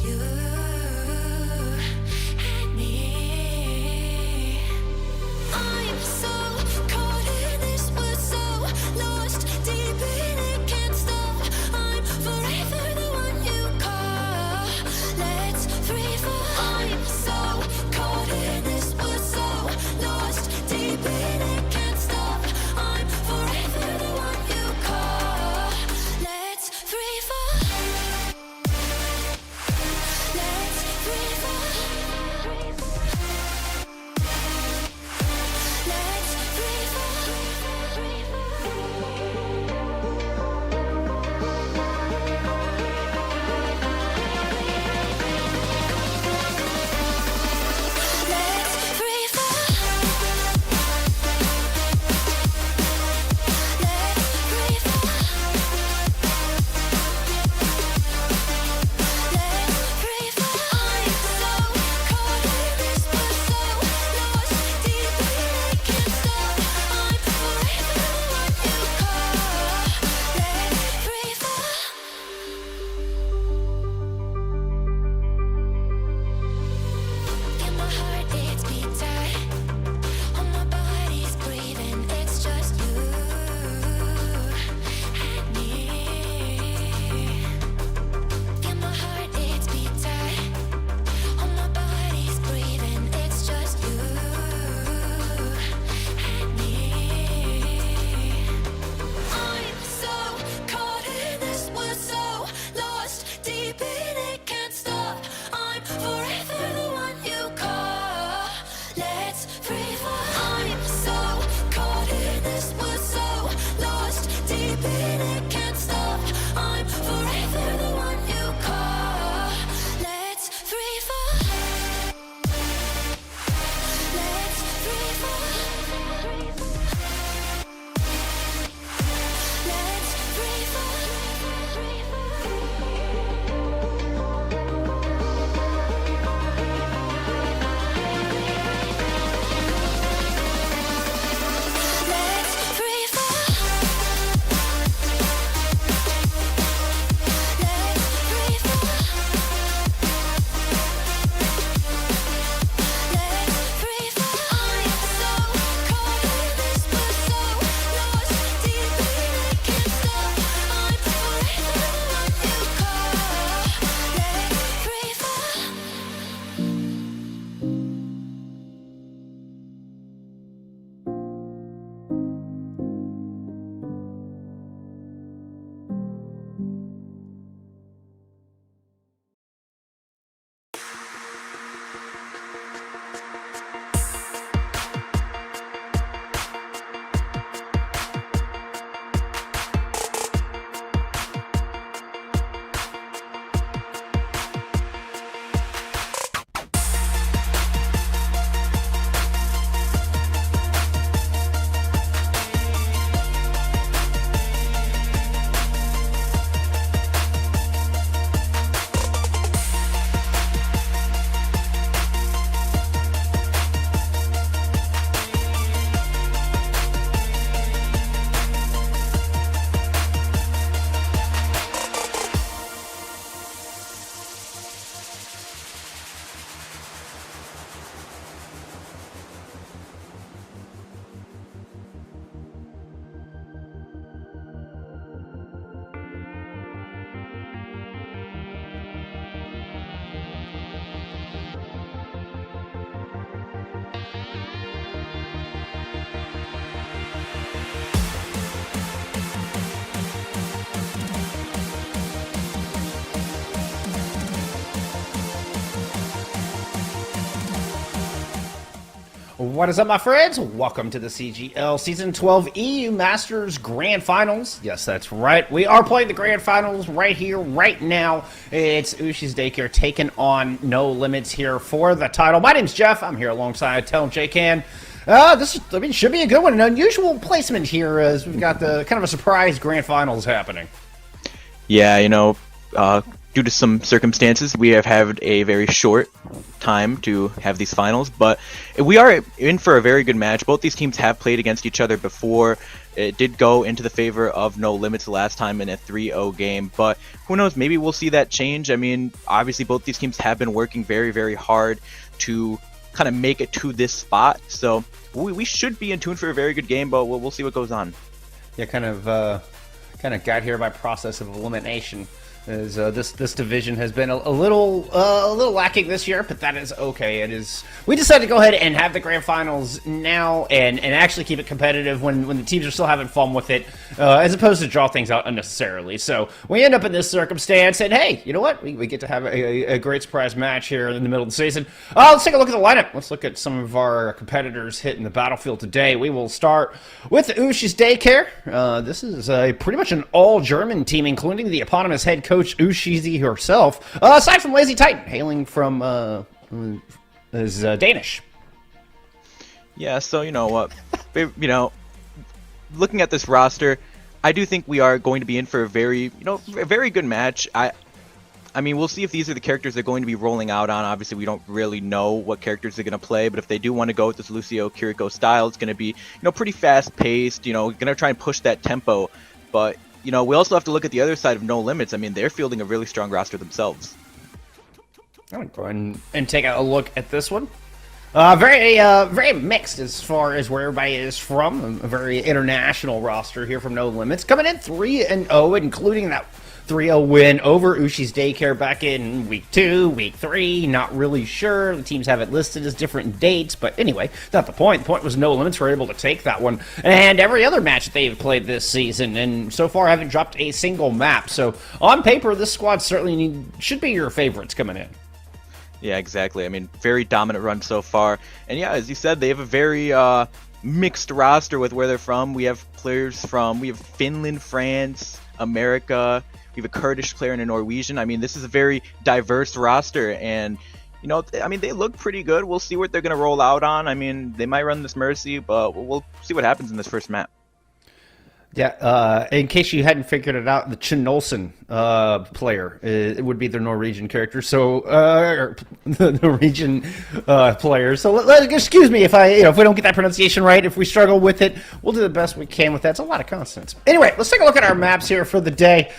you and me. I'm so caught in this, we're so lost deep in it, can't stop. I'm forever the one you call. Let's free fall. I'm so caught in this, we're so lost deep in it, can't stop. I'm forever the one you call. Let's free fall. Let's free fall. Let's free fall. Let's free fall. Let's free fall. Let's free fall. I'm so caught in this, we're so lost deep in it, can't stop. I'm forever the one you call. Let's free fall. In my heart it's beating, on my body's breathing. It's just you and me. In my heart it's beating, on my body's breathing. It's just you and me. I'm so caught in this, we're so lost deep in it, can't stop. I'm forever the one you call. Let's free fall. I'm so caught in this, we're so lost deep in it, can't stop. I'm forever the one you call. Let's free fall. Let's free fall. Let's free fall. Let's free fall. Let's free fall. Let's free fall. I'm so caught in this, we're so lost deep in it, can't stop. I'm forever the one you call. Let's free fall. What is up, my friends? Welcome to the CGL Season 12 EU Masters Grand Finals. Yes, that's right. We are playing the Grand Finals right here, right now. It's Ushi's Daycare taking on No Limits here for the title. My name's Jeff. I'm here alongside Tell J-Can. This should be a good one. An unusual placement here as we've got the kind of a surprise Grand Finals happening. Yeah, due to some circumstances, we have had a very short time to have these finals, but we are in for a very good match. Both these teams have played against each other before. It did go into the favor of No Limits the last time in a 3-0 game, but who knows, maybe we'll see that change. I mean, obviously both these teams have been working very, very hard to kind of make it to this spot, so we should be in tune for a very good game, but we'll see what goes on. Yeah, kind of got here by process of elimination. As this division has been a little lacking this year, but that is okay. It is. We decided to go ahead and have the grand finals now and actually keep it competitive when the teams are still having fun with it, as opposed to draw things out unnecessarily. So we end up in this circumstance, and hey, you know what? We get to have a great surprise match here in the middle of the season. Let's take a look at the lineup. Let's look at some of our competitors hitting the battlefield today. We will start with Ushi's Daycare. This is pretty much an all-German team, including the eponymous head coach Ushi herself, aside from Lazy Titan, hailing from is Danish. Yeah, so you know what, looking at this roster, I do think we are going to be in for a very good match. I mean, we'll see if these are the characters they're going to be rolling out on. Obviously, we don't really know what characters they're going to play, but if they do want to go with this Lucio Kiriko style, it's going to be pretty fast paced. Going to try and push that tempo, but we also have to look at the other side of No Limits. I mean, they're fielding a really strong roster themselves. I'm going to go ahead and take a look at this one. Very mixed as far as where everybody is from. A very international roster here from No Limits. Coming in 3-0, including that 3-0 win over Ushi's Daycare back in week 2, week 3. Not really sure. The teams have it listed as different dates, but anyway, not the point. The point was No Limits were able to take that one. And every other match that they've played this season, and so far haven't dropped a single map. So on paper, this squad certainly should be your favorites coming in. Yeah, exactly. I mean, very dominant run so far. And yeah, as you said, they have a very mixed roster with where they're from. We have players from Finland, France, America. We have a Kurdish player and a Norwegian. I mean, this is a very diverse roster, and I mean, they look pretty good. We'll see what they're going to roll out on. I mean, they might run this Mercy, but we'll see what happens in this first map. Yeah, in case you hadn't figured it out, the Chinolson player it would be the Norwegian character. So the Norwegian player. So excuse me if if we don't get that pronunciation right. If we struggle with it, we'll do the best we can with that. It's a lot of consonants. Anyway, let's take a look at our maps here for the day.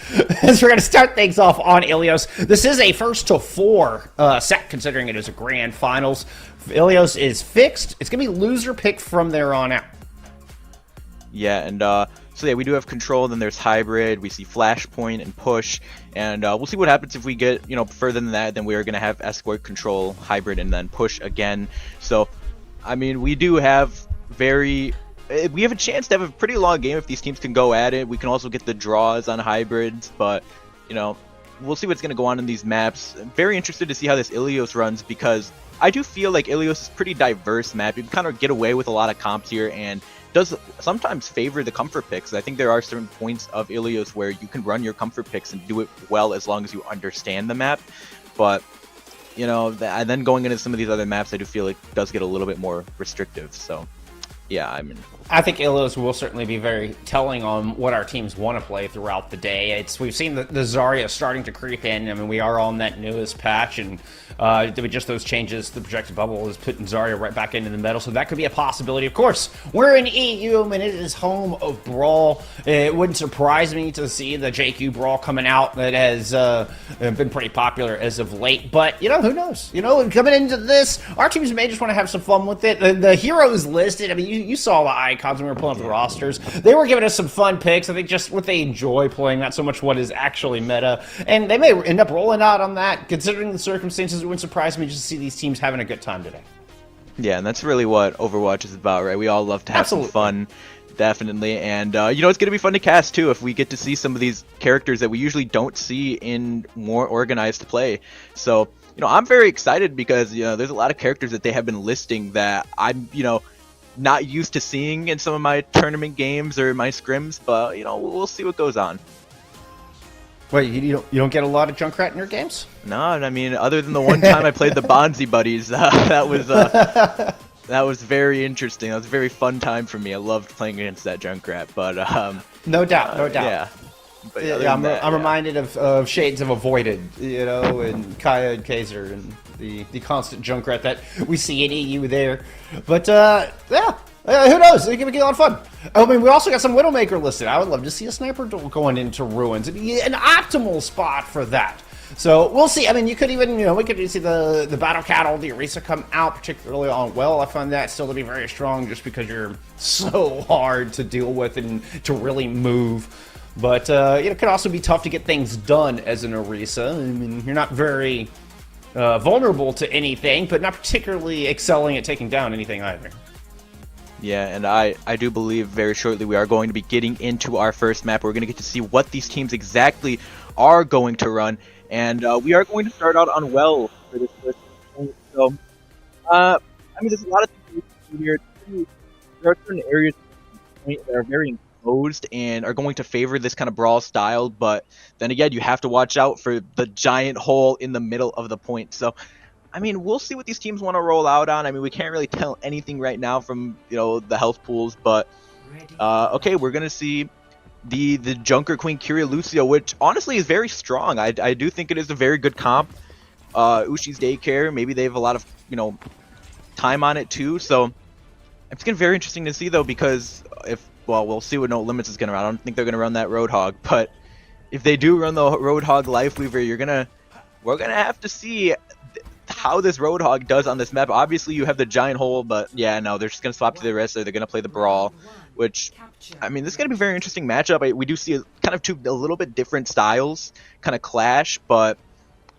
As we're going to start things off on Ilios. This is a 1-to-4 set, considering it is a grand finals. Ilios is fixed. It's going to be loser pick from there on out. Yeah, and so yeah, we do have control. Then there's hybrid. We see flashpoint and push, and we'll see what happens if we get further than that. Then we are going to have escort, control, hybrid, and then push again. So, I mean, we have a chance to have a pretty long game if these teams can go at it. We can also get the draws on hybrids, but we'll see what's going to go on in these maps. I'm very interested to see how this Ilios runs, because I do feel like Ilios is a pretty diverse map. You can kind of get away with a lot of comps here, and does sometimes favor the comfort picks. I think there are certain points of Ilios where you can run your comfort picks and do it well as long as you understand the map. But and then going into some of these other maps, I do feel it does get a little bit more restrictive. So yeah, I think Ilios will certainly be very telling on what our teams want to play throughout the day. We've seen the Zarya starting to creep in. I mean, we are on that newest patch, and with just those changes, the projected bubble is putting Zarya right back into the middle, so that could be a possibility. Of course, we're in EU, and it is home of Brawl. It wouldn't surprise me to see the JQ Brawl coming out. That has been pretty popular as of late, but who knows? Coming into this, our teams may just want to have some fun with it. The heroes listed, I mean, you saw the icons when we were pulling up the rosters. They were giving us some fun picks. I think just what they enjoy playing, not so much what is actually meta. And they may end up rolling out on that. Considering the circumstances, it wouldn't surprise me just to see these teams having a good time today. Yeah, and that's really what Overwatch is about, right? We all love to have some fun. Definitely, and it's going to be fun to cast too if we get to see some of these characters that we usually don't see in more organized play. So, I'm very excited because, there's a lot of characters that they have been listing that I'm, not used to seeing in some of my tournament games or my scrims, but we'll see what goes on. Wait, you don't get a lot of Junkrat in your games? No, I mean, other than the one time I played the Bonzi Buddies, that was very interesting. That was a very fun time for me. I loved playing against that Junkrat, but no doubt. Yeah. But other Yeah, than that, I'm yeah. reminded of Shades of Avoided, you know, and Kaya and Kaiser and the constant Junkrat that we see in EU there. But yeah. Who knows? It could be a lot of fun. I mean, we also got some Widowmaker listed. I would love to see a sniper duel going into Ruins. It'd be an optimal spot for that. So we'll see. I mean, you could even, we could see the Battle Cattle, the Orisa come out, particularly on Well. I find that still to be very strong just because you're so hard to deal with and to really move. But it could also be tough to get things done as an Orisa. I mean, you're not very vulnerable to anything, but not particularly excelling at taking down anything either. Yeah, and I do believe very shortly we are going to be getting into our first map. We're going to get to see what these teams exactly are going to run. And we are going to start out on Well for this first point. So, I mean, there's a lot of things we can do here too. There are certain areas that are very enclosed and are going to favor this kind of brawl style. But then again, you have to watch out for the giant hole in the middle of the point. So, I mean, we'll see what these teams want to roll out on. I mean, we can't really tell anything right now from, the health pools. But, okay, we're going to see the Junker Queen Kyria Lucio, which honestly is very strong. I do think it is a very good comp. Ushi's Daycare, maybe they have a lot of, time on it too. So it's going to be very interesting to see, though, because we'll see what No Limits is going to run. I don't think they're going to run that Roadhog. But if they do run the Roadhog Lifeweaver, we're going to have to see how this Roadhog does on this map. Obviously, you have the giant hole, but yeah, no, they're just going to swap to the rest. They're going to play the Brawl, which, I mean, this is going to be a very interesting matchup. We do see a little bit different styles kind of clash, but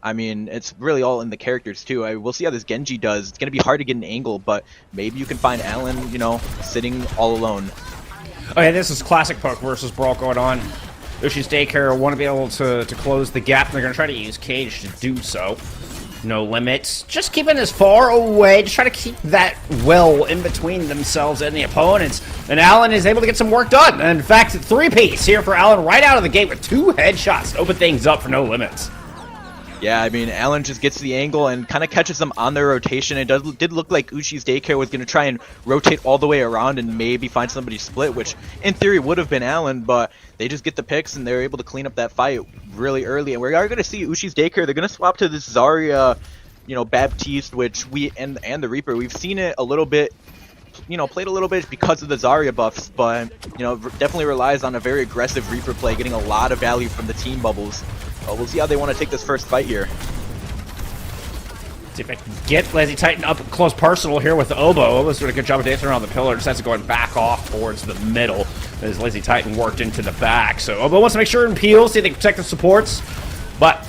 I mean, it's really all in the characters too. We'll see how this Genji does. It's going to be hard to get an angle, but maybe you can find Alan, sitting all alone. Oh yeah, this is classic poke versus Brawl going on. Ushi's Daycare want to be able to close the gap, and they're going to try to use Cage to do so. No Limits, just keeping as far away, just try to keep that well in between themselves and the opponents. And Alan is able to get some work done. And in fact, 3-piece here for Alan right out of the gate with 2 headshots to open things up for No Limits. Yeah, I mean, Alan just gets the angle and kind of catches them on their rotation. It did look like Ushi's Daycare was going to try and rotate all the way around and maybe find somebody split, which in theory would have been Alan, but they just get the picks and they're able to clean up that fight really early. And we are going to see Ushi's Daycare. They're going to swap to this Zarya, Baptiste, which and the Reaper. We've seen it a little bit, played a little bit because of the Zarya buffs, but, definitely relies on a very aggressive Reaper play, getting a lot of value from the team bubbles. We'll see how they want to take this first fight here. See if I can get Lazy Titan up close personal here with the Oboe. Oboe's doing a good job of dancing around the pillar. Just has to go back off towards the middle as Lazy Titan worked into the back. So Oboe wants to make sure and peel, see if they can protect the supports. But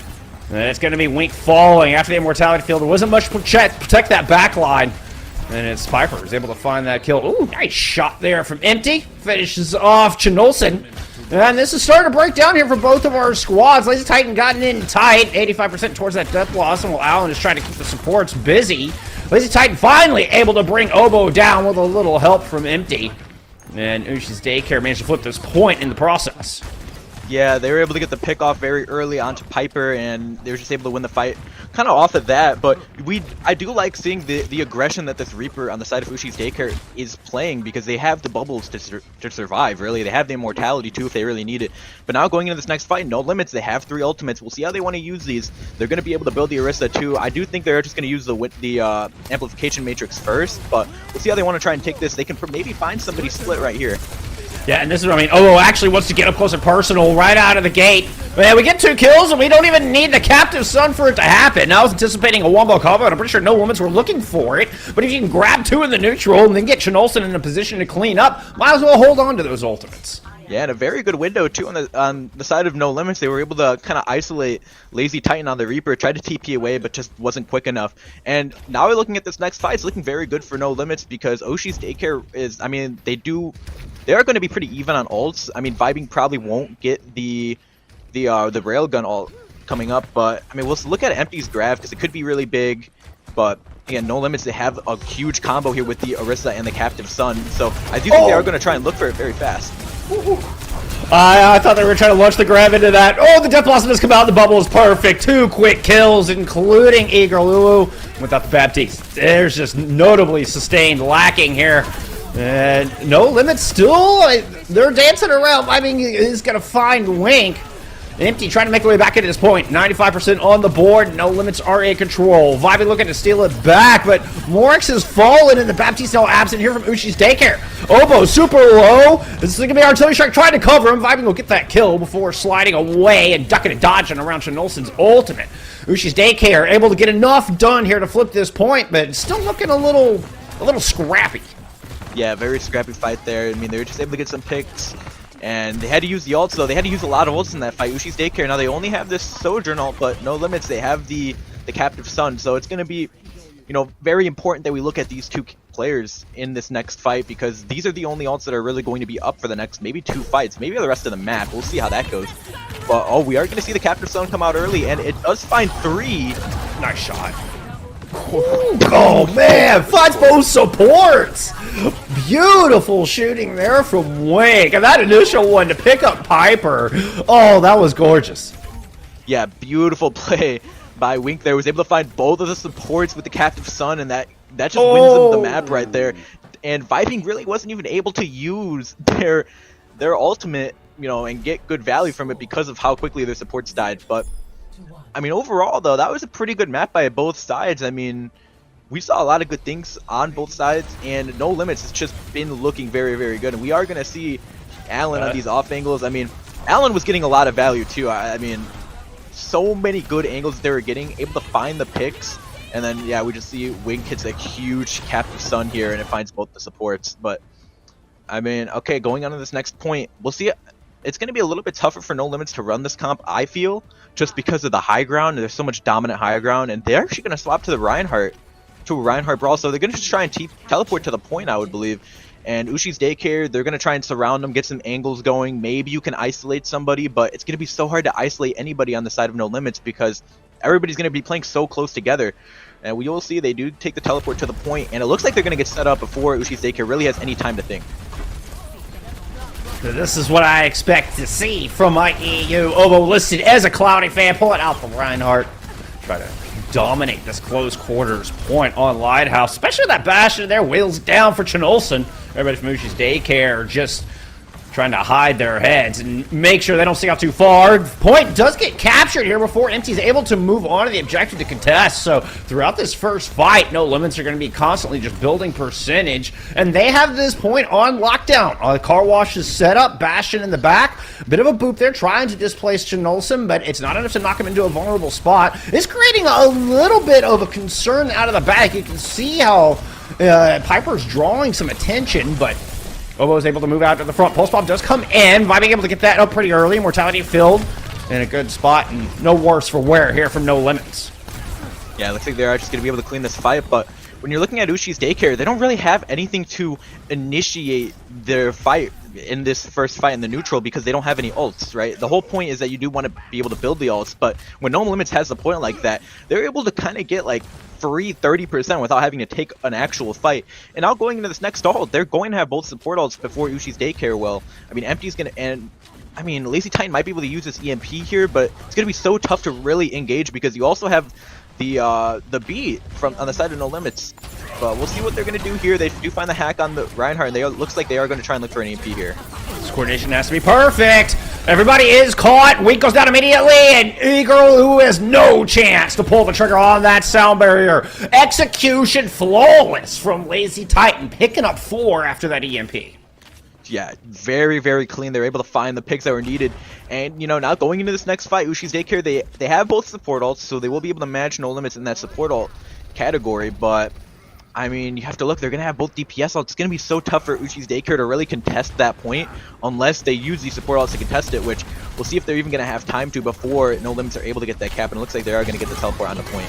it's going to be Wink falling after the Immortality Field. There wasn't much to protect that back line. And it's Piper is able to find that kill. Ooh, nice shot there from Empty. Finishes off Chinolson. And this is starting to break down here for both of our squads. Lazy Titan gotten in tight, 85% towards that death loss, and while Alan is trying to keep the supports busy, Lazy Titan finally able to bring Oboe down with a little help from Empty. And Ushi's Daycare managed to flip this point in the process. Yeah, they were able to get the pick off very early onto Piper, and they were just able to win the fight kind of off of that. But I do like seeing the aggression that this Reaper on the side of Ushi's Daycare is playing, because they have the bubbles to survive, really. They have the immortality, too, if they really need it. But now going into this next fight, No Limits, they have 3 ultimates. We'll see how they want to use these. They're going to be able to build the Orisa, too. I do think they're just going to use the Amplification Matrix first, but we'll see how they want to try and take this. They can maybe find somebody split right here. Yeah, and this is what I mean. Oboe actually wants to get up close and personal right out of the gate. Yeah, we get 2 kills, and we don't even need the Captive Sun for it to happen. Now I was anticipating a wombo combo, and I'm pretty sure No Limits were looking for it. But if you can grab 2 in the neutral and then get Chinolson in a position to clean up, might as well hold on to those ultimates. Yeah, and a very good window, too, on the side of No Limits. They were able to kind of isolate Lazy Titan on the Reaper, tried to TP away, but just wasn't quick enough. And now we're looking at this next fight. It's looking very good for No Limits, because Ushi's Daycare is, I mean, they are going to be pretty even on ults. I mean, Vibing probably won't get the Railgun ult coming up, but, I mean, we'll look at Empty's grab, because it could be really big, but again, No Limits, they have a huge combo here with the Orisa and the Captive Sun, so I do think they are going to try and look for it very fast. I thought they were trying to launch the grab into that. Oh, the Death Blossom has come out. The bubble is perfect. 2 quick kills, including Eager Lulu without the Baptiste. There's just notably sustained lacking here And No Limits still, they're dancing around. I mean, he's going to find Wink. Empty trying to make their way back into this point. 95% on the board. No Limits are in control. Vibey looking to steal it back, but Morix has fallen and the Baptiste now absent here from Ushi's Daycare. Obo super low. This is going to be Artillery Strike trying to cover him. Vibey will get that kill before sliding away and ducking and dodging around Shenolson's ultimate. Ushi's Daycare able to get enough done here to flip this point, but still looking a little scrappy. Yeah, very scrappy fight there. I mean, they were just able to get some picks. And they had to use the ults, though. They had to use a lot of ults in that fight. Ushi's Daycare, now they only have this Sojourn ult, but No Limits, they have the Captive Sun. So it's going to be, you know, very important that we look at these two players in this next fight, because these are the only ults that are really going to be up for the next maybe 2 fights, maybe the rest of the map. We'll see how that goes. But, oh, we are going to see the Captive Sun come out early, and it does find 3. Nice shot. Oh man, finds both supports. Beautiful shooting there from Wink. And that initial one to pick up Piper. Oh, that was gorgeous. Yeah, beautiful play by Wink there. Was able to find both of the supports with the Captive Sun, and that just wins them the map right there. And Viping really wasn't even able to use their ultimate, you know, and get good value from it because of how quickly their supports died. But I mean, overall, though, that was a pretty good map by both sides. I mean, we saw a lot of good things on both sides, and No Limits has just been looking very, very good. And we are going to see Allen on these off angles. I mean, Allen was getting a lot of value, too. I mean, so many good angles they were getting, able to find the picks. And then, yeah, we just see Wink hits a huge Captive Sun here, and it finds both the supports. But, I mean, okay, going on to this next point, we'll see. It's going to be a little bit tougher for No Limits to run this comp, I feel, just because of the high ground. There's so much dominant high ground, and they're actually going to swap to the Reinhardt, to a Reinhardt brawl. So they're going to just try and teleport to the point, I would believe. And Ushi's Daycare, they're going to try and surround them, get some angles going. Maybe you can isolate somebody, but it's going to be so hard to isolate anybody on the side of No Limits because everybody's going to be playing so close together. And we will see they do take the teleport to the point, and it looks like they're going to get set up before Ushi's Daycare really has any time to think. This is what I expect to see from my EU. Obo listed as a Cloudy fan, pulling out the Reinhardt. Try to dominate this close quarters point on Lighthouse, especially that Bastion there, wheels down for Chenolson. Everybody from Ushi's Daycare just trying to hide their heads and make sure they don't stick out too far. Point does get captured here before Empty's able to move on to the objective to contest. So throughout this first fight, No Limits are going to be constantly just building percentage, and they have this point on lockdown. Car Wash is set up, Bastion in the back. Bit of a boop there trying to displace Chenolson, but it's not enough to knock him into a vulnerable spot. It's creating a little bit of a concern out of the back. You can see how Piper's drawing some attention, but Obo is able to move out to the front. Pulse Bomb does come in. Vibing able to get that up pretty early. Mortality filled in a good spot, and no worse for wear here from No Limits. Yeah, it looks like they are just going to be able to clean this fight, but when you're looking at Ushi's Daycare, they don't really have anything to initiate their fight in this first fight in the neutral because they don't have any ults, right? The whole point is that you do want to be able to build the ults, but when No Limits has a point like that, they're able to kind of get like free 30% without having to take an actual fight. And now going into this next ult, they're going to have both support ults before Ushi's Daycare will. I mean, Empty's going to end. I mean, Lazy Titan might be able to use this EMP here, but it's going to be so tough to really engage because you also have the beat from on the side of No Limits. But we'll see what they're going to do here. They do find the hack on the Reinhardt, and they looks like they are going to try and look for an EMP here. This coordination has to be perfect. Everybody is caught. Weak goes down immediately, and Eagle, who has no chance to pull the trigger on that sound barrier. Execution flawless from Lazy Titan, picking up 4 after that EMP. Yeah, very, very clean. They're able to find the picks that were needed. And, you know, now going into this next fight, Ushi's Daycare, they have both support ults, so they will be able to manage No Limits in that support ult category. But, I mean, you have to look, they're going to have both DPS ults. It's going to be so tough for Ushi's Daycare to really contest that point unless they use these support ults to contest it, which we'll see if they're even going to have time to before No Limits are able to get that cap. And it looks like they are going to get the teleport on the point.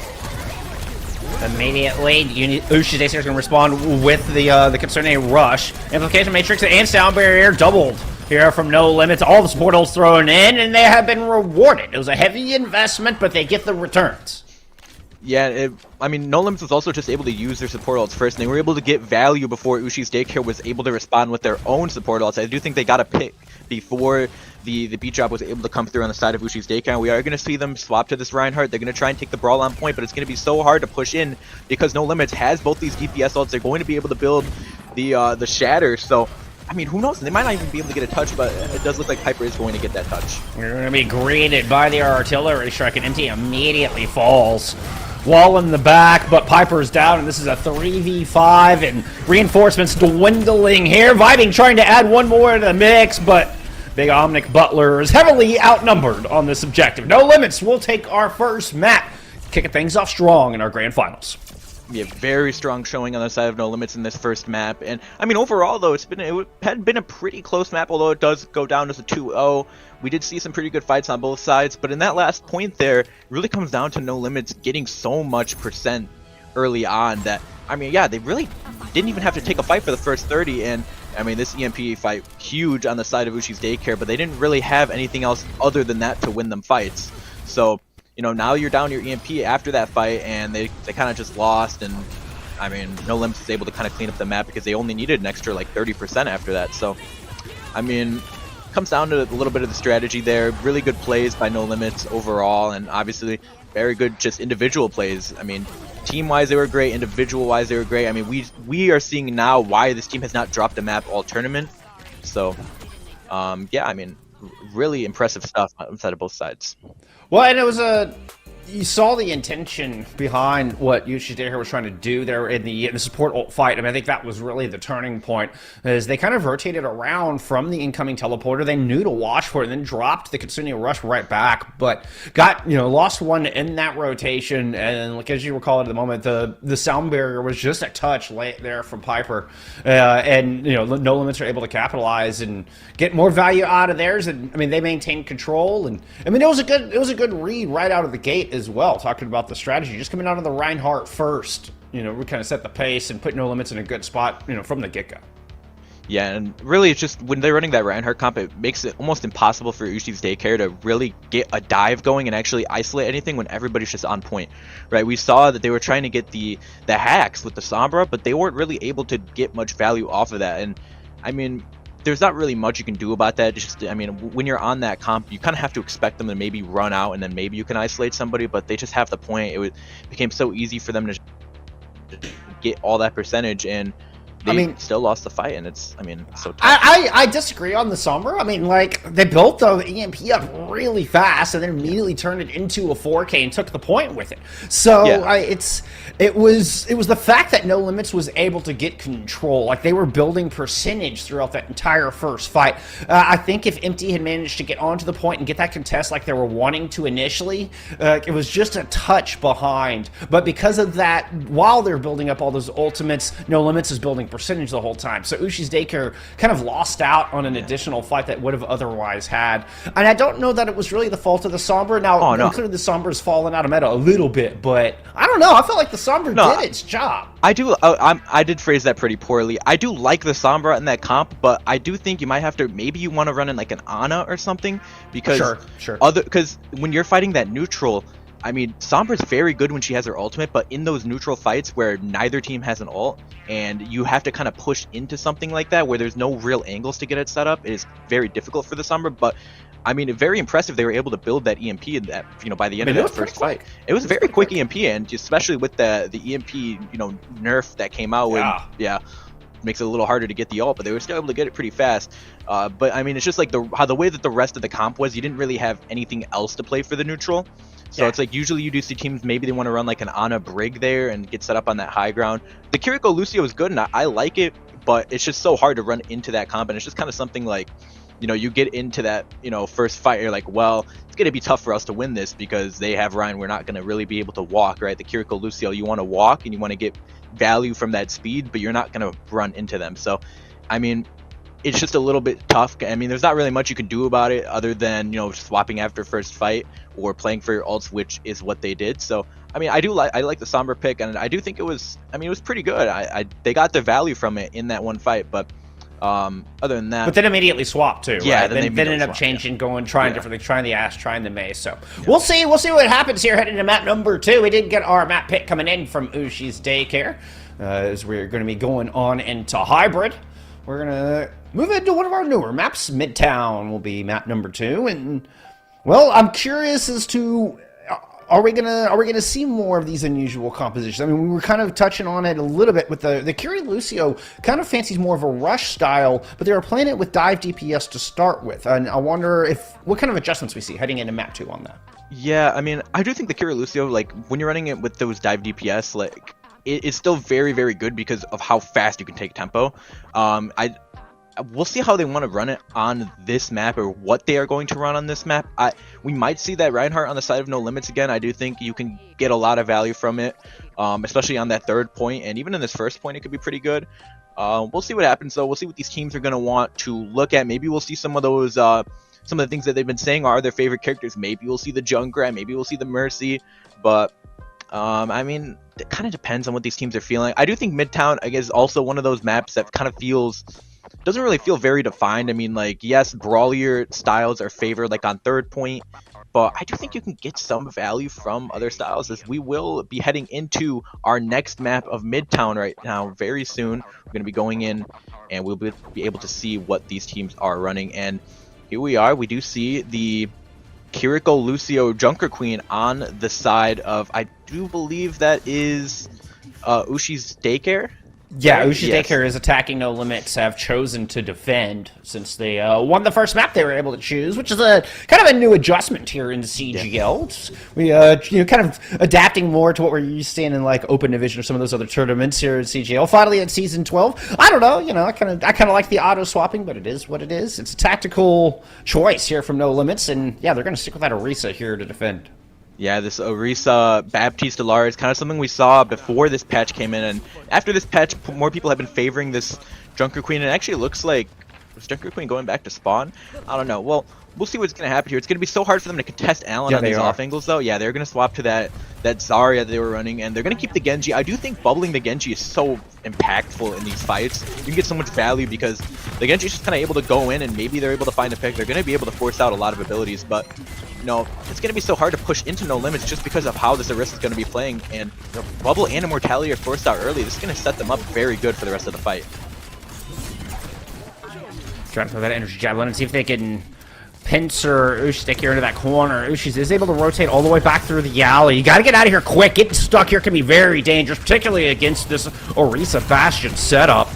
Immediately, Ushi's Daycare is going to respond with the concerning rush. Implication Matrix and sound barrier doubled here from No Limits. All the support ults thrown in, and they have been rewarded. It was a heavy investment, but they get the returns. Yeah, I mean, No Limits was also just able to use their support ults first, and they were able to get value before Ushi's Daycare was able to respond with their own support ults. I do think they got a pick before the beat drop was able to come through on the side of Ushi's Daycare. We are going to see them swap to this Reinhardt. They're going to try and take the brawl on point, but it's going to be so hard to push in because No Limits has both these DPS ults. They're going to be able to build the shatter. So I mean, who knows? They might not even be able to get a touch, but it does look like Piper is going to get that touch. We're going to be greeted by the artillery strike, and Empty immediately falls. Wall in the back, but Piper's down, and this is a 3v5, and reinforcements dwindling here. Vibing trying to add one more to the mix, but Big Omnic Butler is heavily outnumbered on this objective. No Limits will take our first map, kicking things off strong in our grand finals. Yeah, very strong showing on the side of No Limits in this first map. And I mean, overall though, it had been a pretty close map, although it does go down as a 2-0. We did see some pretty good fights on both sides, but in that last point there, it really comes down to No Limits getting so much percent early on that, I mean, yeah, they really didn't even have to take a fight for the first 30, and I mean, this EMP fight, huge on the side of Ushi's Daycare, but they didn't really have anything else other than that to win them fights. So, you know, now you're down your EMP after that fight, and they kind of just lost, and I mean, No Limits was able to kind of clean up the map because they only needed an extra like 30% after that. So, I mean, comes down to a little bit of the strategy there. Really good plays by No Limits overall, and obviously very good just individual plays. I mean, team-wise they were great, individual-wise they were great. I mean, we are seeing now why this team has not dropped a map all tournament. So, yeah, I mean, really impressive stuff outside of both sides. Well, and it was you saw the intention behind what Ushi Daycare was trying to do there in the support ult fight. I mean, I think that was really the turning point, as they kind of rotated around from the incoming teleporter. They knew to watch for it and then dropped the Kitsune Rush right back, but got, lost one in that rotation. And like, as you recall at the moment, the sound barrier was just a touch late there from Piper. And, No Limits are able to capitalize and get more value out of theirs. And I mean, they maintained control. And I mean, it was a good read right out of the gate as well, talking about the strategy, just coming out of the Reinhardt first, we kind of set the pace and put No Limits in a good spot, from the get-go. Yeah, and really it's just when they're running that Reinhardt comp, it makes it almost impossible for Ushi's Daycare to really get a dive going and actually isolate anything when everybody's just on point, right? We saw that they were trying to get the hacks with the Sombra, but they weren't really able to get much value off of that. And I mean, there's not really much you can do about that. Just, I mean, when you're on that comp, you kind of have to expect them to maybe run out, and then maybe you can isolate somebody, but they just have the point. It became so easy for them to get all that percentage, and they still lost the fight, and it's so tough. I disagree on the Sombra. I mean, like, they built the EMP up really fast and then immediately turned it into a 4K and took the point with it. So yeah. It was the fact that No Limits was able to get control. Like, they were building percentage throughout that entire first fight. I think if Empty had managed to get onto the point and get that contest like they were wanting to initially, it was just a touch behind. But because of that, while they're building up all those ultimates, No Limits is building percentage the whole time. So Ushi's Daycare kind of lost out on an additional fight that would have otherwise had. And I don't know that it was really the fault of the Sombra. Now, including the Sombra's fallen out of meta a little bit, but I don't know. I felt like the Sombra did its job. I did phrase that pretty poorly. I do like the Sombra in that comp, but I do think you might have to, maybe you want to run in like an Ana or something, because because when you're fighting that neutral, I mean, Sombra's very good when she has her ultimate, but in those neutral fights where neither team has an ult, and you have to kind of push into something like that where there's no real angles to get it set up, it is very difficult for the Sombra. But I mean, very impressive they were able to build that EMP in that, by the end of that first fight. It was a very quick EMP, and especially with the EMP, nerf that came out with, makes it a little harder to get the ult, but they were still able to get it pretty fast. But I mean, it's just like the way that the rest of the comp was, you didn't really have anything else to play for the neutral. So it's like, usually you do see teams, maybe they want to run like an Ana Brig there and get set up on that high ground. The Kiriko Lucio is good, and I like it, but it's just so hard to run into that comp, and it's just kind of something like, you get into that, first fight, you're like, well, it's going to be tough for us to win this because they have Ryan. We're not going to really be able to walk, right? The Kiriko Lucio, you want to walk and you want to get value from that speed, but you're not going to run into them. So, I mean, it's just a little bit tough. I mean, there's not really much you can do about it other than, swapping after first fight or playing for your ults, which is what they did. So, I mean, I like the Sombra pick, and I do think it was pretty good. They got the value from it in that one fight, but other than that, but then immediately swapped too. Yeah, right? then ended up changing, trying differently, trying the Ashe, trying the Mace. So we'll see what happens here heading to map number 2. We did get our map pick coming in from Ushi's Daycare, as we're going to be going on into hybrid. We're gonna move into one of our newer maps. Midtown will be map number 2, and well, I'm curious as to are we gonna see more of these unusual compositions? I mean, we were kind of touching on it a little bit with the Curie Lucio kind of fancies more of a rush style, but they were playing it with dive DPS to start with, and I wonder what kind of adjustments we see heading into map 2 on that. Yeah, I mean, I do think the Curie Lucio, like when you're running it with those dive DPS, like it's still very, very good because of how fast you can take tempo. We'll see how they want to run it on this map, or what they are going to run on this map. We might see that Reinhardt on the side of No Limits again. I do think you can get a lot of value from it, especially on that third point, and even in this first point it could be pretty good. We'll see what happens though. We'll see what these teams are going to want to look at. Maybe we'll see some of those, some of the things that they've been saying are their favorite characters. Maybe we'll see the Junkrat, maybe we'll see the Mercy, but I mean, it kind of depends on what these teams are feeling. I do think Midtown, I guess, is also one of those maps that kind of doesn't really feel very defined. I mean, like, yes, brawlier styles are favored, like on third point, but I do think you can get some value from other styles, as we will be heading into our next map of Midtown right now very soon. We're going to be going in, and we'll be able to see what these teams are running. And here we are. We do see the Kiriko Lucio Junker Queen on the side of, I do believe that is Ushi's Daycare. Yeah, Ushi's Daycare is attacking No Limits, have chosen to defend since they won the first map they were able to choose, which is a kind of a new adjustment here in CGL. Yeah. We kind of adapting more to what we're used to seeing in like Open Division or some of those other tournaments here in CGL. Finally at Season 12, I don't know, I kind of like the auto swapping, but it is what it is. It's a tactical choice here from No Limits, and yeah, they're going to stick with that Orisa here to defend. Yeah, this Orisa Baptiste Alar is kind of something we saw before this patch came in, and after this patch, more people have been favoring this Junker Queen, and it actually looks like, was Junker Queen going back to spawn? I don't know. Well, we'll see what's going to happen here. It's going to be so hard for them to contest Allen on these off angles, though. Yeah, they're going to swap to that Zarya that they were running, and they're going to keep the Genji. I do think bubbling the Genji is so impactful in these fights. You can get so much value because the Genji is just kind of able to go in, and maybe they're able to find a pick. They're going to be able to force out a lot of abilities, but it's going to be so hard to push into No Limits just because of how this Orisa is going to be playing, and Bubble and Immortality are forced out early. This is going to set them up very good for the rest of the fight. Trying to throw that energy javelin and see if they can pincer Ushi Daycare into that corner. Ushi is able to rotate all the way back through the alley. You got to get out of here quick. Getting stuck here can be very dangerous, particularly against this Orisa Bastion setup.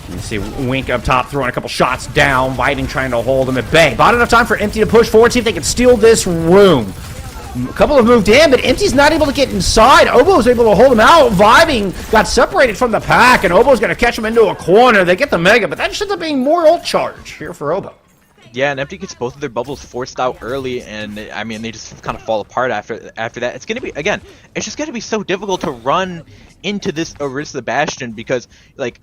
You see Wink up top throwing a couple shots down, Viting trying to hold him at bay. About enough time for Empty to push forward, see if they can steal this room. A couple have moved in, but Empty's not able to get inside. Obo's able to hold him out. Vibing got separated from the pack, and Obo's going to catch him into a corner. They get the Mega, but that just ends up being more ult charge here for Obo. Yeah, and Empty gets both of their bubbles forced out early, and I mean, they just kind of fall apart after that. It's going to be, again, it's just going to be so difficult to run into this Orisa Bastion because, like,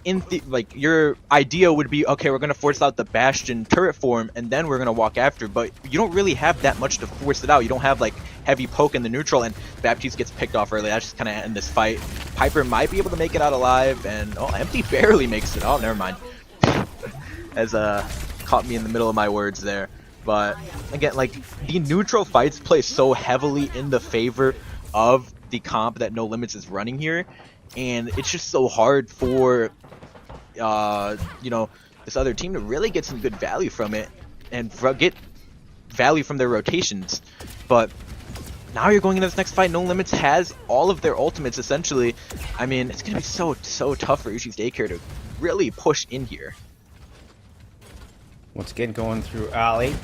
your idea would be, okay, we're going to force out the Bastion turret form, and then we're going to walk after, but you don't really have that much to force it out. You don't have, like, heavy poke in the neutral, and Baptiste gets picked off early. That's just kind of end this fight. Piper might be able to make it out alive, and, oh, Empty barely makes it. Oh, never mind. As, caught me in the middle of my words there. But again, like, the neutral fights play so heavily in the favor of the comp that No Limits is running here, and it's just so hard for this other team to really get some good value from it and get value from their rotations. But now you're going into this next fight. No Limits has all of their ultimates essentially. I mean, it's gonna be so tough for Ushi's Daycare to really push in here. Once again, going through alley.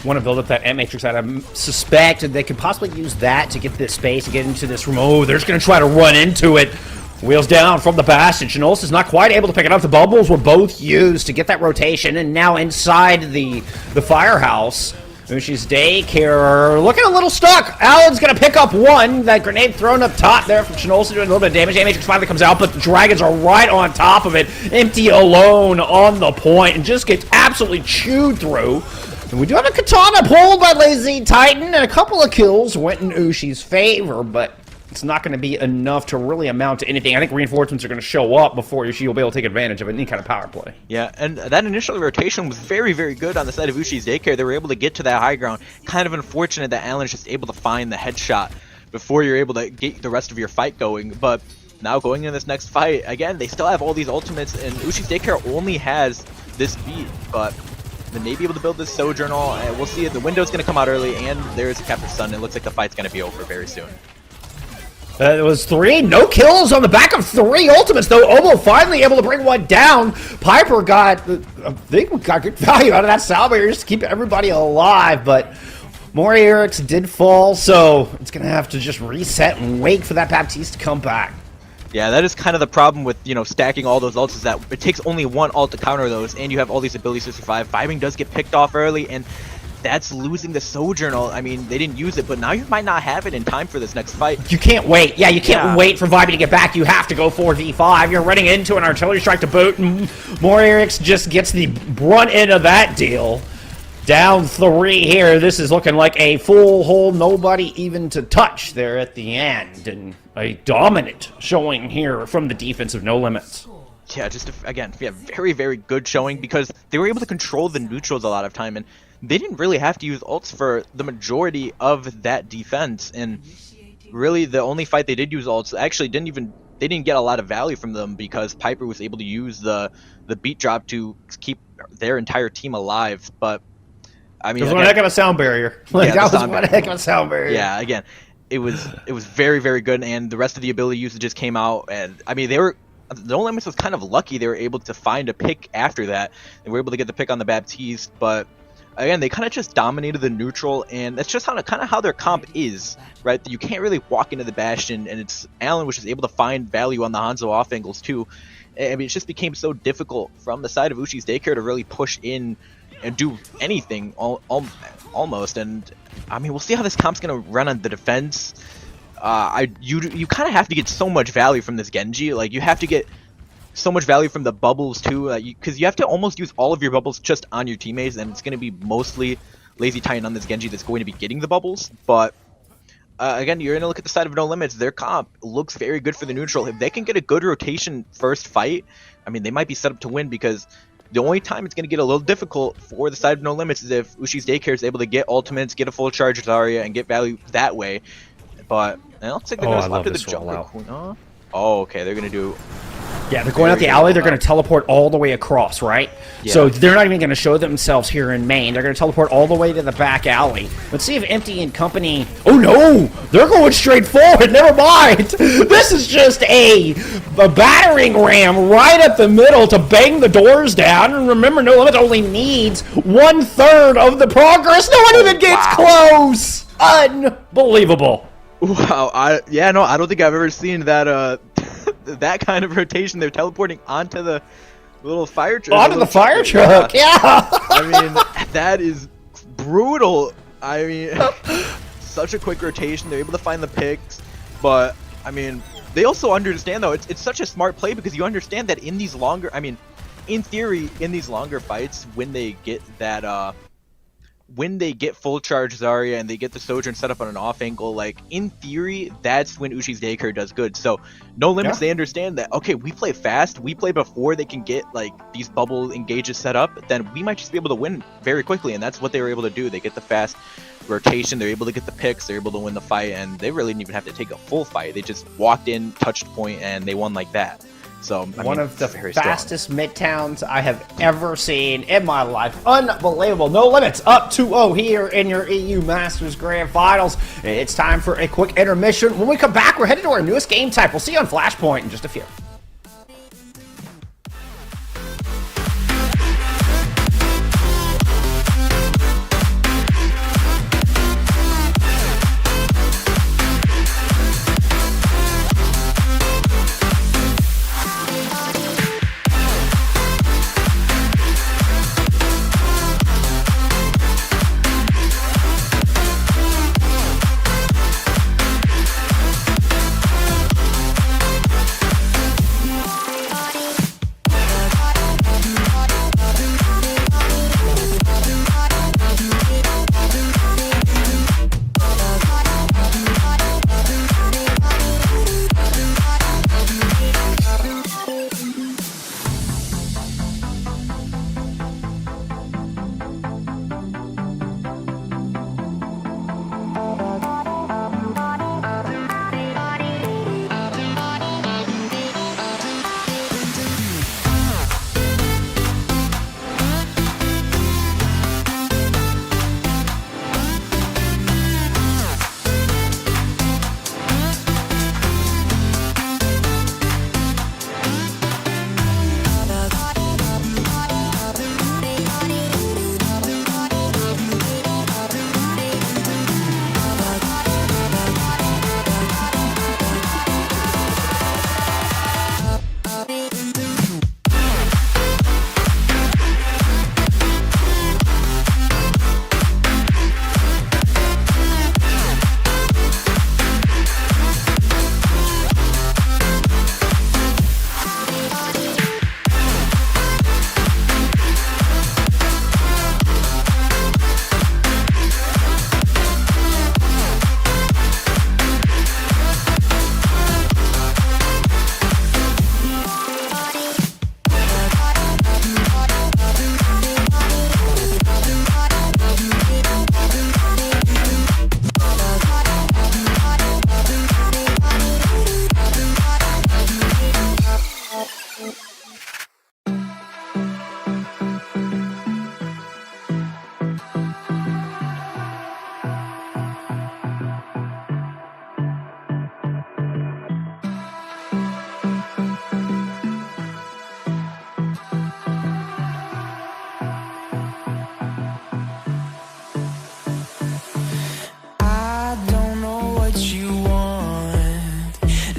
Want to build up that M-Matrix. I suspect they could possibly use that to get this space, to get into this room. Oh, they're just going to try to run into it. Wheels down from the Bastion. Chanolis is not quite able to pick it up. The bubbles were both used to get that rotation, and now inside the firehouse. Ushi's Daycare looking a little stuck. Allen's going to pick up one. That grenade thrown up top there from Chanolis doing a little bit of damage. A-Matrix finally comes out, but the Dragons are right on top of it. Empty alone on the point and just gets absolutely chewed through. And we do have a Katana pulled by Lazy Titan, and a couple of kills went in Ushi's favor, but it's not going to be enough to really amount to anything. I think reinforcements are going to show up before Ushi will be able to take advantage of any kind of power play. Yeah, and that initial rotation was very, very good on the side of Ushi's Daycare. They were able to get to that high ground. Kind of unfortunate that Allen's just able to find the headshot before you're able to get the rest of your fight going. But now going into this next fight, again, they still have all these ultimates, and Ushi's Daycare only has this beat, but Then maybe able to build this Sojournal, and we'll see. The window's going to come out early, and there's a Captive Sun. It looks like the fight's going to be over very soon. It was 3, no kills on the back of 3 ultimates, though. Omo finally able to bring one down. Piper got, I think we got good value out of that salvager just to keep everybody alive, but more Erics did fall, so it's going to have to just reset and wait for that Baptiste to come back. Yeah, that is kind of the problem with, stacking all those ults, is that it takes only one ult to counter those, and you have all these abilities to survive. Vibing does get picked off early, and that's losing the Sojournal. I mean, they didn't use it, but now you might not have it in time for this next fight. You can't wait. Yeah, you can't wait for Vibing to get back. You have to go 4v5. You're running into an artillery strike to boot, and Morierix just gets the brunt end of that deal. Down 3 here. This is looking like a full hole, nobody even to touch there at the end, and a dominant showing here from the defense of No Limits. Yeah, very, very good showing, because they were able to control the neutrals a lot of time, and they didn't really have to use ults for the majority of that defense. And really, the only fight they did use ults, actually they didn't get a lot of value from them, because Piper was able to use the beat drop to keep their entire team alive. But I mean, it was one heck of a sound barrier. That was one heck of a sound barrier. Yeah, again, it was very, very good, and the rest of the ability usages came out, and I mean, No Limits was kind of lucky they were able to find a pick after that. They were able to get the pick on the Baptiste, but again, they kind of just dominated the neutral, and that's just kind of how their comp is, right? You can't really walk into the Bastion, and it's Allen was just able to find value on the Hanzo off angles too. I mean, it just became so difficult from the side of Ushi's Daycare to really push in and do anything almost. And I mean, we'll see how this comp's gonna run on the defense. You kind of have to get so much value from this Genji. Like, you have to get so much value from the bubbles too, because you have to almost use all of your bubbles just on your teammates, and it's going to be mostly Lazy Titan on this Genji that's going to be getting the bubbles. But again, you're going to look at the side of No Limits. Their comp looks very good for the neutral. If they can get a good rotation first fight, I mean, they might be set up to win, because the only time it's going to get a little difficult for the side of No Limits is if Ushi's Daycare is able to get ultimates, get a full charge Zarya, and get value that way. But it looks like they're going to swap to the Jungle. Oh, okay, they're going to do... Yeah, they're going out the alley. They're going to teleport all the way across, right? Yeah. So they're not even going to show themselves here in main. They're going to teleport all the way to the back alley. Let's see if Empty and company... Oh, no! They're going straight forward. Never mind. This is just a battering ram right up the middle to bang the doors down. And remember, No Limit only needs 1/3 of the progress. No one even gets close. Unbelievable. Wow. I don't think I've ever seen that... that kind of rotation. They're teleporting onto the little fire truck. Onto the fire truck, yeah! I mean, that is brutal. I mean, such a quick rotation. They're able to find the picks, but, I mean, they also understand, though, it's such a smart play, because you understand that in these longer, I mean, in theory, in these longer fights, when they get that, when they get full charge Zarya and they get the Sojourn set up on an off angle, like, in theory, that's when Ushi's Daycare does good. So, No Limits, they understand that, okay, we play fast, we play before they can get, like, these bubble engages set up, then we might just be able to win very quickly, and that's what they were able to do. They get the fast rotation, they're able to get the picks, they're able to win the fight, and they really didn't even have to take a full fight. They just walked in, touched point, and they won like that. So, one of the fastest midtowns I have ever seen in my life. Unbelievable. No Limits up 2-0 here in your EU Masters Grand Finals. It's time for a quick intermission. When we come back, we're headed to our newest game type. We'll see you on Flashpoint in just a few.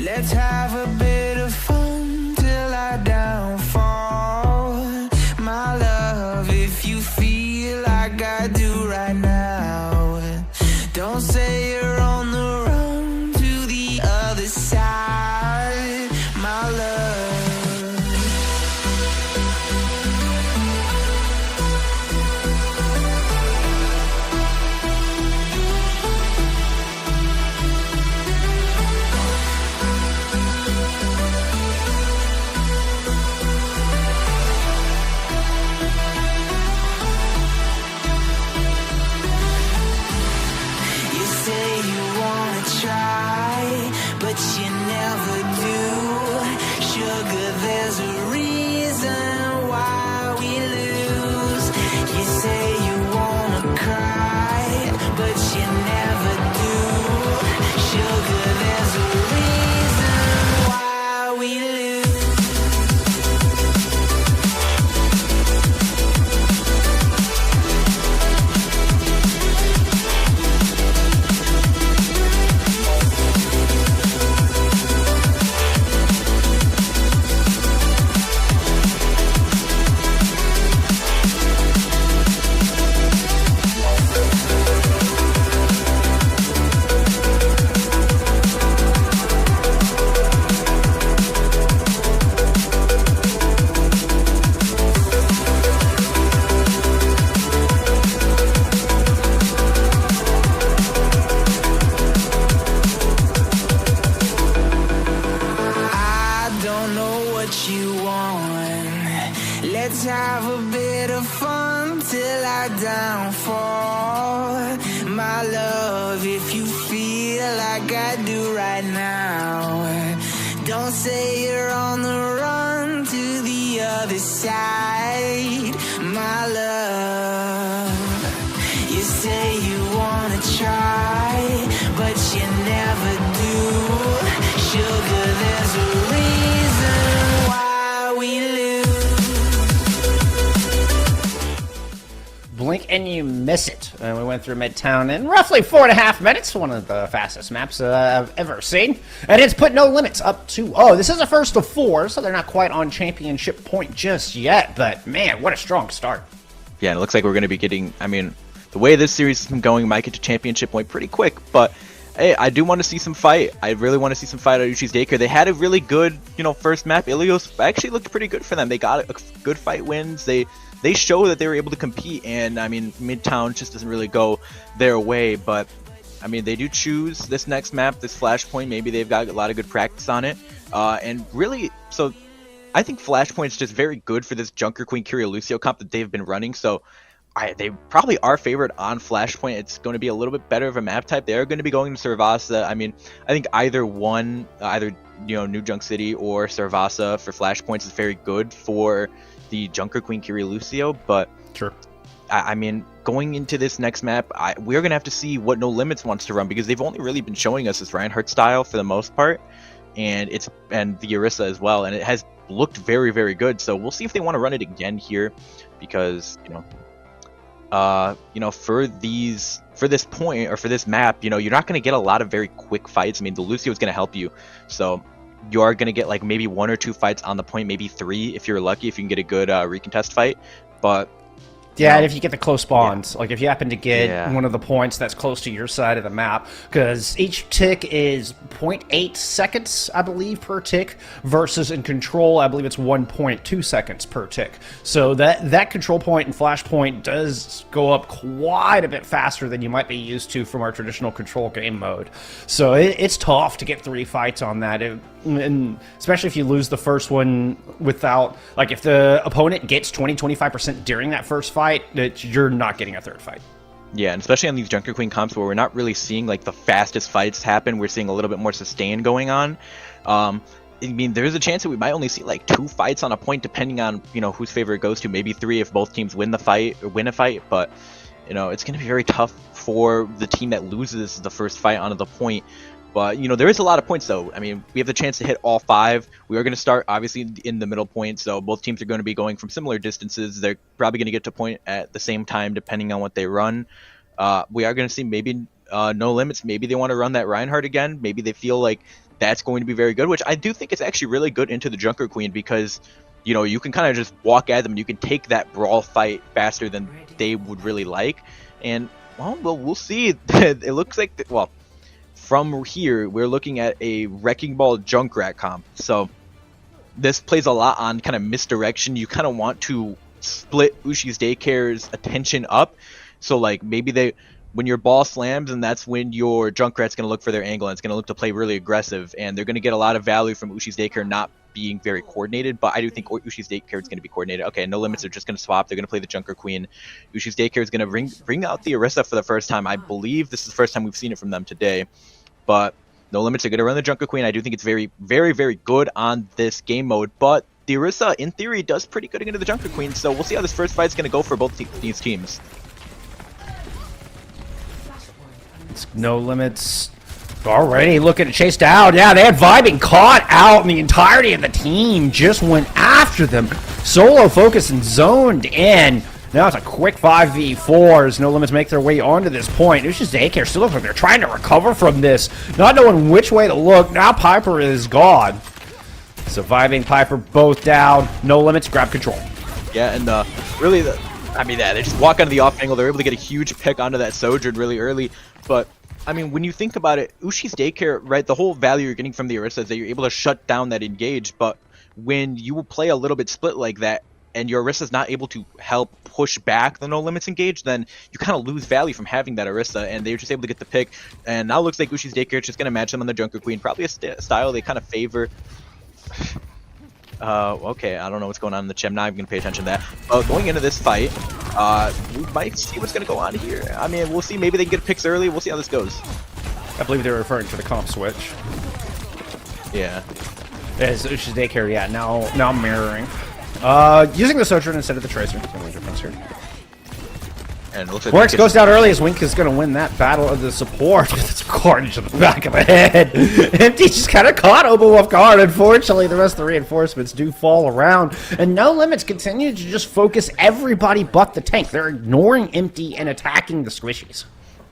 Let's have a bit of fun till I downfall. My love, if you feel like I do right now, don't say you're on the run to the other side, my love. You say you wanna try, but you never do. Sugar, there's a reason why we lose. You say you wanna cry, but you never do. Sugar, there's a reason why we lose. I don't know what you want. Let's have a bit of fun till I downfall. My love, if you feel like I do right now, don't say you're on the run to the other side, my love. You say you wanna try, but you never do. Sugar, there's a reason why we lose. Blink and you miss it. And we went through Midtown in roughly 4.5 minutes. One of the fastest maps I've ever seen. And it's put no limits up to... Oh, this is a first of 4, so they're not quite on championship point just yet. But, man, what a strong start. Yeah, and it looks like we're going to be getting, I mean, the way this series has been going, might get to championship point pretty quick, but hey, I do want to see some fight. I really want to see some fight at Ushi's Daycare. They had a really good, first map. Ilios actually looked pretty good for them. They got a good fight wins. They show that they were able to compete, and I mean, Midtown just doesn't really go their way, but I mean, they do choose this next map, this Flashpoint. Maybe they've got a lot of good practice on it, and really, so I think Flashpoint's just very good for this Junker Queen Curia Lucio comp that they've been running, so they probably are favored on Flashpoint. It's going to be a little bit better of a map type. They are going to be going to Servasa. I mean, I think either New Junk City or Servasa for Flashpoints is very good for the Junker Queen Curia Lucio, but Sure. I mean, going into this next map, we're going to have to see what No Limits wants to run, because they've only really been showing us this Reinhardt style for the most part, and the Orisa as well, and it has looked very, very good. So we'll see if they want to run it again here, because for this point, or for this map, you're not going to get a lot of very quick fights. I mean, the Lucio is going to help you, so you are going to get like maybe 1 or 2 fights on the point, maybe 3 if you're lucky, if you can get a good recontest fight. But yeah, and if you get the close spawns, like if you happen to get one of the points that's close to your side of the map, because each tick is 0.8 seconds, I believe, per tick, versus in control, I believe it's 1.2 seconds per tick. So that control point and flash point does go up quite a bit faster than you might be used to from our traditional control game mode. So it's tough to get 3 fights on that. And especially if you lose the first one without, like, if the opponent gets 20-25% during that first fight, you're not getting a third fight. Yeah, and especially on these Junker Queen comps where we're not really seeing like the fastest fights happen, we're seeing a little bit more sustain going on. I mean, there's a chance that we might only see like 2 fights on a point, depending on whose favor it goes to. Maybe 3 if both teams win a fight. But it's going to be very tough for the team that loses the first fight onto the point. But, there is a lot of points, though. I mean, we have the chance to hit all 5. We are going to start, obviously, in the middle point, so both teams are going to be going from similar distances. They're probably going to get to point at the same time, depending on what they run. We are going to see maybe No Limits. Maybe they want to run that Reinhardt again. Maybe they feel like that's going to be very good, which I do think is actually really good into the Junker Queen because, you know, you can kind of just walk at them and you can take that brawl fight faster than they would really like. And, well, we'll see. It looks like, well, from here, we're looking at a Wrecking Ball Junkrat comp. So this plays a lot on kind of misdirection. You kind of want to split Ushi's Daycare's attention up. So, like, maybe when your ball slams, and that's when your Junkrat's going to look for their angle, and it's going to look to play really aggressive, and they're going to get a lot of value from Ushi's Daycare not being very coordinated, but I do think Ushi's Daycare is going to be coordinated. Okay, No Limits are just going to swap. They're going to play the Junker Queen. Ushi's Daycare is going to bring out the Orisa for the first time. I believe this is the first time we've seen it from them today, but No Limits are going to run the Junker Queen. I do think it's very, very, very good on this game mode, but the Orisa, in theory, does pretty good against the Junker Queen, so we'll see how this first fight is going to go for both these teams. It's No Limits already looking to chase down. Yeah, they had Vibing caught out, and the entirety of the team just went after them. Solo focused and zoned in. Now it's a quick 5v4 as No Limits make their way onto this point. Ushi's Daycare still looks like they're trying to recover from this, not knowing which way to look. Now Piper is gone. Surviving Piper both down. No Limits grab control. Yeah, and really, they just walk onto the off angle. They're able to get a huge pick onto that Sojourn really early. But, I mean, when you think about it, Ushi's Daycare, right, the whole value you're getting from the Orisa is that you're able to shut down that engage. But when you play a little bit split like that, and your Orisa's not able to help push back the No Limits engage, then you kind of lose value from having that Orisa, and they're just able to get the pick. And now it looks like Ushi's Daycare is just going to match them on the Junker Queen. Probably a style they kind of favor. Okay, I don't know what's going on in the chat. I'm not even going to pay attention to that. Going into this fight, we might see what's going to go on here. I mean, we'll see. Maybe they can get picks early. We'll see how this goes. I believe they were referring to the comp switch. Yeah. It's Ushi's Daycare, yeah, now mirroring. Using the Sojourn instead of the Tracer. That's the only difference here. And it looks like Works goes down early as Wink is going to win that battle of the support. It's a carnage in the back of the head. Empty just kind of caught Obo off guard. Unfortunately, the rest of the reinforcements do fall around. And No Limits continue to just focus everybody but the tank. They're ignoring Empty and attacking the squishies.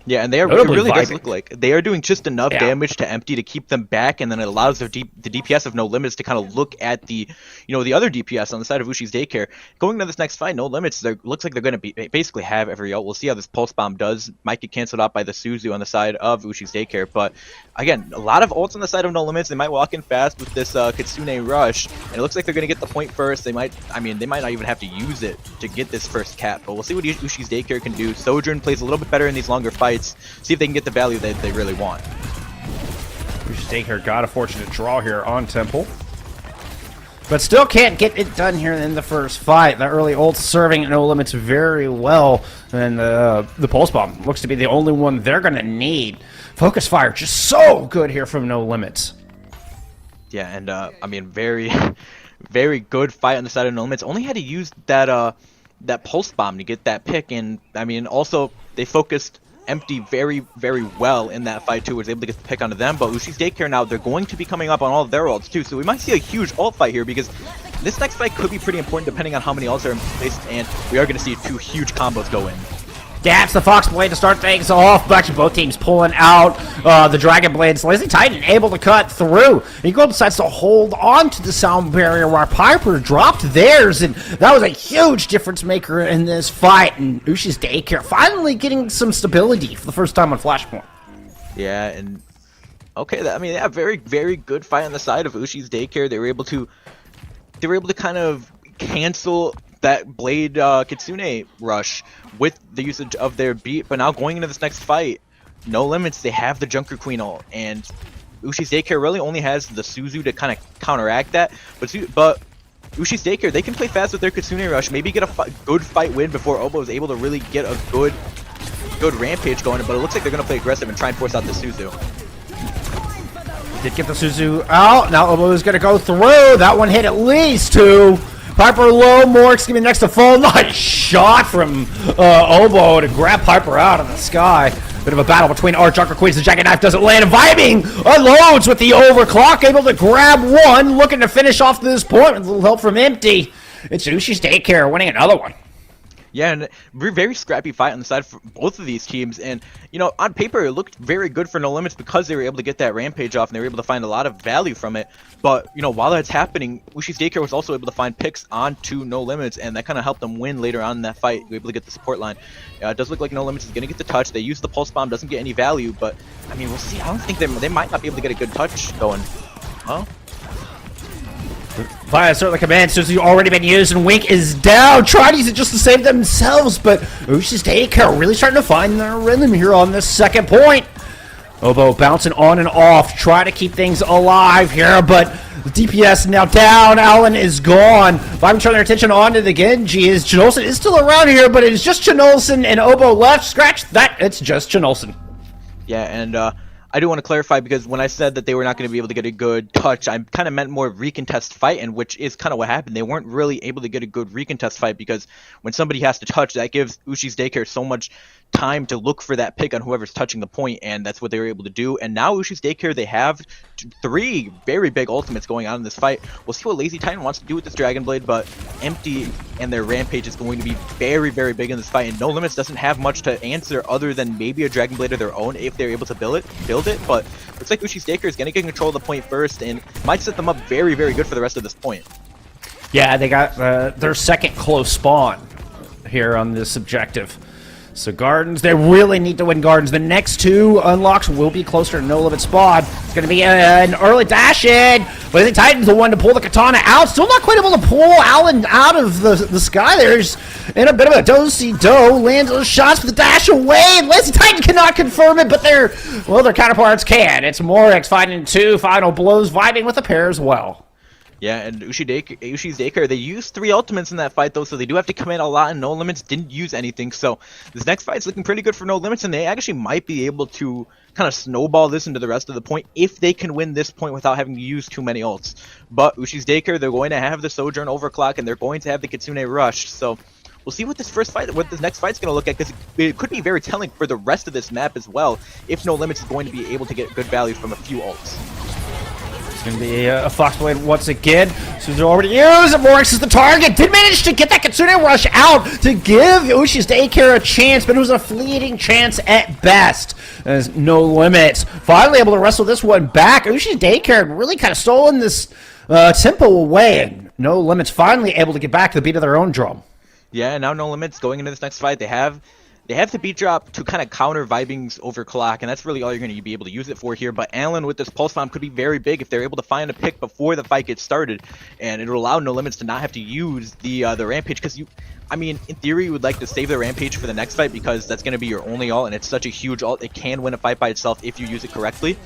Yeah, and they are, it really does look like they are doing just enough damage to Empty to keep them back, and then it allows the DPS of No Limits to kind of look at the, the other DPS on the side of Ushi's Daycare. Going into this next fight, No Limits, looks like they're going to basically have every ult. We'll see how this Pulse Bomb does. Might get canceled out by the Suzu on the side of Ushi's Daycare, but again, a lot of ults on the side of No Limits. They might walk in fast with this Kitsune Rush, and it looks like they're going to get the point first. They might not even have to use it to get this first cap, but we'll see what Ushi's Daycare can do. Sojourn plays a little bit better in these longer fights. See if they can get the value that they really want. Ushi's Daycare got a fortunate draw here on Temple, but still can't get it done here in the first fight. The early ult serving No Limits very well, and the Pulse Bomb looks to be the only one they're going to need. Focus Fire just so good here from No Limits. Yeah, and very, very good fight on the side of No Limits. Only had to use that Pulse Bomb to get that pick, and also they focused Empty very, very well in that fight too. Was able to get the pick onto them, but Ushi's Daycare now, they're going to be coming up on all of their ults too, so we might see a huge ult fight here, because this next fight could be pretty important depending on how many ults are in place, and we are going to see two huge combos go in. Daps the Fox Blade to start things off. Actually, both teams pulling out the Dragon Blades. Lazy Titan able to cut through. Eagle decides to hold on to the sound barrier while Piper dropped theirs, and that was a huge difference maker in this fight. And Ushi's Daycare finally getting some stability for the first time on Flashpoint. Yeah, and okay, very, very good fight on the side of Ushi's Daycare. They were able to kind of cancel that Blade Kitsune rush with the usage of their beat, but now going into this next fight, No Limits, they have the Junker Queen ult, and Ushi's Daycare really only has the Suzu to kind of counteract that, but Ushi's Daycare, they can play fast with their Kitsune rush, maybe get a good fight win before Obo is able to really get a good rampage going, but it looks like they're going to play aggressive and try and force out the Suzu. Did get the Suzu out, now Obo is going to go through, that one hit at least two. Piper low, Mork's gonna be next to full. Nice shot from Obo to grab Piper out of the sky. Bit of a battle between our Junker Queens. The Jacket Knife doesn't land. Vibing unloads with the overclock, able to grab one, looking to finish off this point with a little help from Empty. It's Ushi's Daycare winning another one. Yeah, and very scrappy fight on the side for both of these teams. And, you know, on paper, it looked very good for No Limits because they were able to get that Rampage off and they were able to find a lot of value from it. But, you know, while that's happening, Ushi's Daycare was also able to find picks onto No Limits, and that kind of helped them win later on in that fight. They were able to get the support line. It does look like No Limits is going to get the touch. They use the Pulse Bomb, doesn't get any value, but, I mean, we'll see. I don't think they might not be able to get a good touch going. Huh? Via certainly commands has already been used, and Wink is down. Trying to use it just to save themselves, but Ushi's Daycare really starting to find their rhythm here on this second point. Obo bouncing on and off, trying to keep things alive here, but the DPS now down. Allen is gone. Vibing turning their attention onto the Genji. Is Janolson is still around here, but it is just Janolson and Obo left. Scratch that. It's just Janolson. Yeah, and I do want to clarify, because when I said that they were not going to be able to get a good touch, I kind of meant more recontest fight, and which is kind of what happened. They weren't really able to get a good recontest fight, because when somebody has to touch, that gives Ushi's Daycare so much time to look for that pick on whoever's touching the point, and that's what they were able to do. And now Ushi's Daycare, they have 3 very big ultimates going on in this fight. We'll see what Lazy Titan wants to do with this Dragon Blade, but Empty and their Rampage is going to be very, very big in this fight, and No Limits doesn't have much to answer other than maybe a Dragon Blade of their own if they're able to build it. But looks like Ushi's Daycare is going to get control of the point first, and might set them up very, very good for the rest of this point. Yeah, they got their second close spawn here on this objective. So Gardens, they really need to win Gardens. The next 2 unlocks will be closer to No Limit spawn. It's going to be an early dash in. Lazy Titan's the one to pull the katana out. Still not quite able to pull Allen out of the sky. There's in a bit of a do-si-do. Lands those shots with the dash away. Lazy Titan cannot confirm it, but their counterparts can. It's Morix fighting 2 final blows, vibing with a pair as well. Yeah, and Ushi's Daycare, they used 3 ultimates in that fight, though, so they do have to commit a lot, and No Limits didn't use anything. So this next fight's looking pretty good for No Limits, and they actually might be able to kind of snowball this into the rest of the point if they can win this point without having to use too many ults. But Ushi's Daycare, they're going to have the Sojourn Overclock, and they're going to have the Kitsune Rush. So we'll see what this next fight's going to look like, because it could be very telling for the rest of this map as well, if No Limits is going to be able to get good value from a few ults. It's going to be a Foxblade once again. So they're already used. Morix is the target. Did manage to get that Kitsune Rush out to give Ushi's Daycare a chance, but it was a fleeting chance at best. There's No Limits. Finally able to wrestle this one back. Ushi's Daycare really kind of stolen this tempo away, and No Limits finally able to get back to the beat of their own drum. Yeah, now No Limits going into this next fight, they have the beat drop to kind of counter Vibing's overclock, and that's really all you're going to be able to use it for here. But Allen with this Pulse Bomb could be very big if they're able to find a pick before the fight gets started, and it'll allow No Limits to not have to use the Rampage, because I mean, in theory, you would like to save the Rampage for the next fight, because that's going to be your only ult, and it's such a huge ult, it can win a fight by itself if you use it correctly.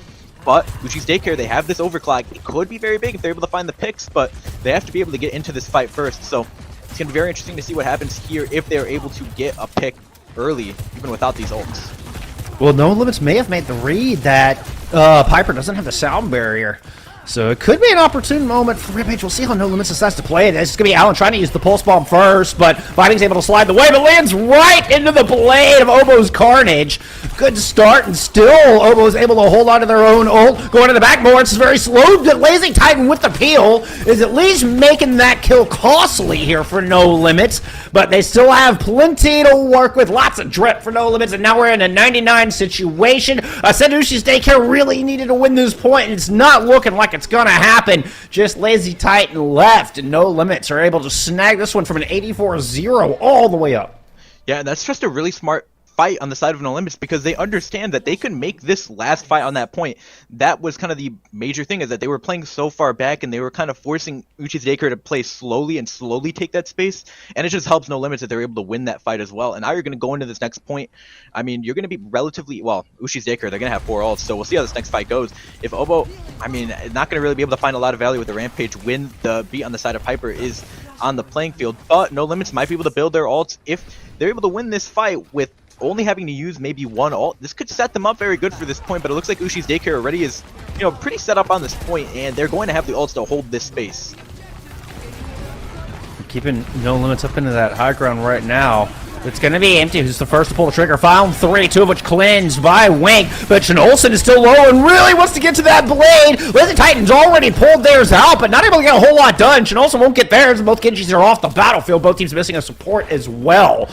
But Ushi's Daycare, they have this overclock. It could be very big if they're able to find the picks, but they have to be able to get into this fight first. So it's going to be very interesting to see what happens here if they're able to get a pick early, even without these ults. Well, No Limits may have made the read that Piper doesn't have the sound barrier. So it could be an opportune moment for Rampage. We'll see how No Limits decides to play it. It's going to be Allen trying to use the Pulse Bomb first, but Vibing's able to slide the way, but lands right into the blade of Obo's Carnage. Good start, and still Obo's able to hold on to their own ult. Going to the back more, it's very slow. Lazy Titan with the peel is at least making that kill costly here for No Limits, but they still have plenty to work with. Lots of drip for No Limits, and now we're in a 99 situation. Ushi's Daycare really needed to win this point, and it's not looking like it's gonna happen. Just Lazy Titan left, and No Limits are able to snag this one from an 84-0 all the way up. Yeah, that's just a really smart fight on the side of No Limits, because they understand that they can make this last fight on that point. That was kind of the major thing, is that they were playing so far back, and they were kind of forcing Ushi's Daycare to play slowly and slowly take that space, and it just helps No Limits that they're able to win that fight as well. And now you're going to go into this next point. I mean, you're going to be relatively, well, Ushi's Daycare, they're going to have 4 ults, so we'll see how this next fight goes. If Obo, I mean, not going to really be able to find a lot of value with the Rampage when the beat on the side of Piper is on the playing field, but No Limits might be able to build their ults. If they're able to win this fight with only having to use maybe 1 ult, this could set them up very good for this point. But it looks like Ushi's Daycare already is, you know, pretty set up on this point, and they're going to have the ults to hold this space. Keeping No Limits up into that high ground right now. It's going to be Empty, who's the first to pull the trigger. Final 3, 2 of which cleansed by Wink. But Olsen is still low and really wants to get to that blade. Lazy Titan's already pulled theirs out, but not able to get a whole lot done. Olsen won't get theirs, and both Genjis are off the battlefield. Both teams missing a support as well.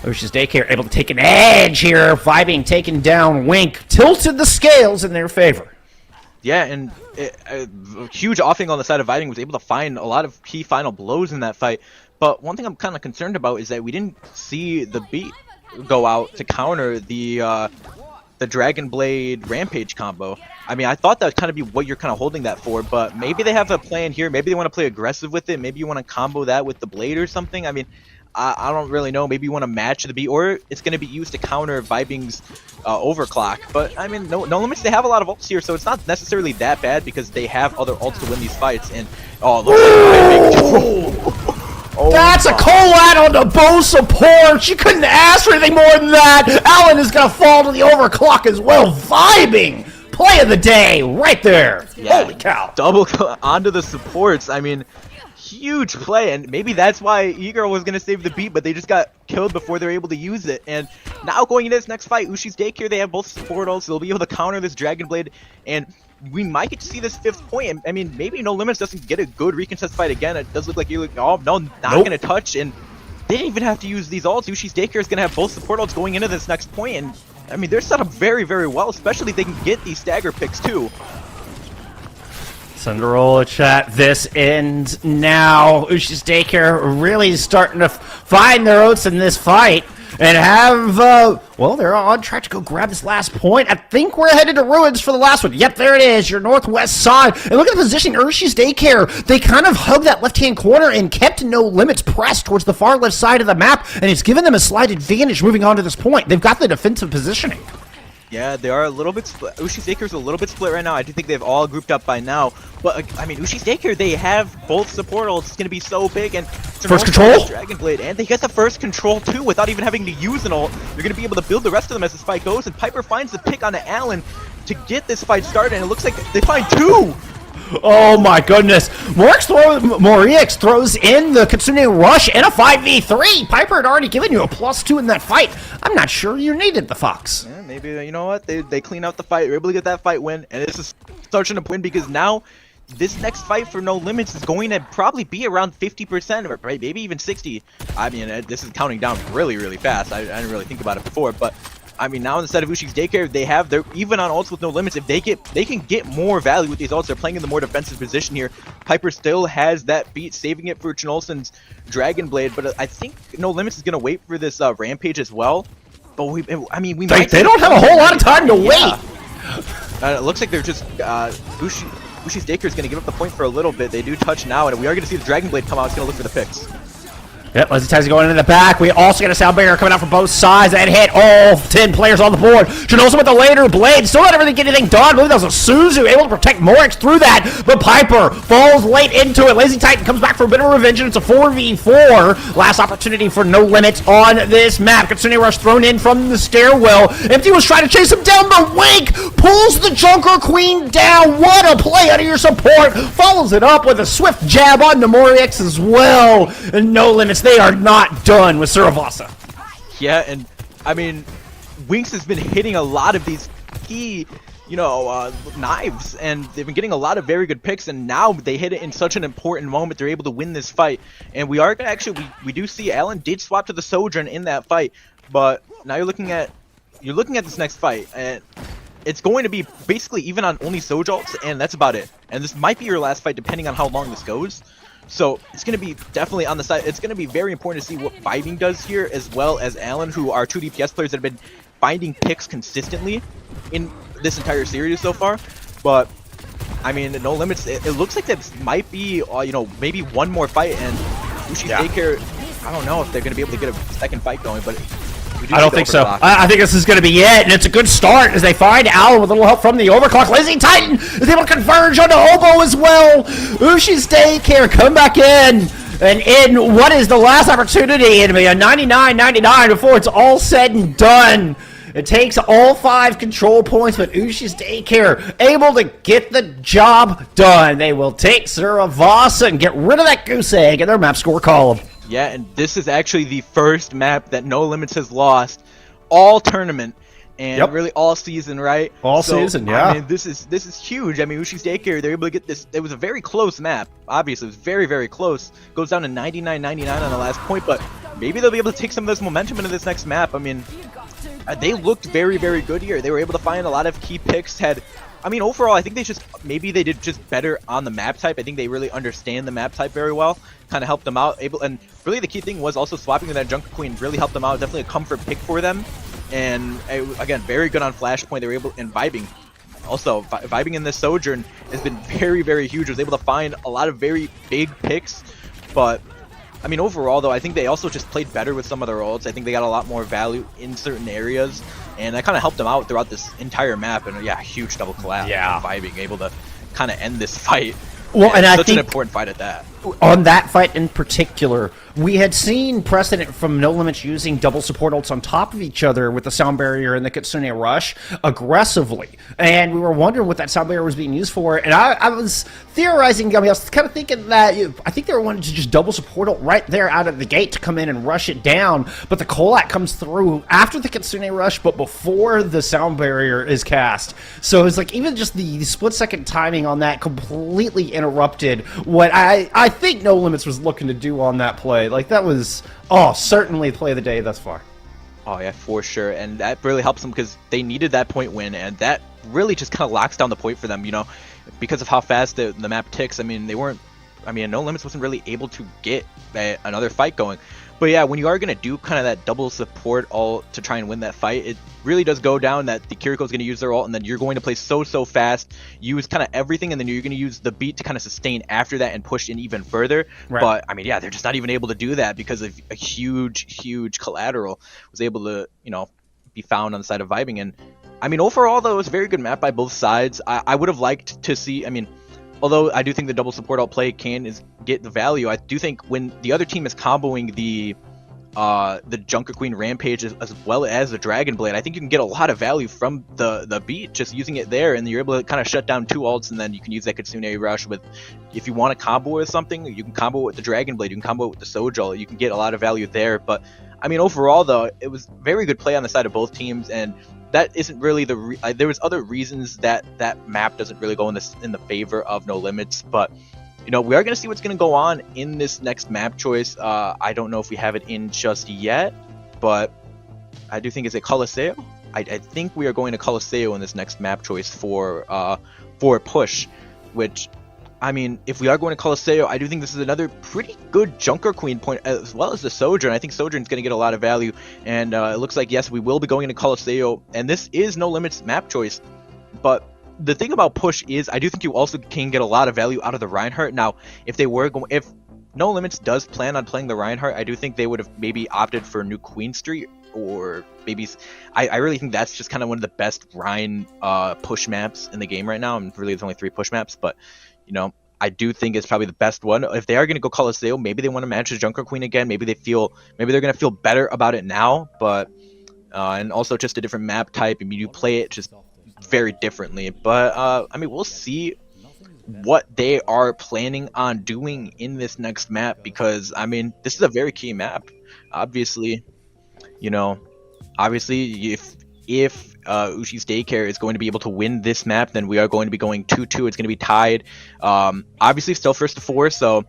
Ushi's Daycare able to take an edge here. Vibing taken down. Wink tilted the scales in their favor. Yeah, and huge offing on the side of Vibing was able to find a lot of key final blows in that fight. But one thing I'm kind of concerned about is that we didn't see the beat go out to counter the Dragon Blade Rampage combo. I mean, I thought that would kind of be what you're kind of holding that for, but maybe they have a plan here. Maybe they want to play aggressive with it. Maybe you want to combo that with the Blade or something. I mean, I don't really know. Maybe you want to match the beat, or it's going to be used to counter Vibing's overclock. But, I mean, no limits. They have a lot of ults here, so it's not necessarily that bad because they have other ults to win these fights. And, oh, look at Vibing. Oh, that's a collab on the bow support. You couldn't ask for anything more than that. Allen is going to fall to the overclock as well. Vibing. Play of the day right there. Yeah, holy cow. Double onto the supports. I mean, huge play. And maybe that's why E-Girl was going to save the beat, but they just got killed before they're able to use it. And now going into this next fight, Ushi's Daycare, they have both support ults. So they'll be able to counter this Dragon Blade. And we might get to see this 5th point. I mean, maybe No Limits doesn't get a good recontest fight again. It does look like you're like, oh, no, not going to touch. And they didn't even have to use these ults. Ushi's Daycare is going to have both support ults going into this next point. And, I mean, they're set up very, very well, especially if they can get these stagger picks, too. Cinderella chat, this ends now. Ushi's Daycare really starting to find their oats in this fight. And have, well, they're on track to go grab this last point. I think we're headed to Ruins for the last one. Yep, there it is, your northwest side. And look at the position, Ushi's Daycare. They kind of hugged that left-hand corner and kept No Limits pressed towards the far left side of the map, and it's given them a slight advantage moving on to this point. They've got the defensive positioning. Yeah, they are a little bit split. Ushi's Daycare is a little bit split right now. I do think they've all grouped up by now. But, I mean, Ushi's Daycare, they have both support ults. It's going to be so big. And first control? Dragon Blade. And they get the first control, too, without even having to use an ult. They're going to be able to build the rest of them as this fight goes. And Piper finds the pick on Allen to get this fight started. And it looks like they find 2. Oh my goodness. Morix throws in the Kitsune Rush and a 5v3. Piper had already given you a +2 in that fight. I'm not sure you needed the Fox. Yeah, maybe, you know what? They clean out the fight. They're able to get that fight win. And this is such an win because now this next fight for No Limits is going to probably be around 50% or maybe even 60. I mean, this is counting down really, really fast. I didn't really think about it before, but I mean, now instead of Ushi's Daycare, they're even on ults with No Limits. If they can get more value with these ults, they're playing in the more defensive position here. Piper still has that beat, saving it for Olsen's Dragon Blade, but I think No Limits is gonna wait for this Rampage as well. But we they don't have a whole lot of time to wait. It looks like they're just Ushi's Daycare is gonna give up the point for a little bit. They do touch now, and we are gonna see the Dragon Blade come out. It's gonna look for the picks. Yep, Lazy Titan's going into the back. We also get a sound barrier coming out from both sides. That hit all 10 players on the board. Janosa with the later blade. Still not everything get anything done. I believe that was a Suzu able to protect Morix through that. But Piper falls late into it. Lazy Titan comes back for a bit of revenge, and it's a 4v4. Last opportunity for No Limits on this map. Kitsune Rush thrown in from the stairwell. Empty was trying to chase him down, but Wink pulls the Junker Queen down. What a play out of your support. Follows it up with a swift jab on the Morix as well. And No Limits, they are not done with Suravasa. Yeah, and I mean, Winx has been hitting a lot of these key, knives, and they've been getting a lot of very good picks, and now they hit it in such an important moment. They're able to win this fight, and we are gonna actually, we do see Allen did swap to the Sojourn in that fight, but now you're looking at this next fight, and it's going to be basically even on only Soj ults, and that's about it. And this might be your last fight, depending on how long this goes. So it's going to be definitely on the side. It's going to be very important to see what Vibing does here, as well as Allen, who are 2 DPS players that have been finding picks consistently in this entire series so far. But I mean, No Limits. It looks like this might be, maybe one more fight, and Ushi's Daycare. I don't know if they're going to be able to get a second fight going, but I don't think so. I think this is going to be it, and it's a good start as they find Allen with a little help from the overclock. Lazy Titan is able to converge on the Oboe as well. Ushi's Daycare come back in, and in what is the last opportunity, it'll be a 99-99 before it's all said and done. It takes all 5 control points, but Ushi's Daycare able to get the job done. They will take Suravasa and get rid of that goose egg in their map score column. Yeah, and this is actually the first map that No Limits has lost all tournament and really all season, right? All season, yeah. I mean, this is huge. I mean, Ushi's Daycare, they're able to get this. It was a very close map. Obviously, it was very, very close. Goes down to 99-99 on the last point, but maybe they'll be able to take some of this momentum into this next map. I mean, they looked very, very good here. They were able to find a lot of key picks. I mean, overall, I think maybe they did just better on the map type. I think they really understand the map type very well. Kind of helped them out. And really the key thing was also swapping with that Junker Queen really helped them out. Definitely a comfort pick for them. And again, very good on Flashpoint. They were able, and vibing. Also, vibing in this Sojourn has been very, very huge. Was able to find a lot of very big picks. But, I mean, overall, though, I think they also just played better with some of their ults. I think they got a lot more value in certain areas. And that kind of helped them out throughout this entire map. And yeah, huge double collapse. Yeah. Vibing, able to kind of end this fight. Well, and I such think an important fight at that. On that fight in particular, we had seen precedent from No Limits using double support ults on top of each other with the Sound Barrier and the Kitsune Rush aggressively. And we were wondering what that Sound Barrier was being used for. And I was theorizing, I was kind of thinking that, I think they were wanting to just double support ult right there out of the gate to come in and rush it down. But the Kolak comes through after the Kitsune Rush, but before the Sound Barrier is cast. So it's like even just the split-second timing on that completely interrupted what I think No Limits was looking to do on that play. Like, that was, certainly the play of the day thus far. Oh, yeah, for sure. And that really helps them because they needed that point win, and that really just kind of locks down the point for them, because of how fast the map ticks. I mean, No Limits wasn't really able to get another fight going. But yeah, when you are going to do kind of that double support ult to try and win that fight, it really does go down that the Kiriko is going to use their ult, and then you're going to play so fast, use kind of everything, and then you're going to use the beat to kind of sustain after that and push in even further. Right. But, I mean, yeah, they're just not even able to do that because of a huge collateral was able to, be found on the side of vibing. And, I mean, overall, though, it was a very good map by both sides. I would have liked to see, although I do think the double support ult play can get the value, I do think when the other team is comboing the Junker Queen Rampage as well as the Dragon Blade, I think you can get a lot of value from the beat, just using it there, and you're able to kind of shut down two ults, and then you can use that Kitsune Rush with, if you want to combo with something, you can combo it with the Dragon Blade, you can combo it with the Sojo, you can get a lot of value there. But, I mean, overall, though, it was very good play on the side of both teams, and that isn't really there was other reasons that map doesn't really go in the favor of No Limits, but we are going to see what's going to go on in this next map choice. I don't know if we have it in just yet, but I do think it's a Coliseo. I think we are going to Coliseo in this next map choice for push, which, I mean, if we are going to Coliseo, I do think this is another pretty good Junker Queen point, as well as the Sojourn. I think Sojourn's going to get a lot of value, and it looks like, yes, we will be going into Coliseo, and this is No Limits map choice. But the thing about push is, I do think you also can get a lot of value out of the Reinhardt. Now, if No Limits does plan on playing the Reinhardt, I do think they would have maybe opted for New Queen Street, or maybe I really think that's just kind of one of the best Rein push maps in the game right now. And really, there's only 3 push maps, but I do think it's probably the best one. If they are going to go Coliseo, maybe they want to manage the Junker Queen again. Maybe they're going to feel better about it now. But and also just a different map type. I mean, you play it just very differently. But I mean, we'll see what they are planning on doing in this next map, because I mean, this is a very key map. Obviously, if Ushi's Daycare is going to be able to win this map, then we are going to be going 2-2. It's going to be tied. Obviously, still first to 4. So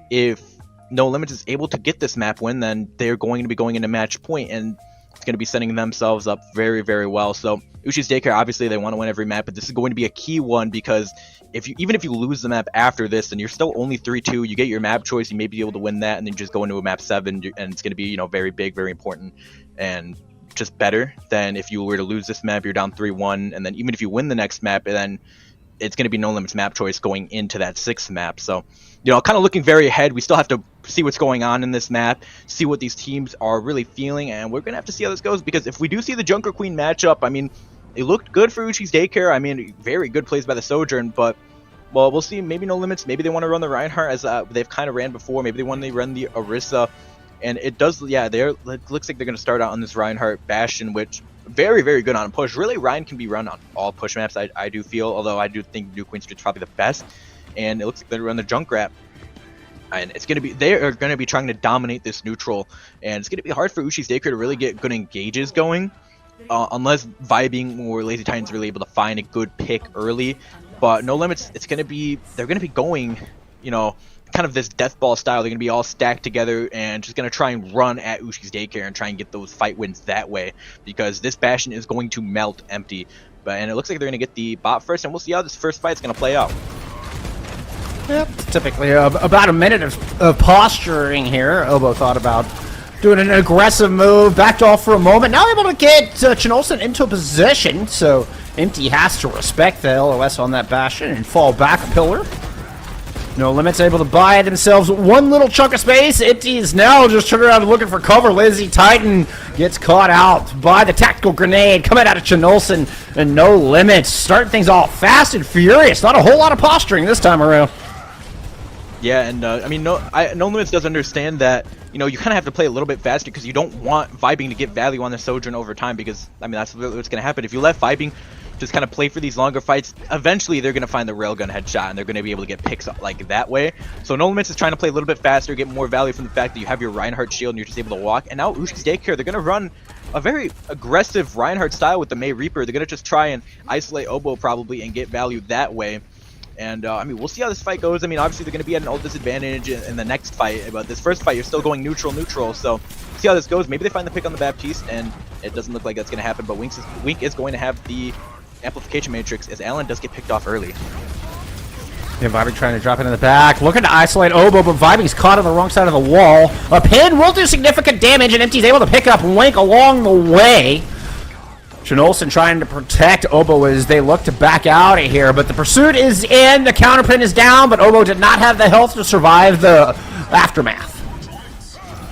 if No Limits is able to get this map win, then they're going to be going into match point, and it's going to be setting themselves up very, very well. So Ushi's Daycare, obviously, they want to win every map, but this is going to be a key one, because even if you lose the map after this, then you're still only 3-2. You get your map choice, you may be able to win that, and then just go into a map 7, and it's going to be very big, very important, and just better than if you were to lose this map, you're down 3-1, and then even if you win the next map, then it's going to be No Limits map choice going into that 6th map. So, kind of looking very ahead. We still have to see what's going on in this map, see what these teams are really feeling, and we're going to have to see how this goes, because if we do see the Junker Queen matchup, I mean, it looked good for Ushi's Daycare. I mean, very good plays by the Sojourn, but, well, we'll see. Maybe No Limits, maybe they want to run the Reinhardt as they've kind of ran before. Maybe they want to run the Orisa. And it does, yeah, it looks like they're going to start out on this Reinhardt Bastion, which very, very good on push. Really, Rein can be run on all push maps, I do feel, although I do think New Queen Street's probably the best. And it looks like they're going to run the Junkrat. And they are gonna be trying to dominate this neutral, and it's gonna be hard for Ushi's daycare to really get good engages going, unless Vibing or Lazy Titan's really able to find a good pick early. But No Limits, they're gonna be going, you know, kind of this death ball style. They're gonna be all stacked together and just gonna try and run at Ushi's daycare and try and get those fight wins that way, because this Bastion is going to melt empty. And it looks like they're gonna get the bot first, and we'll see how this first fight's gonna play out. Yep, typically about a minute of posturing here. Obo thought about doing an aggressive move, backed off for a moment. Now able to get Chinolson into a position, so Empty has to respect the LOS on that Bastion and fall back a pillar. No Limits able to buy themselves one little chunk of space. Empty is now just turning around and looking for cover. Lazy Titan gets caught out by the tactical grenade coming out of Chinolson, and No Limits starting things off fast and furious. Not a whole lot of posturing this time around. Yeah, and I mean, No Limits does understand that, you know, you kind of have to play a little bit faster because you don't want Vibing to get value on the Sojourn over time, because, I mean, that's what's going to happen. If you let Vibing just kind of play for these longer fights, eventually they're going to find the railgun headshot, and they're going to be able to get picks like that way. So No Limits is trying to play a little bit faster, get more value from the fact that you have your Reinhardt shield and you're just able to walk. And now Ushi's daycare, they're going to run a very aggressive Reinhardt style with the May Reaper. They're going to just try and isolate Obo probably and get value that way. And, I mean, we'll see how this fight goes. I mean, obviously, they're going to be at an ult disadvantage in the next fight. But this first fight, you're still going neutral. So, see how this goes. Maybe they find the pick on the Baptiste, and it doesn't look like that's going to happen. But Wink is going to have the amplification matrix, as Alan does get picked off early. Yeah, Vibing trying to drop it in the back. Looking to isolate Obo, but Vibing's caught on the wrong side of the wall. A pin will do significant damage, and Empty's able to pick up Wink along the way. Chinolson trying to protect Obo as they look to back out of here, but the pursuit is in, the counterpin is down, but Obo did not have the health to survive the aftermath.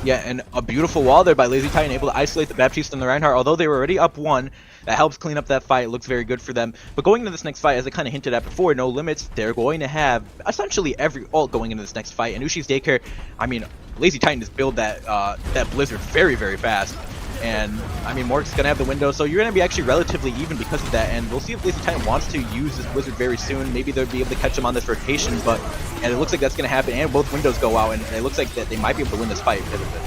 Yeah, and a beautiful wall there by Lazy Titan, able to isolate the Baptiste and the Reinhardt. Although they were already up one, that helps clean up that fight. It looks very good for them. But going into this next fight, as I kind of hinted at before, No Limits, they're going to have essentially every ult going into this next fight. And Ushi's daycare, I mean, Lazy Titan just build that Blizzard very, very fast. And, I mean, Morg's going to have the window, so you're going to be actually relatively even because of that. And we'll see if Lazy Titan wants to use this Blizzard very soon. Maybe they'll be able to catch him on this rotation, and it looks like that's going to happen, and both windows go out, and it looks like that they might be able to win this fight because of it.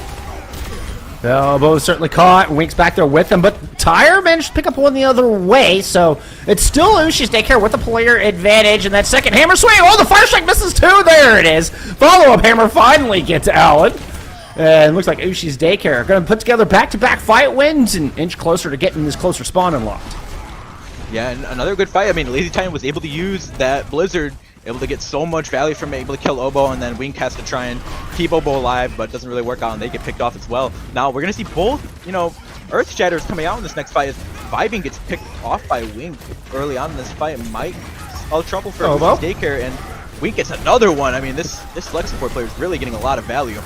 Obo's certainly caught. Wink's back there with him, but Tyre managed to pick up one the other way, so it's still Ushi's daycare with the player advantage. And that second hammer swing, oh, the fire strike misses too. There it is. Follow-up hammer finally gets Alan. And looks like Ushi's daycare going to put together back-to-back fight wins and inch closer to getting this closer spawn unlocked. Yeah, and another good fight. I mean, Lazy Titan was able to use that Blizzard, able to get so much value from it, able to kill Obo, and then Wink has to try and keep Obo alive, but it doesn't really work out, and they get picked off as well. Now, we're going to see both, you know, Earth Shatters coming out in this next fight as Vibing gets picked off by Wink early on in this fight. It might spell trouble for Ushi's daycare, and Wink gets another one. I mean, this Flex support player is really getting a lot of value.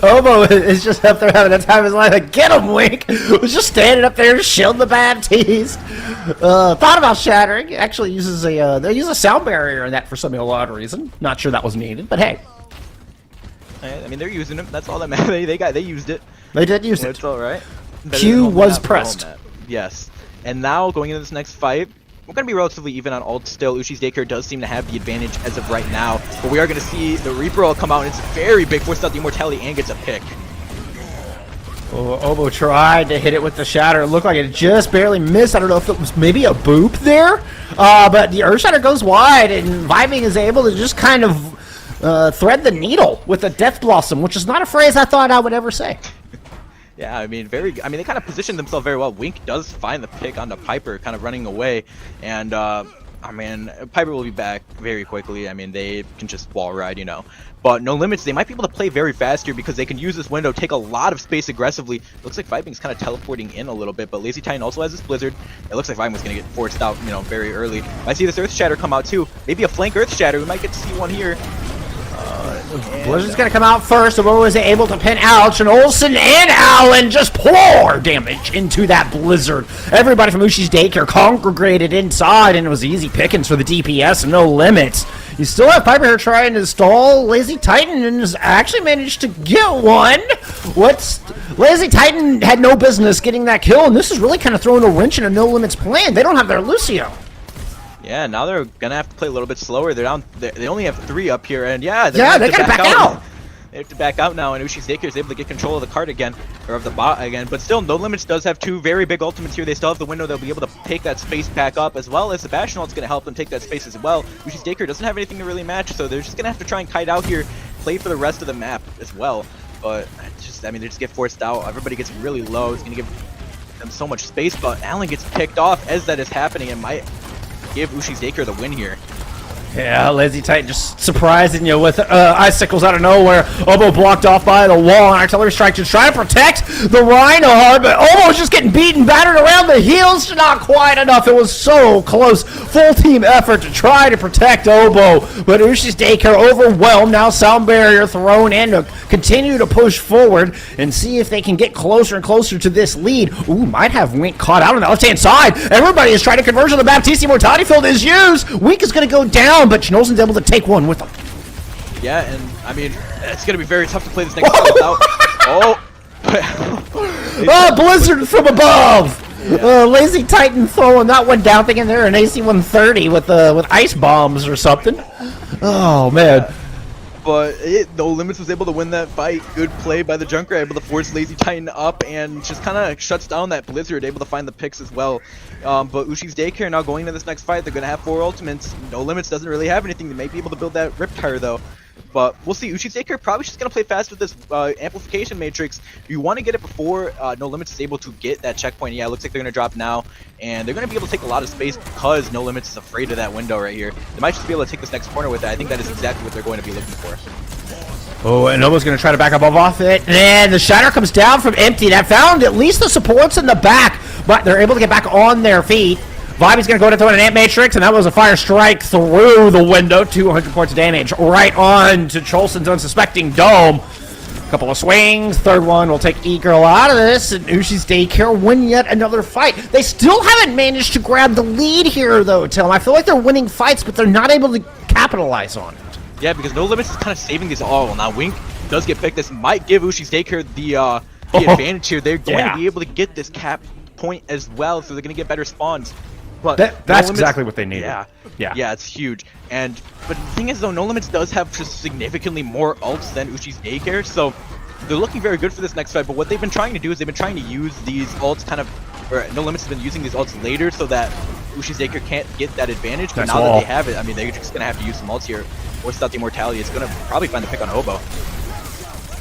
Obo is just up there having a time of his life. Like, get him, Wink! Was just standing up there shielding the Baptiste. Thought about shattering. Actually uses they use a sound barrier in that for some odd reason. Not sure that was needed, but hey. I mean, they're using it. That's all that matters. They used it. They did use it. It's all right. Q was pressed. Yes. And now going into this next fight, we're going to be relatively even on ult still. Ushi's daycare does seem to have the advantage as of right now. But we are going to see the Reaper ult come out, and it's very big. Forces out the immortality and gets a pick. Oh, Obo tried to hit it with the shatter. It looked like it just barely missed. I don't know if it was maybe a boop there. But the Earth Shatter goes wide, and Vibing is able to just kind of thread the needle with a Death Blossom, which is not a phrase I thought I would ever say. Yeah, I mean, they kind of positioned themselves very well. Wink does find the pick onto Piper, kind of running away, and I mean, Piper will be back very quickly. I mean, they can just wall ride, you know. But No Limits, they might be able to play very fast here because they can use this window, take a lot of space aggressively. Looks like Vibing's kind of teleporting in a little bit, but Lazy Titan also has this Blizzard. It looks like Vibing's going to get forced out, you know, very early. I see this Earth Shatter come out too. Maybe a flank Earth Shatter. We might get to see one here. Blizzard's going to come out first. Obo was able to pin out, and Olsen and Allen just pour damage into that Blizzard. Everybody from Ushi's daycare congregated inside, and it was easy pickings for the DPS and No Limits. You still have Piper here trying to stall Lazy Titan, and has actually managed to get one. Lazy Titan had no business getting that kill, and this is really kind of throwing a wrench in a No Limits plan. They don't have their Lucio. Yeah, now they're gonna have to play a little bit slower. They're down. They only have 3 up here, and yeah, They gotta back out. They have to back out now, and Ushi's daycare is able to get control of the cart again, or of the bot again. But still, No Limits does have 2 very big ultimates here. They still have the window. They'll be able to take that space back up, as well as the Bastion ult's gonna help them take that space as well. Ushi's daycare doesn't have anything to really match, so they're just gonna have to try and kite out here, play for the rest of the map as well. But I mean, they just get forced out. Everybody gets really low. It's gonna give them so much space, but Allen gets picked off as that is happening and might give Ushi's daycare the win here. Yeah, Lazy Titan just surprising you with icicles out of nowhere. Obo blocked off by the wall. An artillery strike to try to protect the Reinhardt, but Obo's just getting beaten, battered around the heels. Not quite enough. It was so close. Full team effort to try to protect Obo, but Ushi's daycare overwhelmed. Now sound barrier thrown in to continue to push forward and see if they can get closer and closer to this lead. Ooh, might have Wink caught out on the left-hand side. Everybody is trying to converge on the Baptiste Mortati field is used. Wink is going to go down, but Chnolson's able to take one with him. Yeah, and I mean, it's going to be very tough to play this next game without... Oh! Oh, Blizzard from above! Yeah. Lazy Titan throwing that one down, thinking they're an AC-130 with ice bombs or something. Oh, man. But No Limits was able to win that fight. Good play by the Junkrat, able to force Lazy Titan up and just kind of shuts down that Blizzard, able to find the picks as well. But Ushi's daycare now going into this next fight, they're going to have 4 ultimates. No Limits doesn't really have anything. They may be able to build that Riptire though. But we'll see. Ushi's daycare probably just going to play fast with this amplification matrix. You want to get it before No Limits is able to get that checkpoint. Yeah, it looks like they're going to drop now. And they're going to be able to take a lot of space because No Limits is afraid of that window right here. They might just be able to take this next corner with it. I think that is exactly what they're going to be looking for. Oh, and Nova's going to try to back up off it. And the Shatter comes down from empty. That found at least the supports in the back, but they're able to get back on their feet. Vibe's going to go to throw in an Amp Matrix, and that was a fire strike through the window. 200 points of damage right on to Cholson's unsuspecting dome. Couple of swings. Third one will take E-Girl out of this, and Ushi's daycare win yet another fight. They still haven't managed to grab the lead here, though, Tim. I feel like they're winning fights, but they're not able to capitalize on it. Yeah, because No Limits is kind of saving these all. Now, Wink does get picked. This might give Ushi's daycare the advantage here. They're going to be able to get this cap point as well, so they're going to get better spawns. But that's exactly what they need. Yeah, it's huge. But the thing is, though, No Limits does have just significantly more ults than Ushi's daycare, so they're looking very good for this next fight. But what they've been trying to do is they've been trying to use these ults or No Limits has been using these ults later so that Ushi's daycare can't get that advantage. But now that they have it, I mean, they're just gonna have to use some ults here. Without the immortality, it's gonna probably find the pick on Obo.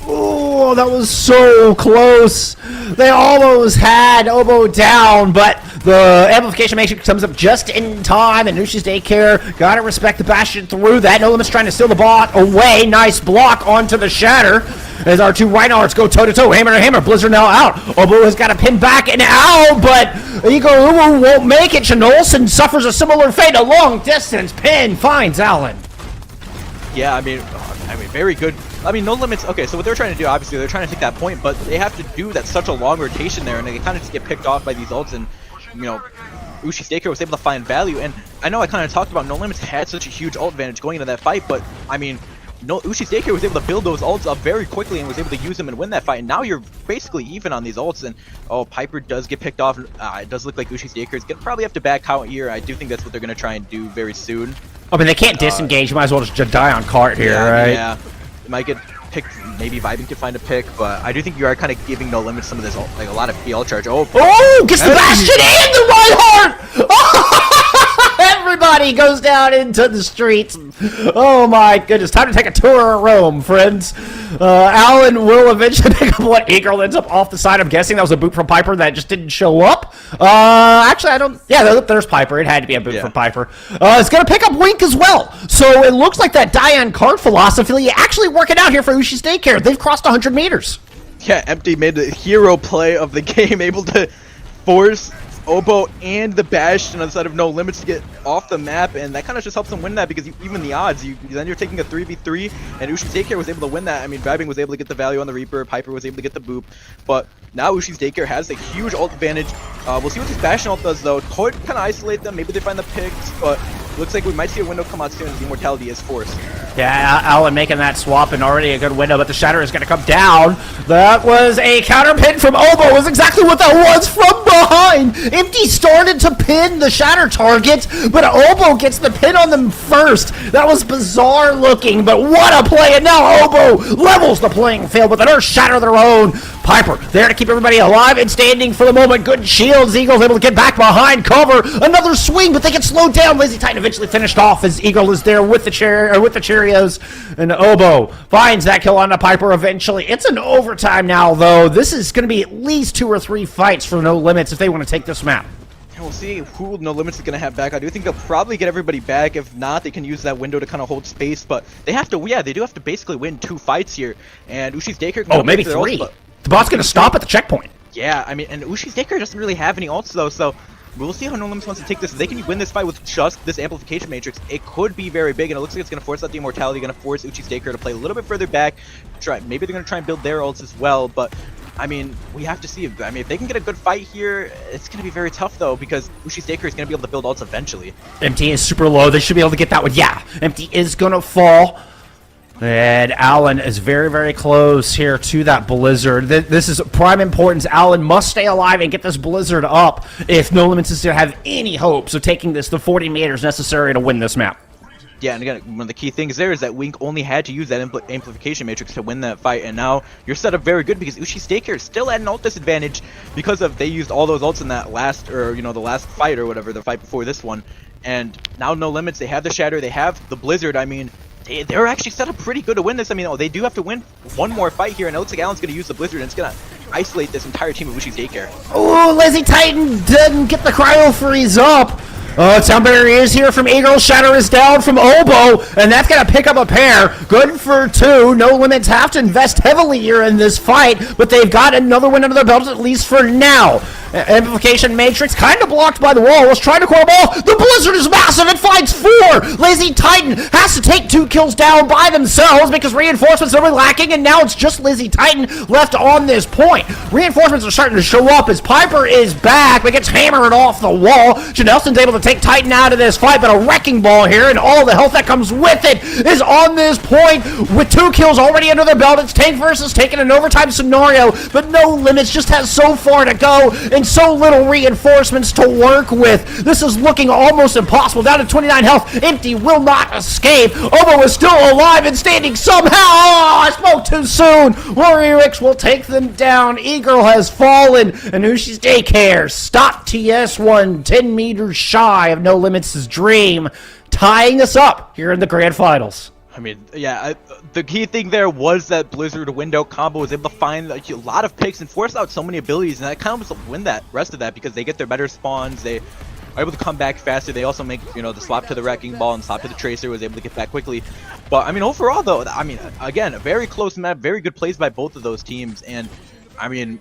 Oh, that was so close. They almost had Obo down, but the amplification matrix comes up just in time, and Ushi's daycare gotta respect the Bastion through that. No Limits trying to steal the bot away. Nice block onto the Shatter as our 2 Reinhardts go toe-to-toe. Hammer to hammer. Blizzard now out. Obo has got to pin back and out, but Igor won't make it. Chnolson suffers a similar fate. A long distance pin finds Allen. Yeah, I mean, very good. I mean, No Limits. Okay, so what they're trying to do, obviously, they're trying to take that point, but they have to do that such a long rotation there, and they kind of just get picked off by these ults. And you know, Ushi's daycare was able to find value. And I know I kind of talked about No Limits had such a huge ult advantage going into that fight, but I mean, Ushi's daycare was able to build those ults up very quickly and was able to use them and win that fight. And now you're basically even on these ults. And Piper does get picked off. It does look like Ushi's daycare is gonna probably have to back out here. I do think that's what they're gonna try and do very soon. I mean, they can't disengage. You might as well just die on cart here, right? Yeah, they might get picked. Maybe Vibing could find a pick, but I do think you are kind of giving No Limits some of this, like a lot of PL charge. Oh, gets the Bastion and the Reinhardt! Everybody goes down into the streets. Oh my goodness, time to take a tour of Rome, friends. Allen will eventually pick up what E-Girl ends up off the side. I'm guessing that was a boot from Piper that just didn't show up. Actually, I don't... Yeah, there's Piper. It had to be a boot from Piper. It's going to pick up Wink as well. So it looks like that die-on card philosophy actually working out here for Ushi's daycare. They've crossed 100 meters. Yeah, Empty made the hero play of the game, able to force Obo and the Bastion on the side of No Limits to get off the map, and that kind of just helps them win that because even the odds, then you're taking a 3v3, and Ushi's daycare was able to win that. I mean, Vibing was able to get the value on the Reaper, Piper was able to get the boop, but now Ushi's daycare has a huge ult advantage. We'll see what this Bastion ult does though. Could kind of isolate them, maybe they find the picks, but looks like we might see a window come out soon as the immortality is forced. Yeah, Alan making that swap and already a good window, but the shatter is going to come down. That was a counter pin from Obo. Was exactly what that was from behind. Empty started to pin the shatter target, but Obo gets the pin on them first. That was bizarre looking, but what a play. And now Obo levels the playing field with another shatter of their own. Piper there to keep everybody alive and standing for the moment. Good shields. Eagle's able to get back behind cover. Another swing, but they get slowed down. Lazy Titan eventually finished off as Eagle is there with the Cheerios, and Obo finds that kill on the Piper eventually. It's an overtime now, though. This is going to be at least 2 or 3 fights for No Limits if they want to take this map. And we'll see who No Limits is going to have back. I do think they'll probably get everybody back. If not, they can use that window to kind of hold space. But they have to, yeah, they do have to basically win 2 fights here. And Ushi's daycare. Oh, maybe 3. The bot's going to stop at the checkpoint. Yeah, I mean, and Ushi's daycare doesn't really have any ults though, so we'll see how No Limits wants to take this. If they can win this fight with just this amplification matrix, it could be very big, and it looks like it's going to force out the immortality, going to force Uchi's daycare to play a little bit further back. Maybe they're going to try and build their ults as well, but I mean, we have to see. I mean, if they can get a good fight here, it's going to be very tough though, because Ushi's daycare is going to be able to build ults eventually. Empty is super low. They should be able to get that one. Yeah, Empty is going to fall. And Allen is very, very close here to that Blizzard. This is prime importance. Allen must stay alive and get this Blizzard up if No Limits is to have any hopes of taking this the 40 meters necessary to win this map. Yeah, and again, one of the key things there is that Wink only had to use that amplification matrix to win that fight, and now you're set up very good because Ushi's daycare is still at an ult disadvantage because of they used all those ults in that last, or you know, the last fight or whatever, the fight before this one, and now No Limits, they have the Shatter, they have the Blizzard. I mean, they're actually set up pretty good to win this. I mean, they do have to win one more fight here, and it looks like Allen's going to use the Blizzard, and it's going to isolate this entire team of Ushi's daycare. Oh, Lazy Titan didn't get the cryo freeze up. Sound barrier is here from Eagle. Shatter is down from Obo, and that's going to pick up a pair. Good for 2. No Limits have to invest heavily here in this fight, but they've got another win under their belt, at least for now. Amplification matrix kind of blocked by the wall. Was trying to core ball. The Blizzard is massive. It finds 4. Lazy Titan has to take 2 kills down by themselves because reinforcements are really lacking, and now it's just Lazy Titan left on this point. Reinforcements are starting to show up as Piper is back, but gets hammered off the wall. Janelson's able to take Titan out of this fight, but a wrecking ball here, and all the health that comes with it is on this point. With 2 kills already under their belt, it's tank versus tank in an overtime scenario, but No Limits just has so far to go and so little reinforcements to work with. This is looking almost impossible. Down to 29 health. Empty will not escape. Obo is still alive and standing somehow. Oh, I spoke too soon. Warrior X will take them down. Eagle has fallen, and Ushi's daycare stop TS1 10 meters shy of No Limits' dream, tying us up here in the grand finals. I mean, yeah, the key thing there was that Blizzard window combo was able to find a lot of picks and force out so many abilities, and that kind of was win that rest of that because they get their better spawns, they are able to come back faster, they also make, you know, the swap to the Wrecking Ball and swap to the Tracer, was able to get back quickly. But, I mean, overall, though, I mean, again, a very close map, very good plays by both of those teams, and, I mean,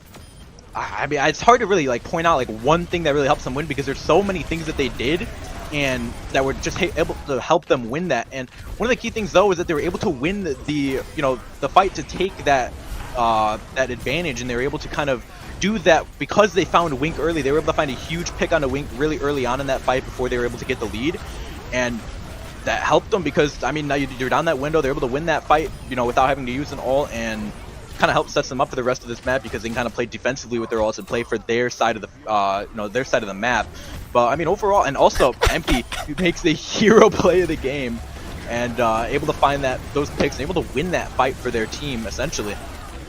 it's hard to really, like, point out, like, one thing that really helps them win because there's so many things that they did and that were just able to help them win that. And one of the key things though is that they were able to win the you know, the fight to take that that advantage, and they were able to kind of do that because they found Wink early. They were able to find a huge pick on a Wink really early on in that fight before they were able to get the lead, and that helped them because, I mean, now you're down that window, they're able to win that fight, you know, without having to use an ult, and kind of helps sets them up for the rest of this map because they can kind of play defensively with their ults and play for their side of the you know, their side of the map. But I mean, overall, and also Empty makes the hero play of the game and able to find those picks and able to win that fight for their team essentially.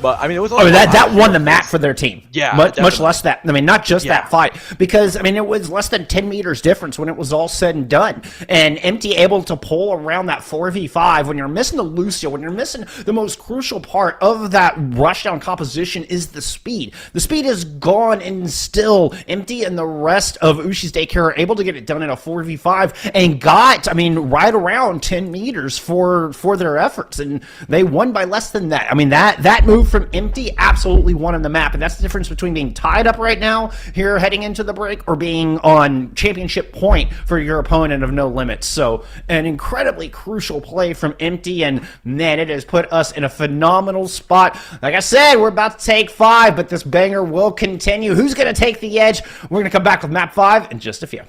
But I mean, it was also that won the map for their team. Yeah, much less that. I mean, not just that fight, because I mean, it was less than 10 meters difference when it was all said and done. And Empty able to pull around that 4v5 when you're missing the Lucio, when you're missing the most crucial part of that rushdown composition is the speed. The speed is gone, and still Empty and the rest of Ushi's daycare are able to get it done in a 4v5 and got, I mean, right around 10 meters for their efforts, and they won by less than that. I mean, that move from Empty absolutely won on the map, and that's the difference between being tied up right now here heading into the break or being on championship point for your opponent of No Limits. So an incredibly crucial play from Empty, and man, it has put us in a phenomenal spot. Like I said, we're about to take 5, but this banger will continue. Who's going to take the edge? We're going to come back with map 5 in just a few.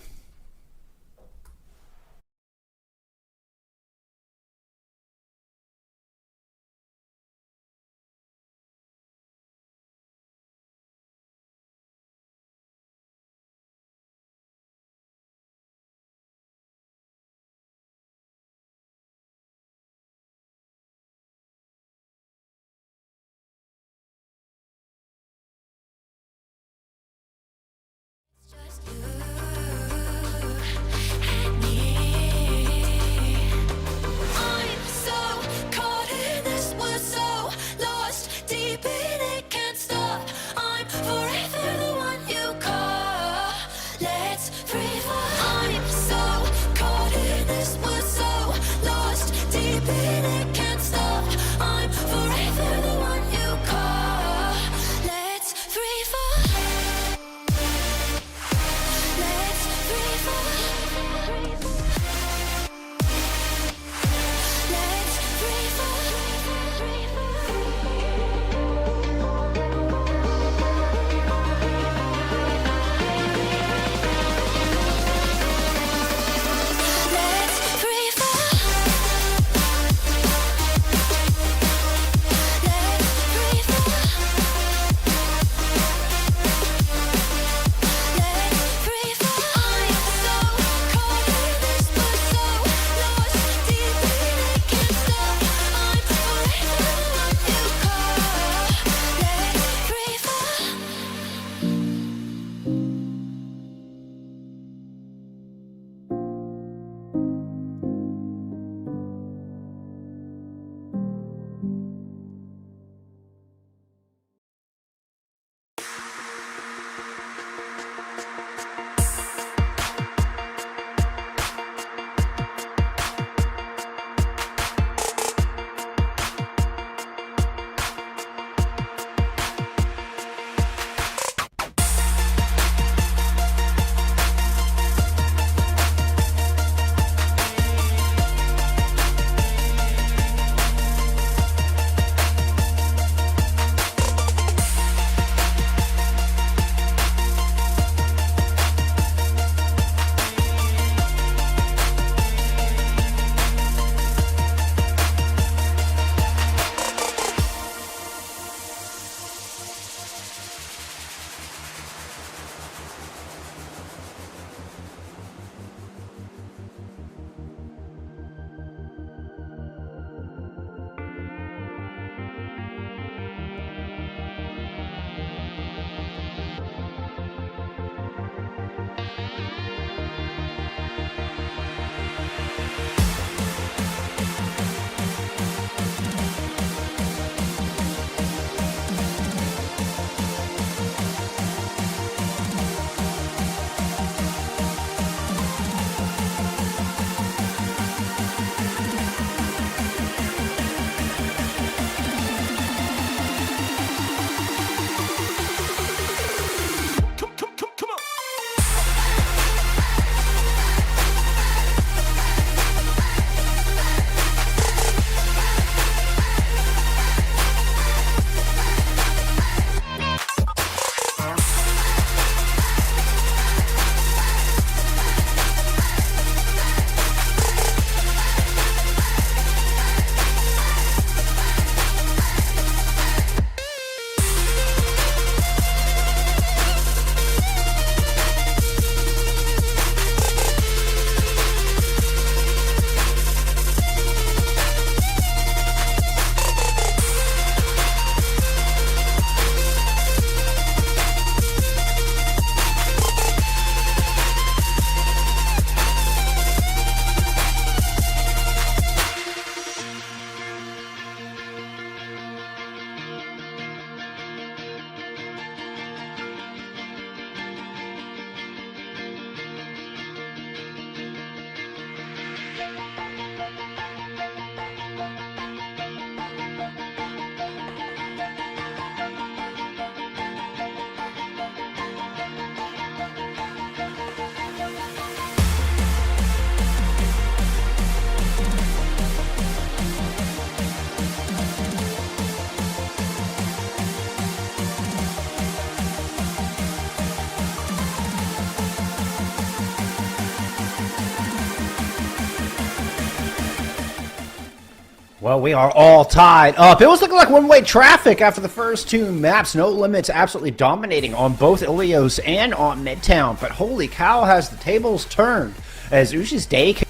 Well, we are all tied up. It was looking like one-way traffic after the first two maps. No Limits absolutely dominating on both Ilios and on Midtown. But holy cow, has the tables turned as Ushi's daycare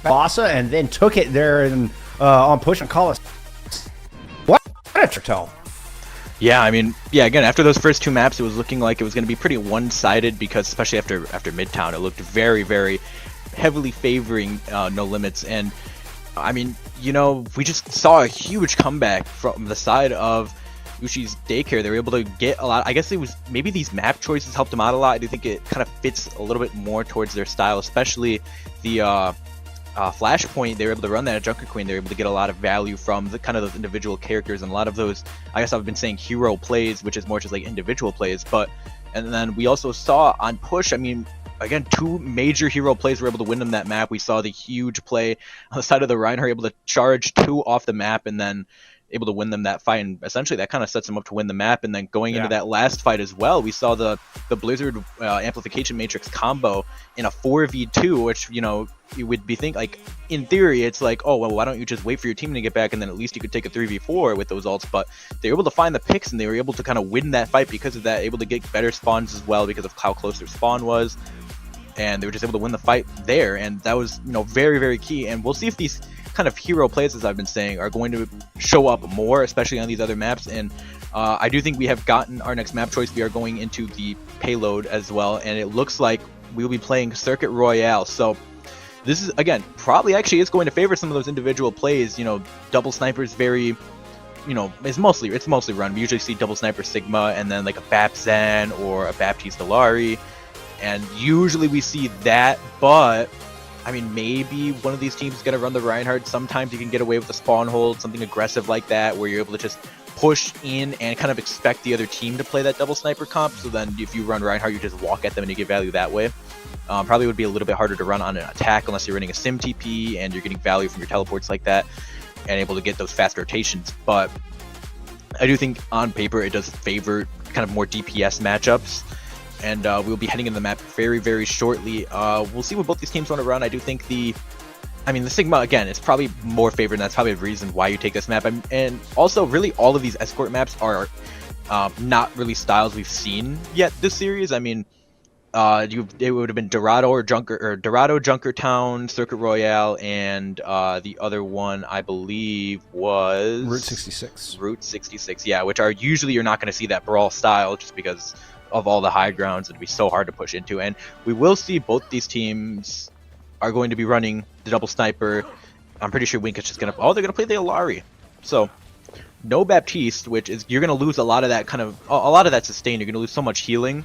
Bossa and then took it there and on push and call us. What a tell. Yeah, I mean, yeah, again, after those first two maps, it was looking like it was going to be pretty one-sided because especially after Midtown, it looked very, very heavily favoring No Limits. And I mean, you know, we just saw a huge comeback from the side of Ushi's daycare. They were able to get a lot. I guess it was maybe these map choices helped them out a lot. I do think it kind of fits a little bit more towards their style, especially the Flashpoint. They were able to run that at Junker Queen. They were able to get a lot of value from the kind of those individual characters and a lot of those, I guess I've been saying hero plays, which is more just like individual plays. But and then we also saw on push, I mean, again, two major hero plays were able to win them that map. We saw the huge play on the side of the Reinhardt, able to charge two off the map and then able to win them that fight. And essentially that kind of sets them up to win the map. And then going into that last fight as well, we saw the Blizzard Amplification Matrix combo in a 4v2, which, you know, you would be think like in theory it's like, oh well, why don't you just wait for your team to get back and then at least you could take a 3v4 with those ults. But they were able to find the picks and they were able to kind of win that fight because of that, able to get better spawns as well because of how close their spawn was. And they were just able to win the fight there, and that was, you know, very, very key. And we'll see if these kind of hero plays, as I've been saying, are going to show up more, especially on these other maps. And I do think we have gotten our next map choice. We are going into the payload as well, and it looks like we'll be playing Circuit Royale. So this is, again, probably actually is going to favor some of those individual plays. You know, double sniper is very, you know, it's mostly run. We usually see double sniper Sigma and then like a Bap Zen or a Baptiste Delari. And usually we see that, but I mean, maybe one of these teams is going to run the Reinhardt. Sometimes you can get away with a spawn hold, something aggressive like that, where you're able to just push in and kind of expect the other team to play that double sniper comp. So then if you run Reinhardt, you just walk at them and you get value that way. Probably would be a little bit harder to run on an attack unless you're running a sim TP and you're getting value from your teleports like that and able to get those fast rotations. But I do think on paper it does favor kind of more DPS matchups. And we'll be heading into the map very, very shortly. We'll see what both these teams want to run. I do think the Sigma, again, is probably more favored, and that's probably the reason why you take this map. And also, really, all of these escort maps are not really styles we've seen yet this series. I mean, it would have been Dorado or Junkertown, Circuit Royale, and the other one, I believe, was Route 66. Route 66, yeah, which are usually you're not going to see that brawl style just because of all the high grounds. It'd be so hard to push into. And we will see both these teams are going to be running the double sniper. I'm pretty sure Wink is just going to... Oh, they're going to play the Alari. So, no Baptiste, which is... You're going to lose a lot of that kind of... A lot of that sustain. You're going to lose so much healing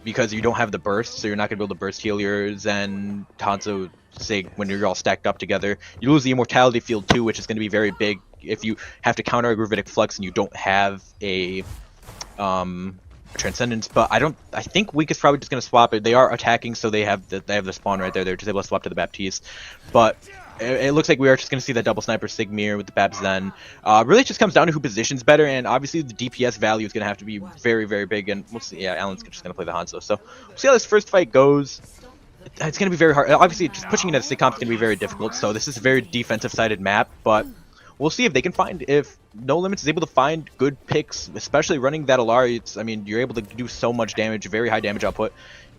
because you don't have the burst, so you're not going to be able to burst heal your Zen, Hanzo, Sig when you're all stacked up together. You lose the immortality field too, which is going to be very big if you have to counter a Gravitic Flux and you don't have a... Transcendence, but I think Weak is probably just going to swap it. They are attacking, so they have the spawn right there. They're just able to swap to the Baptiste. But it looks like we are just going to see that double sniper Sigmir with the Bap Zen. Really it just comes down to who positions better, and obviously the DPS value is going to have to be very, very big, and we'll see. Yeah, Alan's just going to play the Hanzo. So we'll see how this first fight goes. It's going to be very hard. Obviously, just pushing into the Sig comp is going to be very difficult, so this is a very defensive-sided map, but we'll see if they can find, if No Limits is able to find good picks, especially running that Alari. I mean, you're able to do so much damage, very high damage output.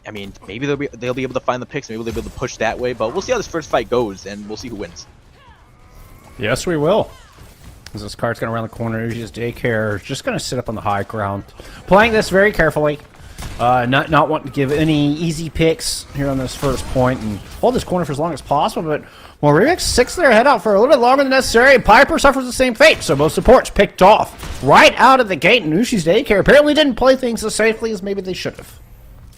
I mean, maybe they'll be able to find the picks, maybe they'll be able to push that way, but we'll see how this first fight goes, and we'll see who wins. Yes, we will. As this card's going to around the corner, Ushi's daycare just going to sit up on the high ground, playing this very carefully. Not wanting to give any easy picks here on this first point and hold this corner for as long as possible, but well, Remix sticks their head out for a little bit longer than necessary. Piper suffers the same fate, so both supports picked off right out of the gate, and Ushi's daycare apparently didn't play things as safely as maybe they should have.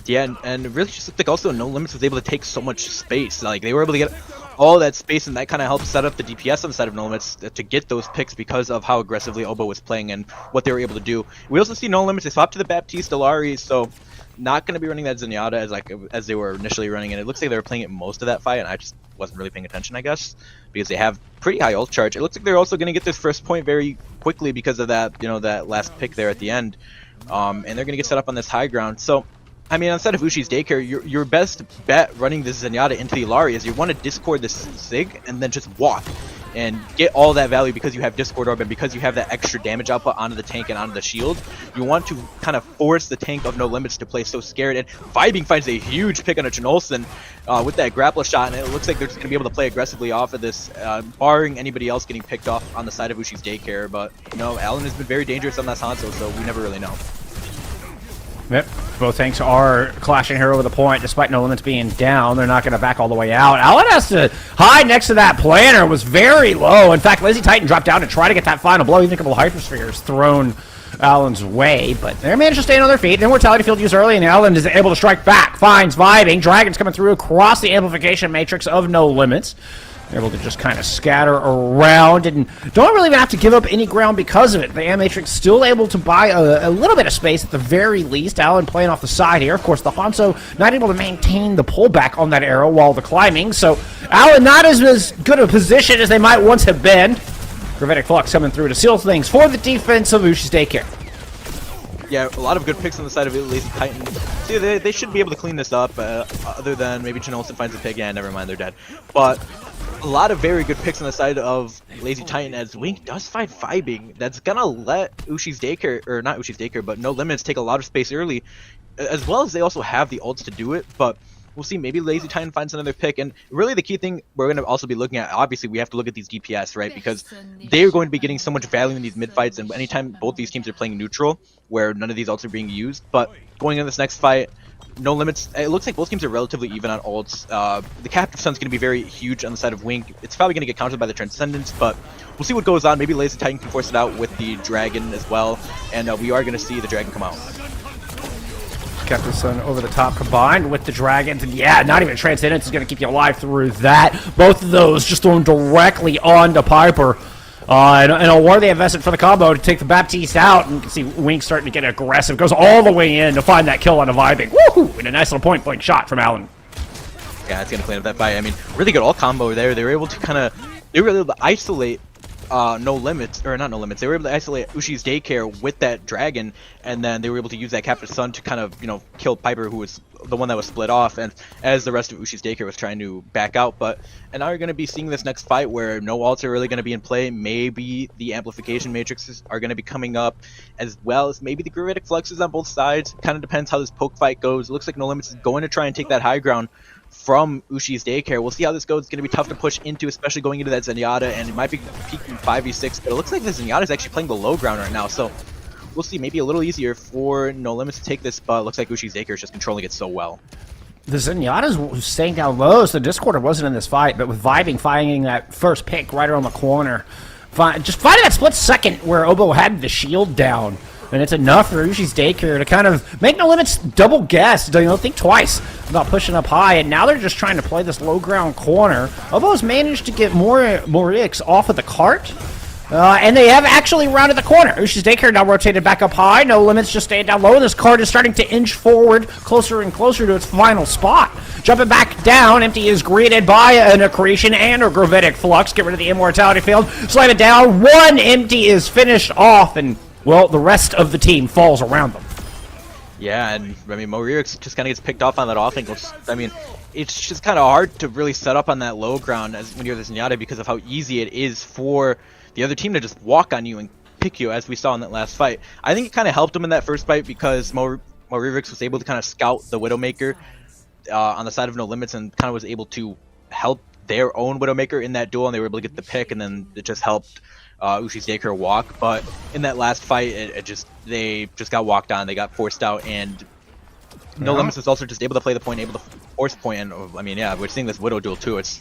Yeah, and really just looked like also No Limits was able to take so much space. Like, they were able to get all that space, and that kind of helped set up the DPS on the side of No Limits to get those picks because of how aggressively Obo was playing and what they were able to do. We also see No Limits, they swapped to the Baptiste Delari, so not going to be running that Zenyatta as they were initially running, and it looks like they were playing it most of that fight, and I just wasn't really paying attention, I guess, because they have pretty high ult charge. It looks like they're also going to get this first point very quickly because of that, you know, that last pick there at the end, and they're going to get set up on this high ground. So, I mean, instead of Ushi's daycare, your best bet running this Zenyatta into the Ilari is you want to discord this Sig and then just walk. and get all that value because you have Discord Orb and because you have that extra damage output onto the tank and onto the shield. You want to kind of force the tank of No Limits to play so scared, and Vibing finds a huge pick on a Olsen with that grapple shot, and it looks like they're just going to be able to play aggressively off of this, barring anybody else getting picked off on the side of Ushi's Daycare. But, you know, Alan has been very dangerous on that Hanzo, so we never really know. Yep, both tanks are clashing here over the point, despite No Limits being down. They're not going to back all the way out. Alan has to hide next to that planner. Was very low. In fact, Lazy Titan dropped down to try to get that final blow. Even a couple Hyperspheres thrown Alan's way, but they managed to stay on their feet. Immortality field used early, and Alan is able to strike back. Finds Vibing. Dragon's coming through across the amplification matrix of No Limits. They're able to just kind of scatter around and don't really even have to give up any ground because of it. The Matrix still able to buy a little bit of space at the very least. Alan playing off the side here. Of course, the Hanzo not able to maintain the pullback on that arrow while the climbing. So Alan not as good a position as they might once have been. Gravitic Flux coming through to seal things for the defense of Ushi's Daycare. Yeah, a lot of good picks on the side of Lazy Titan. See, they should be able to clean this up, other than maybe Olsen finds a pig. Yeah, never mind, they're dead. But a lot of very good picks on the side of Lazy Titan as Wink does find Vibing. That's gonna let Ushi's Daycare, or not Ushi's Daycare, but No Limits take a lot of space early, as well as they also have the ults to do it. But we'll see, maybe Lazy Titan finds another pick. And really the key thing we're going to also be looking at, obviously we have to look at these DPS, right? Because they're going to be getting so much value in these mid fights, and anytime both these teams are playing neutral, where none of these ults are being used. But going in this next fight, No Limits, it looks like both teams are relatively even on ults. The Captive Sun's going to be very huge on the side of Wink. It's probably going to get countered by the Transcendence, but we'll see what goes on. Maybe Lazy Titan can force it out with the Dragon as well, and we are going to see the Dragon come out. Captain Sun over the top combined with the Dragons, and yeah, not even Transcendence is going to keep you alive through that. Both of those just thrown directly onto Piper. And a worthy investment for the combo to take the Baptiste out, and you can see Wink starting to get aggressive. Goes all the way in to find that kill on a Vibing. Woohoo! And a nice little point-blank shot from Alan. Yeah, it's going to clean up that fight. I mean, really good ult combo there. They were able to isolate No Limits, or not No Limits, they were able to isolate Ushi's Daycare with that Dragon, and then they were able to use that Captive Sun to kind of, you know, kill Piper, who was the one that was split off, and as the rest of Ushi's Daycare was trying to back out. And now you're going to be seeing this next fight where no ults are really going to be in play. Maybe the amplification matrices are going to be coming up, as well as maybe the Gravitic Fluxes on both sides. Kind of depends how this poke fight goes. It looks like No Limits is going to try and take that high ground from Ushi's Daycare. We'll see how this goes. It's going to be tough to push into, especially going into that Zenyatta, and it might be peaking 5v6, but it looks like the Zenyatta is actually playing the low ground right now, so we'll see. Maybe a little easier for No Limits to take this, but it looks like Ushi's Daycare is just controlling it so well. The Zenyatta's staying down low, so Discorder wasn't in this fight, but with Vibing finding that first pick right around the corner, just finding that split second where Obo had the shield down, and it's enough for Ushi's Daycare to kind of make No Limits double guess, think twice about pushing up high, and now they're just trying to play this low ground corner. Obo's managed to get more Ix off of the cart, and they have actually rounded the corner. Ushi's Daycare now rotated back up high. No Limits just staying down low, and this cart is starting to inch forward closer and closer to its final spot. Jumping back down, Empty is greeted by an Accretion and a Gravitic Flux. Get rid of the Immortality field, slam it down. One Empty is finished off, and well, the rest of the team falls around them. Yeah, and I mean, Moririx just kind of gets picked off on that off angle. I mean, it's just kind of hard to really set up on that low ground as when you're the Zenyatta because of how easy it is for the other team to just walk on you and pick you, as we saw in that last fight. I think it kind of helped him in that first fight because Moririx was able to kind of scout the Widowmaker on the side of No Limits and kind of was able to help their own Widowmaker in that duel, and they were able to get the pick, and then it just helped Ushi's Daycare walk. But in that last fight, they just got walked on. They got forced out, and No Limits was also just able to play the point, able to force point. And I mean, yeah, we're seeing this Widow duel too. It's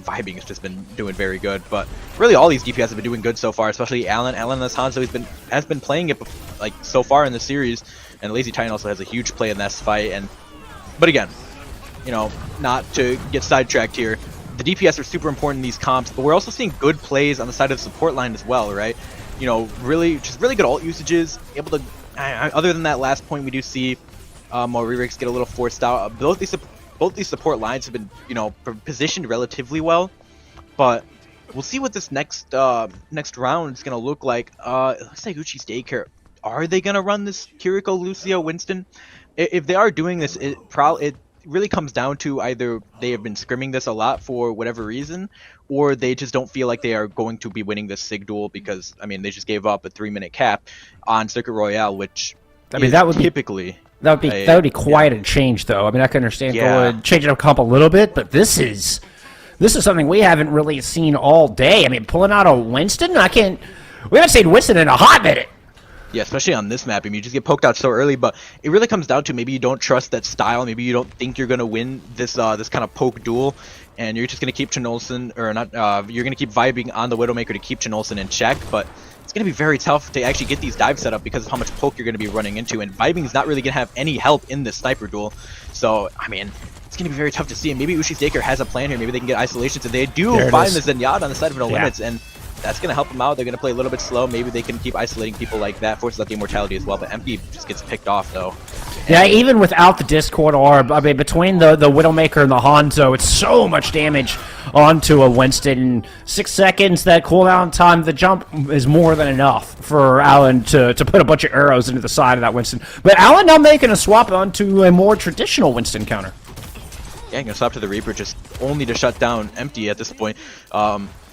Vibing has just been doing very good, but really all these DPS have been doing good so far, especially Alan. Alan as Hanzo has been playing it like so far in the series, and Lazy Titan also has a huge play in this fight. But again, you know, not to get sidetracked here, the DPS are super important in these comps, but we're also seeing good plays on the side of the support line as well, right? You know, really good ult usages, able to, other than that last point, we do see Moririx get a little forced out. Both these support lines have been, you know, positioned relatively well, but we'll see what this next round is going to look like. It looks like Ushi's Daycare. Are they going to run this Kiriko, Lucio, Winston? If they are doing this, it really comes down to either they have been scrimming this a lot for whatever reason, or they just don't feel like they are going to be winning this Sig duel because, I mean, they just gave up a 3-minute cap on Circuit Royale, which I mean, that would typically... That would be quite a change, though. I mean, I can understand going changing up comp a little bit, but this is something we haven't really seen all day. I mean, pulling out a Winston, we haven't seen Winston in a hot minute. Yeah, especially on this map. I mean, you just get poked out so early, but it really comes down to maybe you don't trust that style. Maybe you don't think you're gonna win this this kind of poke duel, and you're just gonna keep Chinolson or not. You're gonna keep vibing on the Widowmaker to keep Chinolson in check, but it's going to be very tough to actually get these dives set up because of how much poke you're going to be running into, and vibing is not really going to have any help in this sniper duel. So, I mean, it's going to be very tough to see, and maybe Ushi's daycare has a plan here. Maybe they can get isolations, and they do find the Zenyatta on the side of No Limits, and that's going to help them out. They're going to play a little bit slow. Maybe they can keep isolating people like that, forces out the immortality as well, but Empty just gets picked off, though. Yeah, even without the Discord Orb, I mean, between the Widowmaker and the Hanzo, it's so much damage onto a Winston. 6 seconds, that cooldown time, the jump is more than enough for Allen to put a bunch of arrows into the side of that Winston. But Allen now making a swap onto a more traditional Winston counter. Yeah, gonna swap to the Reaper just only to shut down Empty at this point.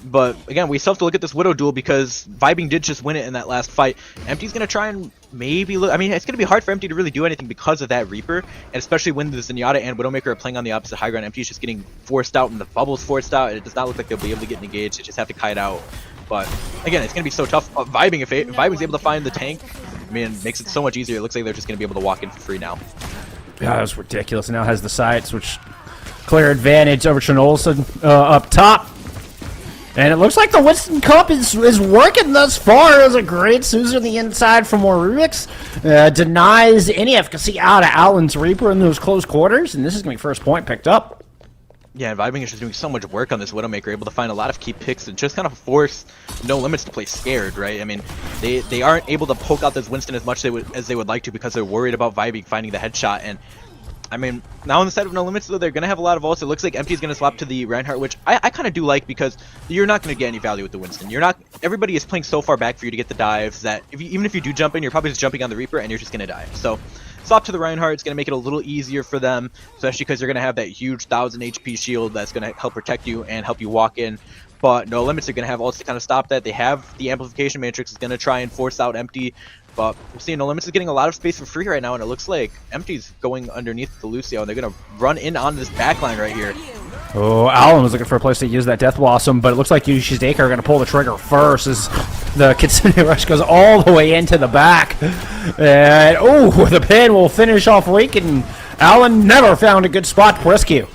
But again, we still have to look at this Widow duel because Vibing did just win it in that last fight. Empty's gonna try and maybe look. I mean, it's gonna be hard for Empty to really do anything because of that Reaper, and especially when the Zenyatta and Widowmaker are playing on the opposite high ground. Empty's just getting forced out, and the bubble's forced out. It does not look like they'll be able to get engaged. They just have to kite out. But again, it's gonna be so tough. Vibing, if Vibing's able to find the tank, I mean, it makes it so much easier. It looks like they're just gonna be able to walk in for free now. Yeah, that was ridiculous. Now has the sights, which clear advantage over Chinolson up top. And it looks like the Winston Cup is working thus far. As a great Suzer on the inside from more Rubik's. Denies any efficacy out of Allen's Reaper in those close quarters. And this is going to be first point picked up. Yeah, and Vibing is just doing so much work on this Widowmaker, able to find a lot of key picks and just kind of force No Limits to play scared, right? I mean, they aren't able to poke out this Winston as much as they would like to because they're worried about Vibing finding the headshot. And I mean, now on the side of No Limits, though, they're going to have a lot of ults. It looks like Empty's going to swap to the Reinhardt, which I kind of do like because you're not going to get any value with the Winston. Everybody is playing so far back for you to get the dives that even if you do jump in, you're probably just jumping on the Reaper and you're just going to die. So swap to the Reinhardt. It's going to make it a little easier for them, especially because you're going to have that huge 1000 HP shield that's going to help protect you and help you walk in. But No Limits are going to have ults to kind of stop that. They have the Amplification Matrix is going to try and force out Empty. But we're seeing No Limits is getting a lot of space for free right now, and it looks like Empty's going underneath the Lucio, and they're going to run in on this backline right here. Oh, Allen was looking for a place to use that Death Blossom, but it looks like Ushi's daycare are going to pull the trigger first as the Kitsune Rush goes all the way into the back. And, oh, the pin will finish off Weak, and Allen never found a good spot to rescue.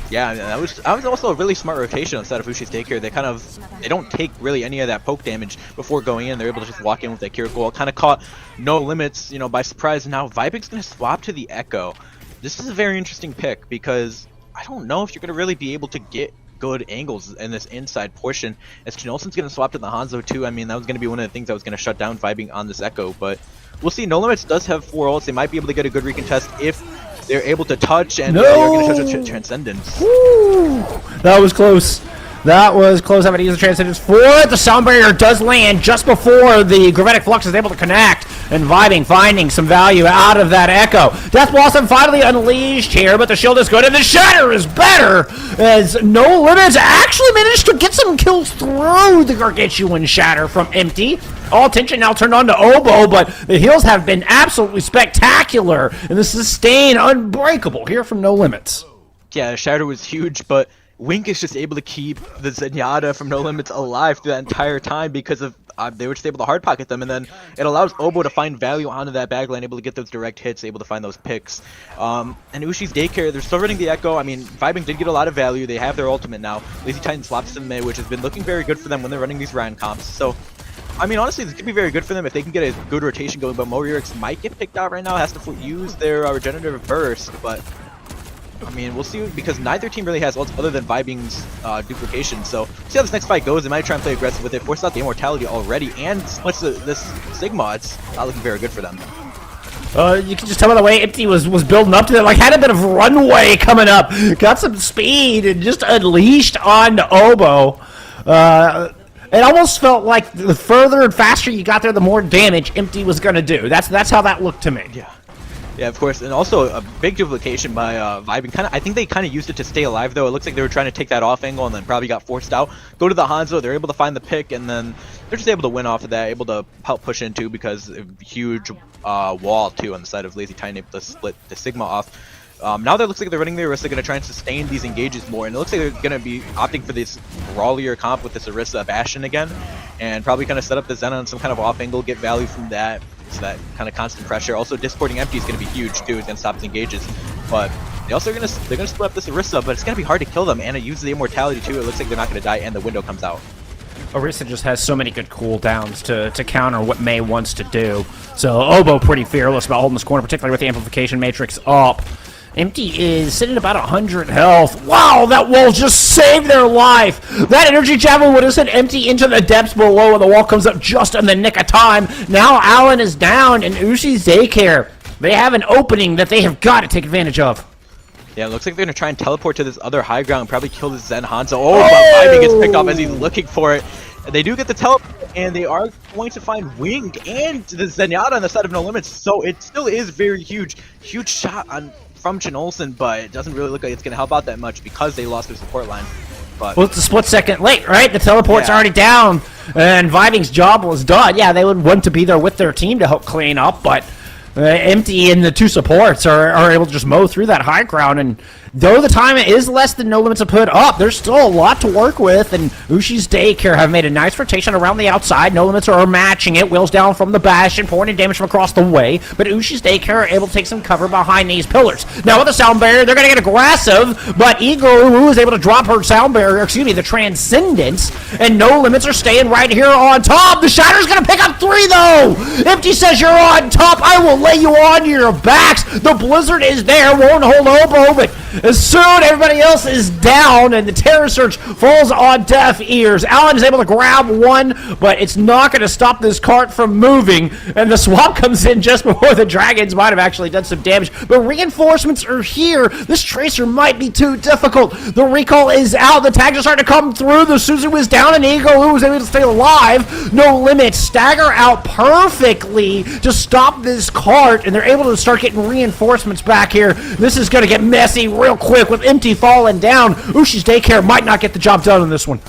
Yeah, that was also a really smart rotation on the side of Ushi's daycare. They don't take really any of that poke damage before going in. They're able to just walk in with that Kiriko. Kind of caught No Limits, by surprise. And now Vibing's going to swap to the Echo. This is a very interesting pick because I don't know if you're going to really be able to get good angles in this inside portion. As Chinolson's going to swap to the Hanzo too. I mean, that was going to be one of the things that was going to shut down Vibing on this Echo. But we'll see. No Limits does have 4 ults. They might be able to get a good recontest if they're able to touch, and they're going to touch with Transcendence. Woo! That was close. That was close. Having to use the Transcendence for the Sound Barrier does land just before the Gravitic Flux is able to connect. And Vibing finding some value out of that Echo. Death Blossom finally unleashed here, but the shield is good, and the Shatter is better as No Limits actually managed to get some kills through the Gargantuan Shatter from Empty. All attention now turned on to Oboe, but the heals have been absolutely spectacular, and the sustain unbreakable here from No Limits. Yeah, the Shatter was huge, but Wink is just able to keep the Zenyatta from No Limits alive through that entire time because of they were just able to hard pocket them, and then it allows Oboe to find value onto that backline, able to get those direct hits, able to find those picks. And Ushi's daycare, they're still running the Echo. I mean, Vibing did get a lot of value. They have their ultimate now. Lazy Titan swaps to mid, which has been looking very good for them when they're running these Ryan comps. So, I mean, honestly, this could be very good for them if they can get a good rotation going, but Moririx might get picked out right now, has to use their regenerative burst, but I mean, we'll see, because neither team really has ults other than Vibing's duplication, so we'll see how this next fight goes. They might try and play aggressive with it, force out the immortality already, and splits this Sigma. It's not looking very good for them. You can just tell by the way Empty was building up to that, like had a bit of runway coming up, got some speed, and just unleashed on Oboe. It almost felt like the further and faster you got there, the more damage Empty was going to do. That's how that looked to me. Yeah. Yeah, of course, and also a big duplication by Vibing. I think they kind of used it to stay alive, though. It looks like they were trying to take that off angle and then probably got forced out. Go to the Hanzo, they're able to find the pick, and then they're just able to win off of that, able to help push into because of a huge wall, too, on the side of Lazy Titan, able to split the Sigma off. Now that it looks like they're running the Orisa, they're going to try and sustain these engages more, and it looks like they're going to be opting for this brawlier comp with this Orisa Bastion again, and probably kind of set up the Zen on some kind of off angle, get value from that, so that kind of constant pressure. Also, discording Empty is going to be huge too, it's going to stop the engages, but they also they're going to split up this Orisa, but it's going to be hard to kill them, and it uses the immortality too. It looks like they're not going to die, and the window comes out. Orisa just has so many good cooldowns to counter what May wants to do. So Obo pretty fearless about holding this corner, particularly with the amplification matrix up. Empty is sitting at about 100 health. Wow, that wall just saved their life. That energy javelin would have sent Empty into the depths below, and the wall comes up just in the nick of time. Now Alan is down, and Ushi's Daycare, they have an opening that they have got to take advantage of. Yeah, it looks like they're going to try and teleport to this other high ground and probably kill this Zen Hanzo. Oh, but Vibing gets picked up as he's looking for it. They do get the teleport, and they are going to find Wing and the Zenyatta on the side of No Limits, so it still is very huge. Huge shot from Chin Olsen, but it doesn't really look like it's going to help out that much because they lost their support line. But well, it's a split second late, right? The teleport's already down, and Vibing's job was done. Yeah, they would want to be there with their team to help clean up, but Empty and the two supports are able to just mow through that high ground, and though the time is less than No Limits to put up, there's still a lot to work with, and Ushi's Daycare have made a nice rotation around the outside. No Limits are matching it, wheels down from the Bastion, pouring in damage from across the way, but Ushi's Daycare are able to take some cover behind these pillars. Now with the sound barrier, they're going to get aggressive, but Eagle, who is able to drop her sound barrier, the Transcendence, and No Limits are staying right here on top. The Shatter's going to pick up 3, though! Empty says you're on top, I will lay you on your backs. The Blizzard is there, won't hold Obo, but as soon everybody else is down and the Terror Surge falls on deaf ears, Alan is able to grab one, but it's not going to stop this cart from moving, and the swap comes in just before the Dragons might have actually done some damage, but reinforcements are here. This Tracer might be too difficult. The recall is out, the tags are starting to come through, the Suzu is down, and Eagle, who was able to stay alive. No Limits stagger out perfectly to stop this cart, and they're able to start getting reinforcements back here. This is going to get messy real quick with Empty falling down. Ushi's Daycare might not get the job done in this one.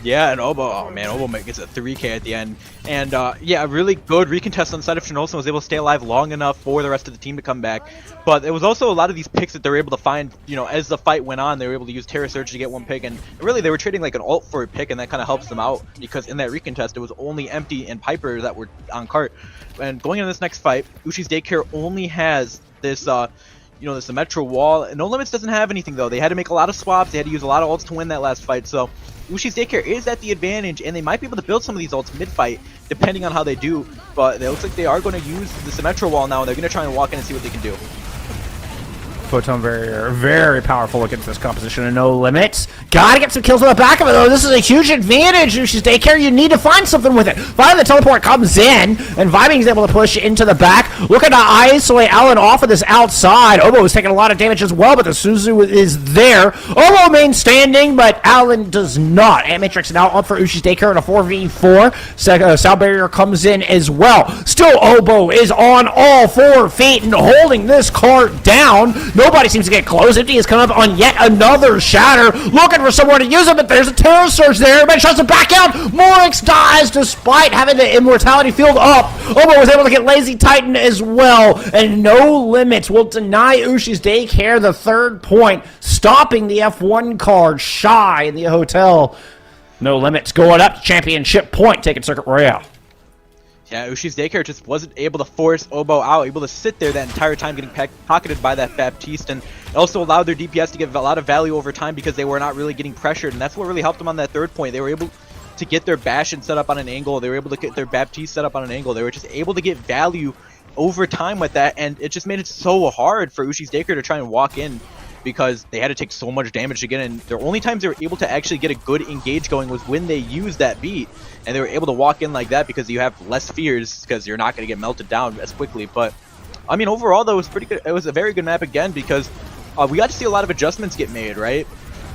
yeah, and Obo, oh man, Obo gets a 3k at the end. And yeah, a really good recontest on the side of Chin Olsen, was able to stay alive long enough for the rest of the team to come back. But there was also a lot of these picks that they were able to find, you know, as the fight went on. They were able to use Terror Surge to get one pick, and really they were trading like an ult for a pick, and that kind of helps them out, because in that recontest it was only Empty and Piper that were on cart. And going into this next fight, Ushi's Daycare only has this you know, this Symmetra wall. No Limits doesn't have anything though. They had to make a lot of swaps, they had to use a lot of ults to win that last fight, so Ushi's Daycare is at the advantage, and they might be able to build some of these ults mid-fight, depending on how they do, but it looks like they are going to use the Symmetra wall now, and they're going to try and walk in and see what they can do. Photon Barrier, very powerful against this composition of No Limits. Gotta get some kills on the back of it, though. This is a huge advantage. Ushi's Daycare, you need to find something with it. Finally, the teleport comes in, and Vibing is able to push into the back. Looking to isolate Alan off of this outside. Obo is taking a lot of damage as well, but the Suzu is there. Obo remains standing, but Alan does not. Matrix now up for Ushi's Daycare in a 4v4. Sound Barrier comes in as well. Still, Obo is on all 4 feet and holding this cart down. Nobody seems to get close. Empty has come up on yet another Shatter, looking for somewhere to use it, but there's a Terror Surge there. Everybody shuts it back out. Morix dies despite having the Immortality field up. Obo was able to get Lazy Titan as well, and No Limits will deny Ushi's Daycare the 3rd point, stopping the F1 card shy in the hotel. No Limits going up to championship point, taking Circuit Royale. Yeah, Ushi's Daycare just wasn't able to force Obo out, able to sit there that entire time getting pocketed by that Baptiste, and it also allowed their DPS to get a lot of value over time because they were not really getting pressured, and that's what really helped them on that 3rd point. They were able to get their Bastion set up on an angle, they were able to get their Baptiste set up on an angle, they were just able to get value over time with that, and it just made it so hard for Ushi's Daycare to try and walk in, because they had to take so much damage to get in. The only times they were able to actually get a good engage going was when they used that beat, and they were able to walk in like that because you have less fears, because you're not going to get melted down as quickly. But I mean, overall though, it was pretty good. It was a very good map again, because we got to see a lot of adjustments get made, right?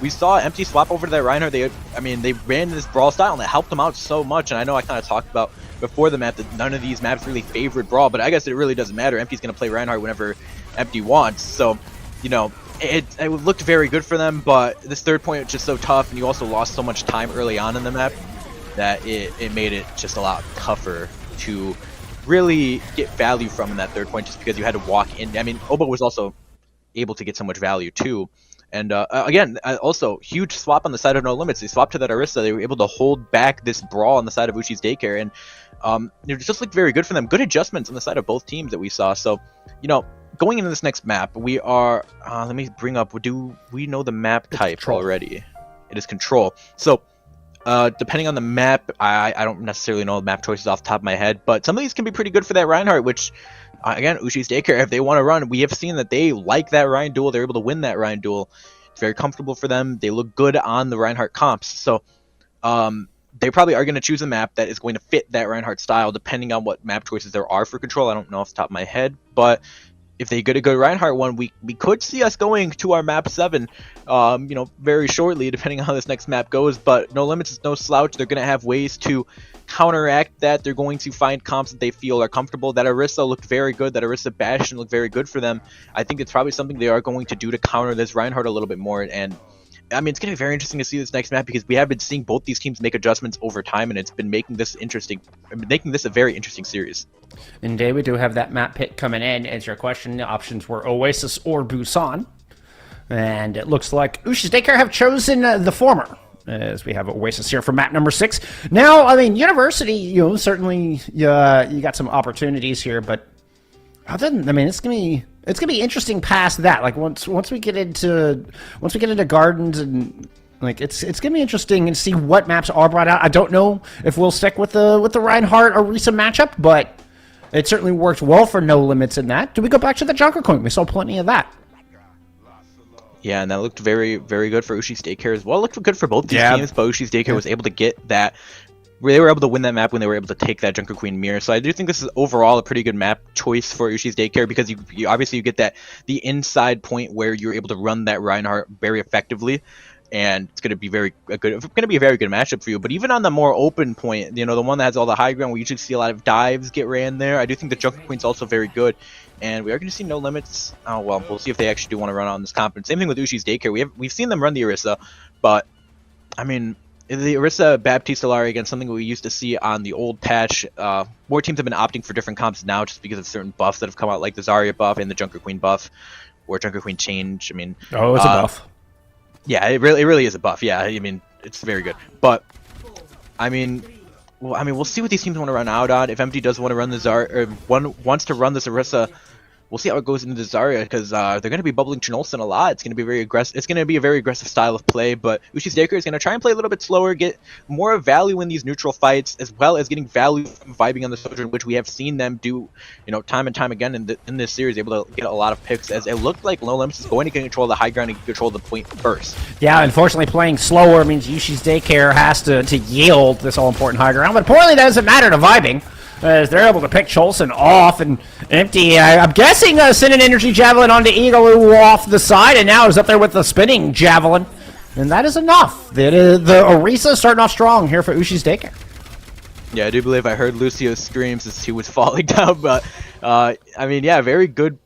We saw Empty swap over to that Reinhardt. They ran this brawl style, and it helped them out so much. And I know I kind of talked about before the map that none of these maps really favored Brawl, but I guess it really doesn't matter. Empty's going to play Reinhardt whenever Empty wants, so, you know, it looked very good for them, but this third point was just so tough, and you also lost so much time early on in the map that it made it just a lot tougher to really get value from in that third point, just because you had to walk in. I mean, Obo was also able to get so much value too. And again, also huge swap on the side of No Limits. They swapped to that Orisa. They were able to hold back this Brawl on the side of Ushi's Daycare, and it just looked very good for them. Good adjustments on the side of both teams that we saw. So, you know, going into this next map, we are. Let me bring up. Do we know the map type already? It is Control. So, depending on the map, I don't necessarily know the map choices off the top of my head, but some of these can be pretty good for that Reinhardt, which, again, Ushi's Daycare, if they want to run, we have seen that they like that Rein duel. They're able to win that Rein duel. It's very comfortable for them. They look good on the Reinhardt comps. So, they probably are going to choose a map that is going to fit that Reinhardt style, depending on what map choices there are for Control. I don't know off the top of my head, but if they get a good Reinhardt one, we could see us going to our map 7, you know, very shortly, depending on how this next map goes. But No Limits is no slouch. They're going to have ways to counteract that. They're going to find comps that they feel are comfortable. That Orisa looked very good. That Orisa Bastion looked very good for them. I think it's probably something they are going to do to counter this Reinhardt a little bit more. And I mean, it's going to be very interesting to see this next map, because we have been seeing both these teams make adjustments over time, and it's been making this interesting, making this a very interesting series. Indeed, we do have that map pick coming in. As your question, the options were Oasis or Busan. And it looks like Ushi's Daycare have chosen the former, as we have Oasis here for map number 6. Now, I mean, University, you know, certainly you got some opportunities here, but other than, I mean, it's gonna be interesting past that. Like once we get into Gardens, and like it's gonna be interesting and see what maps are brought out. I don't know if we'll stick with the Reinhardt Orisa matchup, but it certainly worked well for No Limits in that. Do we go back to the Junker Coin? We saw plenty of that. Yeah, and that looked very, very good for Ushi's Daycare as well. It looked good for both these teams, but Ushi's Daycare was able to get that. They were able to win that map when they were able to take that Junker Queen mirror. So I do think this is overall a pretty good map choice for Ushi's Daycare, because you obviously you get the inside point where you're able to run that Reinhardt very effectively, and it's going to be a very good matchup for you. But even on the more open point, you know, the one that has all the high ground, we usually see a lot of dives get ran there. I do think the Junker Queen's also very good, and we are going to see No Limits. Oh well, we'll see if they actually do want to run on this comp. And same thing with Ushi's Daycare. We've seen them run the Orisa, but I mean, the Orisa Baptiste Alari, again, something we used to see on the old patch. More teams have been opting for different comps now, just because of certain buffs that have come out, like the Zarya buff and the Junker Queen buff, or Junker Queen change. I mean, oh, it's a buff. Yeah, it really is a buff. Yeah, I mean, it's very good. But I mean, we'll see what these teams want to run out on. If Empty does want to run the Zarya, or wants to run this Orisa, we'll see how it goes into the Zarya, because they're going to be bubbling Chinolson a lot. It's going to be very aggressive. It's going to be a very aggressive style of play. But Ushi's Daycare is going to try and play a little bit slower, get more value in these neutral fights, as well as getting value from vibing on the Sojourn, which we have seen them do, you know, time and time again in this series, able to get a lot of picks. As it looked like No Limits is going to control the high ground and control the point first. Yeah, unfortunately, playing slower means Ushi's Daycare has to yield this all important high ground. But importantly, that doesn't matter to vibing, as they're able to pick Cholson off, and Empty, I'm guessing, send an energy javelin onto Eagle off the side, and now is up there with the spinning javelin. And that is enough. The Orisa starting off strong here for Ushi's Daycare. Yeah, I do believe I heard Lucio's screams as he was falling down, but I mean, yeah, very good.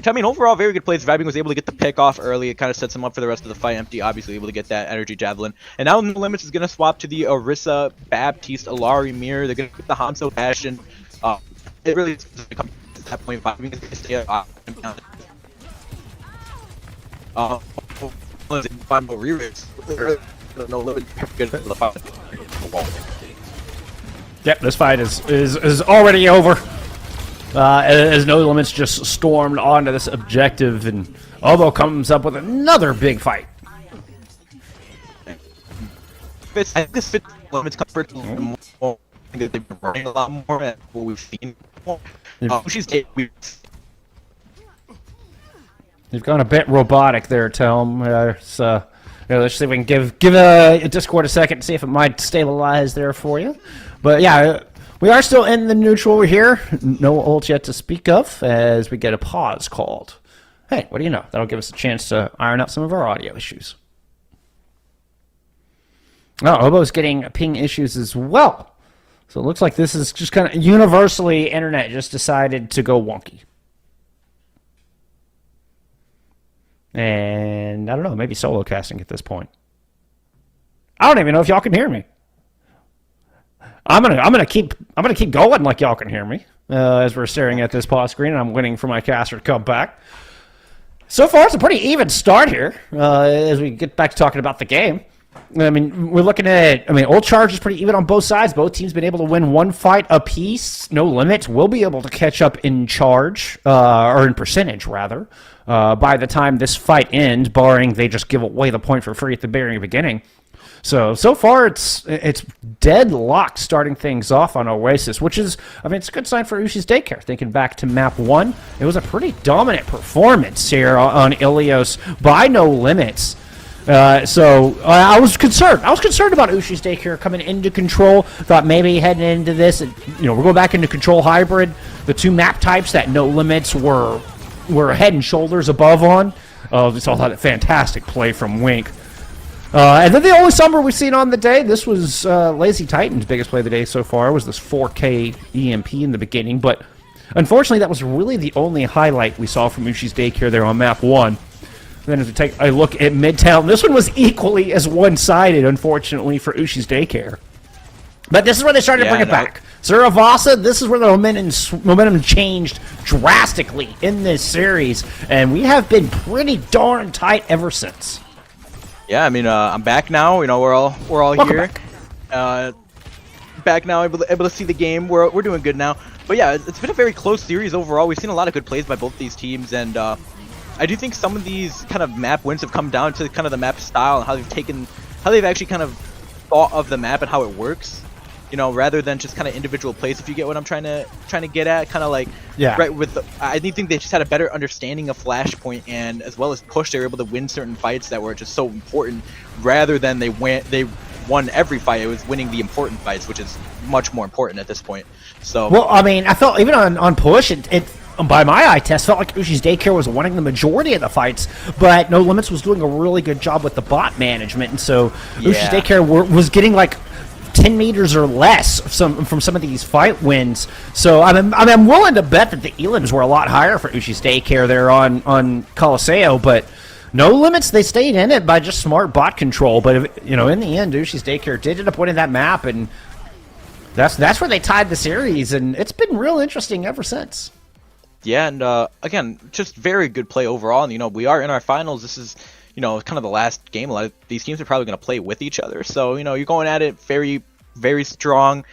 I mean, overall, very good plays. Vibing was able to get the pick off early. It kind of sets him up for the rest of the fight. Empty, obviously, able to get that energy javelin. And now No Limits is going to swap to the Orisa Baptiste Alari mirror. They're going to get the Hanzo Bastion. It really is going to come to that point. Vibing is going to stay find more re-rigs. No Limits good for the fight. Yep, this fight is already over. As No Limits just stormed onto this objective, and Obo comes up with another big fight. I think this fits Limits comfort a little more. I think that they've been running a lot more at what we've seen. You've gone a bit robotic there, Telm. So let's see if we can give a Discord a second to see if it might stabilize there for you. But yeah, we are still in the neutral here. No ult yet to speak of, as we get a pause called. Hey, what do you know? That'll give us a chance to iron out some of our audio issues. Oh, Obo's getting ping issues as well. So it looks like this is just kind of universally internet just decided to go wonky. And I don't know, maybe solo casting at this point. I don't even know if y'all can hear me. I'm gonna keep going like y'all can hear me as we're staring at this pause screen, and I'm waiting for my caster to come back. So far, it's a pretty even start here as we get back to talking about the game. I mean, we're looking at, Old Charge is pretty even on both sides. Both teams been able to win one fight apiece. No Limits will be able to catch up in charge, or in percentage, rather, by the time this fight ends, barring they just give away the point for free at the very beginning. So far, it's deadlocked starting things off on Oasis, which is, it's a good sign for Ushi's Daycare. Thinking back to map 1, it was a pretty dominant performance here on Ilios by No Limits. So I was concerned. I was concerned about Ushi's Daycare coming into Control. Thought maybe heading into this, we're going back into Control Hybrid. The two map types that No Limits were head and shoulders above on. We saw that fantastic play from Wink. And then the only summer we've seen on the day, this was Lazy Titan's biggest play of the day so far, was this 4K EMP in the beginning. But unfortunately, that was really the only highlight we saw from Ushi's Daycare there on map 1. Then as we take a look at Midtown, this one was equally as one-sided, unfortunately, for Ushi's Daycare. But this is where they started to bring it back. Suravasa, this is where the momentum changed drastically in this series, and we have been pretty darn tight ever since. Yeah, I'm back now. We're all Welcome here. Back now, able to see the game. We're doing good now. But yeah, it's been a very close series overall. We've seen a lot of good plays by both these teams, and I do think some of these kind of map wins have come down to kind of the map style and how they've actually kind of thought of the map and how it works. Rather than just kind of individual plays. If you get what I'm trying to get at, kind of like right with I do think they just had a better understanding of Flashpoint, and as well as Push, they were able to win certain fights that were just so important. Rather than they won every fight, it was winning the important fights, which is much more important at this point. So well, I felt even on Push, it by my eye test, felt like Ushi's Daycare was winning the majority of the fights, but No Limits was doing a really good job with the bot management, and so Ushi's Daycare was getting like 10 meters or less from some of these fight wins. So I'm willing to bet that the elims were a lot higher for Ushi's Daycare there on Coliseo, but No Limits, they stayed in it by just smart bot control. But in the end, Ushi's Daycare did end up winning that map, and that's where they tied the series, and it's been real interesting ever since. Yeah, and again, just very good play overall. And we are in our finals. This is kind of the last game. A lot of these teams are probably going to play with each other. So, you're going at it very, very strong.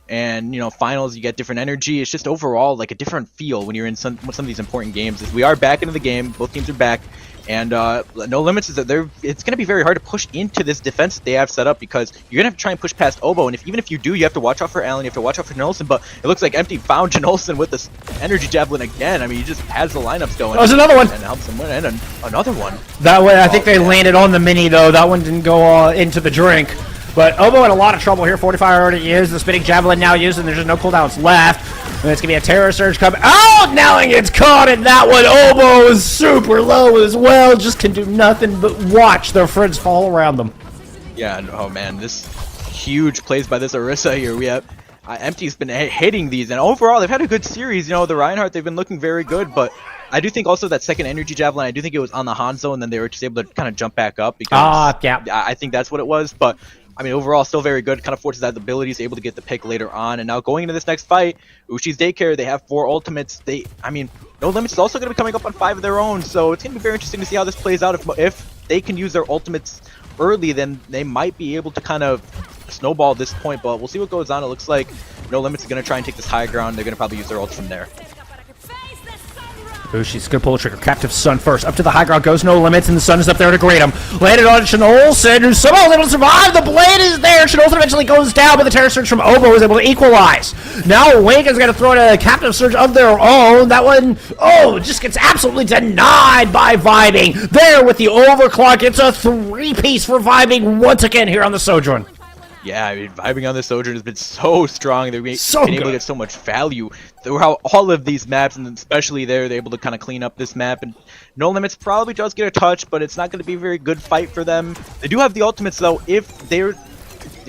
And, finals, you get different energy. It's just overall like a different feel when you're in some of these important games. As we are back into the game. Both teams are back. And No Limits is that it's going to be very hard to push into this defense that they have set up, because you're going to have to try and push past Oboe. And even if you do, you have to watch out for Allen. You have to watch out for Janolson. But it looks like Empty found Janolson with this energy javelin again. He just has the lineups going. There's another one. And helps him win. And another one. That way, I think they landed on the mini, though. That one didn't go into the drink. But Oboe in a lot of trouble here. 45 already used. The spinning javelin now used, and there's just no cooldowns left. And it's going to be a Terror Surge coming out. Now he gets caught in that one. Oboe is super low as well. Just can do nothing but watch their friends fall around them. Yeah, oh man, this huge plays by this Orisa here. We have Empty's been hitting these, and overall they've had a good series. The Reinhardt, they've been looking very good, but I do think also that second energy javelin, I do think it was on the Hanzo, and then they were just able to kind of jump back up, because yeah. I think that's what it was. But overall, still very good. Kind of forces out the abilities, able to get the pick later on. And now going into this next fight, Ushi's Daycare, they have 4 ultimates. No Limits is also going to be coming up on 5 of their own. So it's going to be very interesting to see how this plays out. If they can use their ultimates early, then they might be able to kind of snowball this point. But we'll see what goes on. It looks like No Limits is going to try and take this high ground. They're going to probably use their ults from there. Ushi's gonna pull the trigger. Captive Sun first. Up to the high ground goes No Limits, and the Sun is up there to greet him. Landed on Shanolson, who's somehow able to survive. The blade is there. Shanolson eventually goes down, but the Terror Surge from Oboe is able to equalize. Now Wink is gonna throw in a Captive Surge of their own. That one, just gets absolutely denied by Vibing. There with the overclock. It's a 3-piece for Vibing once again here on the Sojourn. Yeah, Vibing on the Sojourn has been so strong. They've been able to get so much value throughout all of these maps, and especially there, they're able to kind of clean up this map. And No Limits probably does get a touch, but it's not going to be a very good fight for them. They do have the ultimates, though. If they're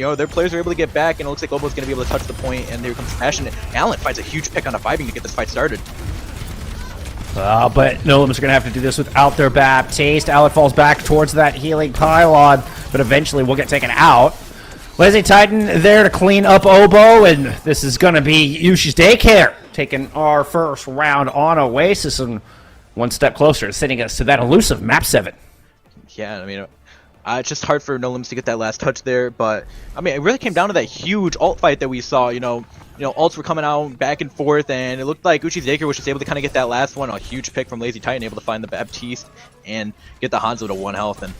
you know, their players are able to get back, and it looks like Obo's going to be able to touch the point, and there comes Passionate. Allen finds a huge pick on a Vibing to get this fight started. But No Limits are going to have to do this without their Baptiste. Alec falls back towards that healing pylon, but eventually will get taken out. Lazy Titan there to clean up Obo, and this is going to be Yushi's Daycare taking our first round on Oasis, and one step closer, sending us to that elusive map 7. Yeah, I mean, it's just hard for No Limits to get that last touch there, but I mean, it really came down to that huge ult fight that we saw. You know, ults were coming out back and forth, and it looked like Ushi's Daycare was just able to kind of get that last one. A huge pick from Lazy Titan, able to find the Baptiste and get the Hanzo to 1 health. And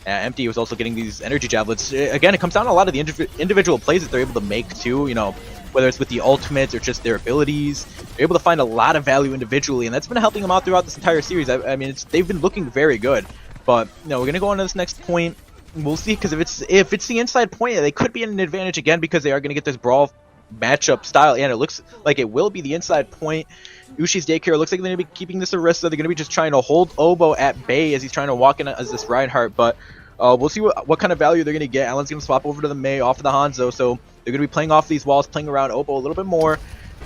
Empty was also getting these energy javelins. Again, it comes down to a lot of the individual plays that they're able to make too. You know, whether it's with the ultimates or just their abilities, they're able to find a lot of value individually, and that's been helping them out throughout this entire series. I mean, they've been looking very good. But we're gonna go on to this next point. We'll see, because if it's the inside point, they could be in an advantage again, because they are gonna get this brawl matchup style, and it looks like it will be the inside point. Ushi's Daycare looks like they're gonna be keeping this Arista. They're gonna be just trying to hold Obo at bay as he's trying to walk in as this Reinhardt. But we'll see what kind of value they're gonna get. Allen's gonna swap over to the Mei off of the Hanzo, so they're gonna be playing off these walls, playing around Obo a little bit more.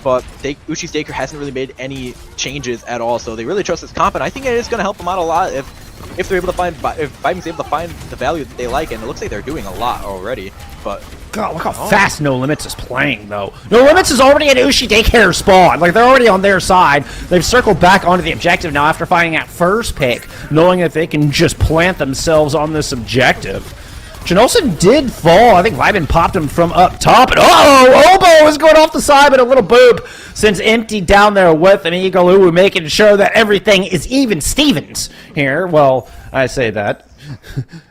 But Ushi's Daycare hasn't really made any changes at all, so they really trust this comp, and I think it is going to help them out a lot if they're able to find, if Vibing's able to find the value that they like, and it looks like they're doing a lot already. But God, look how fast No Limits is playing, though. No Limits is already at Ushi Daycare spawn. Like, they're already on their side. They've circled back onto the objective now after finding that first pick, knowing that they can just plant themselves on this objective. Janolson did fall. I think Vibin popped him from up top. And Obo is going off the side, but a little boop sends Empty down there with an Eagle, making sure that everything is even Stevens here. Well, I say that.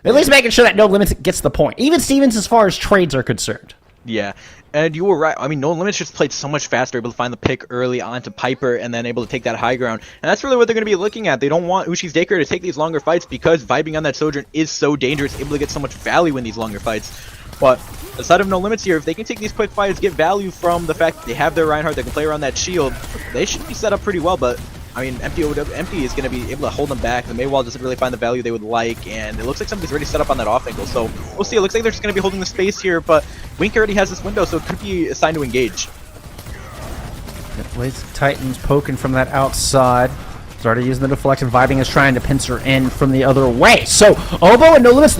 At least making sure that No Limits gets the point. Even Stevens as far as trades are concerned. Yeah, and you were right. I mean, No Limits just played so much faster, able to find the pick early onto Piper, and then able to take that high ground. And that's really what they're going to be looking at. They don't want Ushi's Daycare to take these longer fights, because Vibing on that Sojourn is so dangerous, able to get so much value in these longer fights. But aside of No Limits here, if they can take these quick fights, get value from the fact that they have their Reinhardt, they can play around that shield, they should be set up pretty well. But I mean, Empty is going to be able to hold them back. The Maywall doesn't really find the value they would like, and it looks like somebody's already set up on that off angle. So we'll see. It looks like they're just going to be holding the space here, but Wink already has this window, so it could be assigned to engage. Lazy Titan's poking from that outside. Started using the deflection. Vibing is trying to pincer in from the other way. So Obo and No Limits,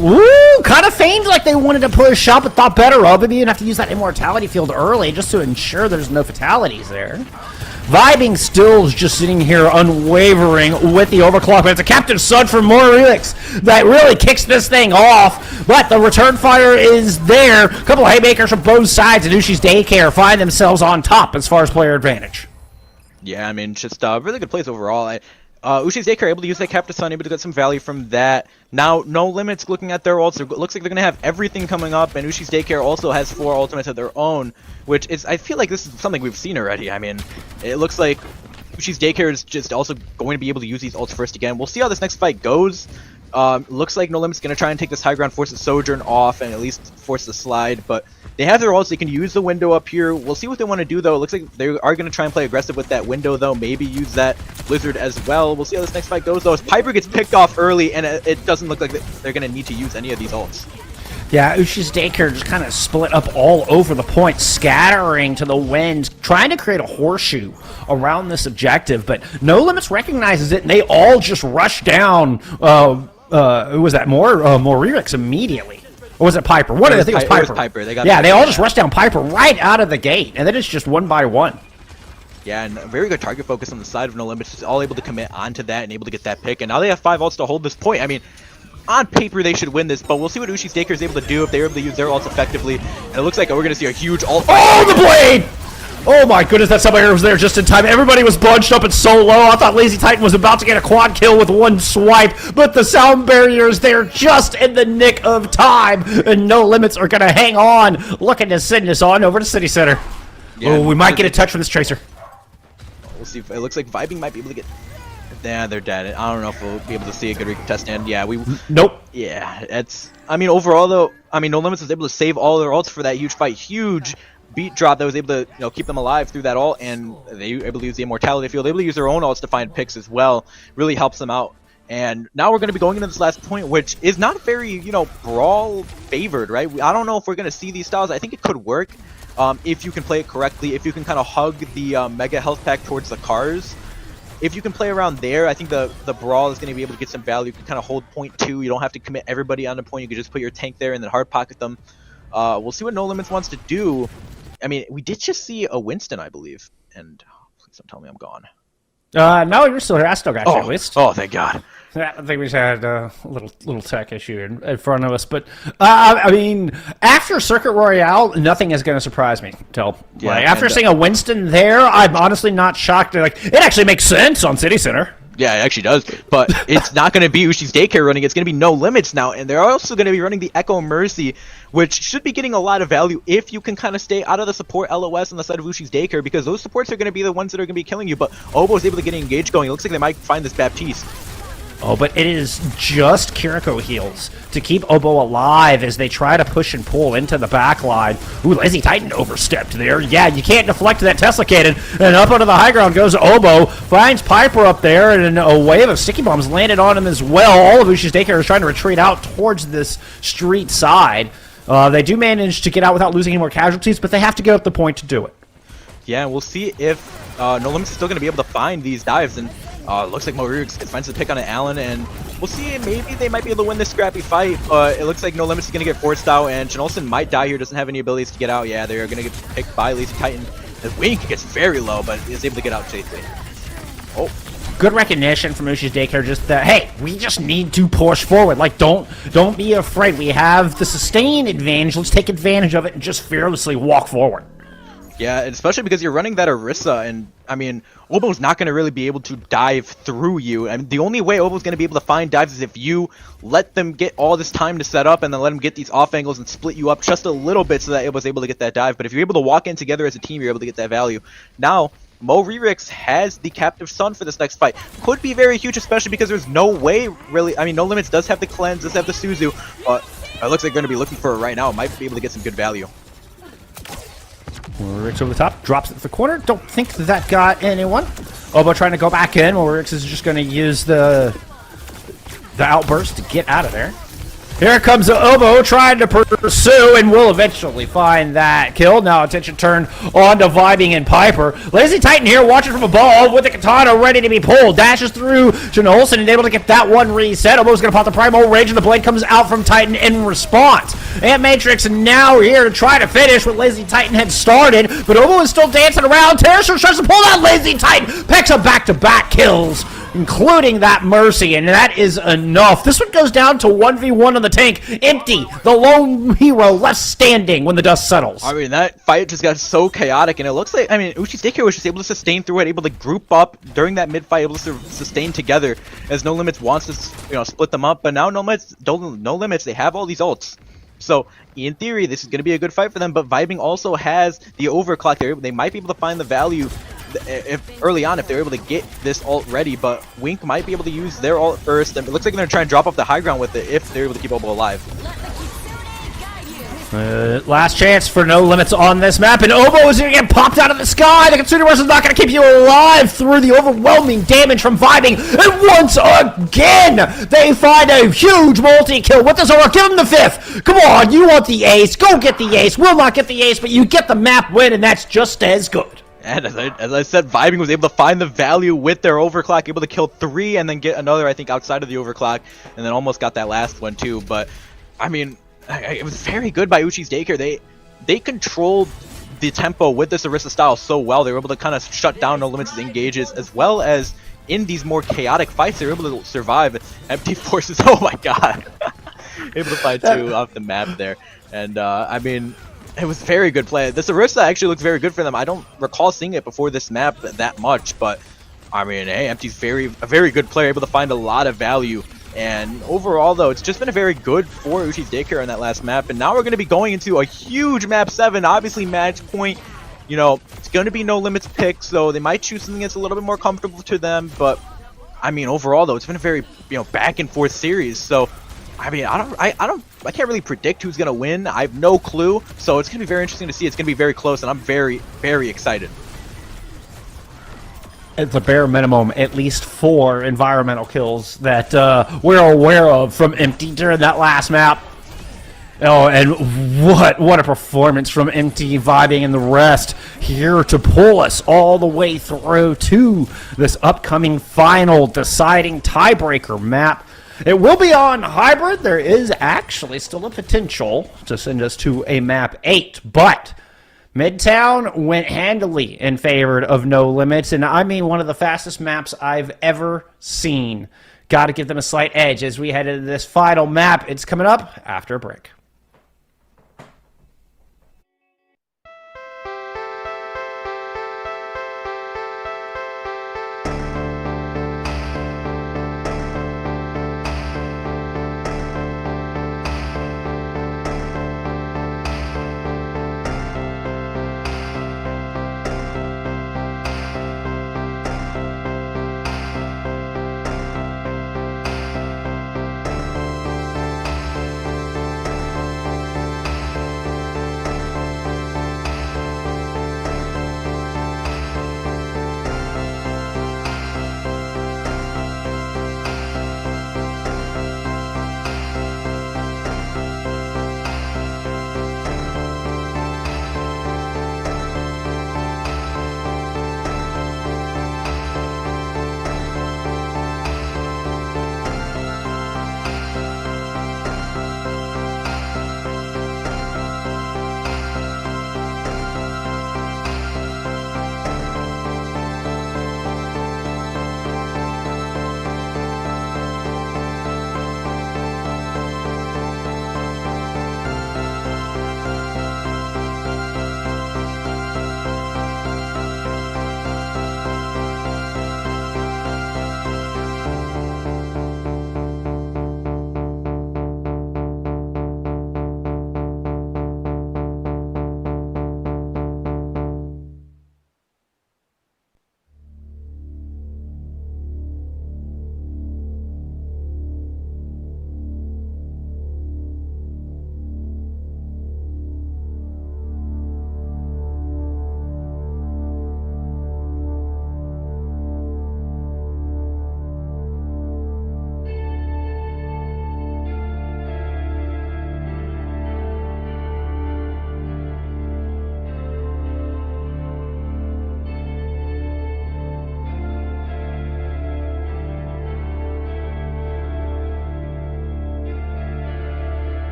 kind of feigned like they wanted to push up, but thought better of it. Maybe even have to use that immortality field early just to ensure there's no fatalities there. Vibing still just sitting here unwavering with the overclock, but it's a Captain Sun from Morelix that really kicks this thing off. But the return fire is there. A couple of haymakers from both sides, and Ushi's Daycare find themselves on top as far as player advantage. Yeah, I mean, just really good plays overall. Ushi's Daycare able to use that Captain Sun, able to get some value from that. Now, No Limits looking at their ults. It looks like they're going to have everything coming up, and Ushi's Daycare also has 4 ultimates of their own, which is, I feel like this is something we've seen already. I mean, it looks like Ushi's Daycare is just also going to be able to use these ults first again. We'll see how this next fight goes. Looks like No Limit's going to try and take this high ground, force the Sojourn off, and at least force the slide, but they have their ults. They can use the window up here. We'll see what they want to do, though. It looks like they are going to try and play aggressive with that window, though. Maybe use that Blizzard as well. We'll see how this next fight goes, though. As Piper gets picked off early, and it doesn't look like they're going to need to use any of these ults. Yeah, Ushi's Daycare just kind of split up all over the point, scattering to the wind, trying to create a horseshoe around this objective, but No Limits recognizes it, and they all just rush down. Who was that? Morelix immediately. Or was it Piper? I think it was Piper. Piper. They all just rushed down Piper right out of the gate, and then it's just one by one. Yeah, and a very good target focus on the side of No Limits, just all able to commit onto that and able to get that pick, and now they have 5 ults to hold this point. I mean, on paper they should win this, but we'll see what Ushi's Daycare is able to do if they're able to use their ults effectively, and it looks like we're going to see a huge ult. Oh, the blade! Oh my goodness, that somebody was there just in time. Everybody was bunched up at so low. I thought Lazy Titan was about to get a quad kill with one swipe, but the sound barrier is there just in the nick of time, and No Limits are going to hang on, looking to send us on over to City Center. Yeah, we might get a touch from this Tracer. We'll see. It looks like Vibing might be able to get... Yeah, they're dead. I don't know if we'll be able to see a good recontest, and yeah, Nope. Yeah, it's... I mean, overall, though, No Limits was able to save all their ults for that huge fight. Huge beat drop that was able to keep them alive through that ult, and they were able to use the immortality field. They were able to use their own ults to find picks as well. Really helps them out And now we're going to be going into this last point, which is not very, you know, brawl favored, right? I don't know if we're going to see these styles. I think it could work if you can play it correctly, if you can kind of hug the mega health pack towards the cars. If you can play around there, I think the brawl is going to be able to get some value. You can kind of hold point 2. You don't have to commit everybody on the point. You can just put your tank there and then hard pocket them. We'll see what No Limits wants to do. I mean, we did just see a Winston, I believe. And please don't tell me I'm gone. No, you're still here. I still got you at least. Oh, thank God. I think we just had a little tech issue in front of us. But, I mean, after Circuit Royale, nothing is going to surprise me. Yeah, after seeing a Winston there, I'm honestly not shocked. Like, it actually makes sense on City Center. Yeah, it actually does. But it's not going to be Ushi's Daycare running. It's going to be No Limits now. And they're also going to be running the Echo Mercy, which should be getting a lot of value if you can kind of stay out of the support LOS on the side of Ushi's Daycare, because those supports are going to be the ones that are going to be killing you. But Obo is able to get engaged going. It looks like they might find this Baptiste. Oh, but it is just Kiriko heals to keep Obo alive as they try to push and pull into the back line. Ooh, Lazy Titan overstepped there. Yeah, you can't deflect that Tesla cannon. And up onto the high ground goes Obo. Finds Piper up there, and a wave of sticky bombs landed on him as well. All of Ushi's Daycare is trying to retreat out towards this street side. They do manage to get out without losing any more casualties, but they have to get up the point to do it. Yeah, we'll see if No Limits is still going to be able to find these dives. And looks like Morux finds the pick on an Allen, and we'll see. Maybe they might be able to win this scrappy fight, but it looks like No Limits is going to get forced out, and Janolson might die here, doesn't have any abilities to get out. Yeah, they're going to get picked by Lazy Titan. The Wink gets very low, but is able to get out safely. Oh. Good recognition from Ushi's Daycare, just that, hey, we just need to push forward. Like, don't be afraid. We have the sustain advantage. Let's take advantage of it and just fearlessly walk forward. Yeah, especially because you're running that Orisa, and I mean, Obo's not going to really be able to dive through you. I mean, the only way Obo's going to be able to find dives is if you let them get all this time to set up and then let them get these off angles and split you up just a little bit so that Obo's able to get that dive. But if you're able to walk in together as a team, you're able to get that value. Now, Mo Rerix has the Captive Sun for this next fight. Could be very huge, especially because there's no way, really. I mean, No Limits does have the Cleanse, does have the Suzu, but it looks like they're going to be looking for it right now. It might be able to get some good value. Rix over the top, drops it to the corner. Don't think that got anyone. Obo trying to go back in. Well, Rix is just going to use the outburst to get out of there. Here comes Obo trying to pursue, and will eventually find that kill. Now attention turned on to Vibing and Piper. Lazy Titan here watching from above with the katana ready to be pulled. Dashes through Janolson and able to get that one reset. Obo's going to pop the Primal Rage, and the blade comes out from Titan in response. And Matrix now here to try to finish what Lazy Titan had started, but Obo is still dancing around. Terrorist tries to pull out Lazy Titan. Picks up back-to-back kills, including that Mercy, and that is enough. This one goes down to 1v1 on the tank. Empty. The lone hero left standing when the dust settles. I mean, that fight just got so chaotic, and it looks like, I mean, Ushi's Daycare was just able to sustain through it, able to group up during that mid-fight, able to sustain together, as No Limits wants to, you know, split them up, but now No Limits, they have all these ults. So, in theory, this is going to be a good fight for them, but Vibing also has the overclock. They might be able to find the value if early on if they're able to get this ult ready, but Wink might be able to use their ult first, and it looks like they're going to try and drop off the high ground with it if they're able to keep Obo alive. Last chance for No Limits on this map, and Obo is going to get popped out of the sky. The Consumer Rush is not going to keep you alive through the overwhelming damage from Vibing, and once again, they find a huge multi-kill with this Aura. Give them the 5th. Come on, you want the ace. Go get the ace. We'll not get the ace, but you get the map win, and that's just as good. And as I said, Vibing was able to find the value with their overclock, able to kill 3 and then get another, I think, outside of the overclock, and then almost got that last one too. But, I mean, it was very good by Ushi's Daycare. They controlled the tempo with this Orisa style so well. They were able to kind of shut down No Limits' engages, as well as in these more chaotic fights, they were able to survive. Empty Forces, oh my god. Able to find 2 off the map there. And, I mean, it was very good play. This Orisa actually looks very good for them. I don't recall seeing it before this map that much, but I mean, hey, Empty's a very good player, able to find a lot of value. And overall, though, it's just been a very good for Ushi's Daycare on that last map. And now we're going to be going into a huge map 7, obviously match point. You know, it's going to be No Limits pick, so they might choose something that's a little bit more comfortable to them. But I mean, overall, though, it's been a very, you know, back and forth series. So I mean, I can't really predict who's gonna win. I have no clue, so it's gonna be very interesting to see. It's gonna be very close, and I'm very, very excited. at the bare minimum, at least 4 environmental kills that we're aware of from Empty during that last map. Oh, and what a performance from Empty, Vibing, and the rest here to pull us all the way through to this upcoming final deciding tiebreaker map. It will be on Hybrid. There is actually still a potential to send us to a map 8, but Midtown went handily in favor of No Limits, and I mean one of the fastest maps I've ever seen. Got to give them a slight edge as we head into this final map. It's coming up after a break.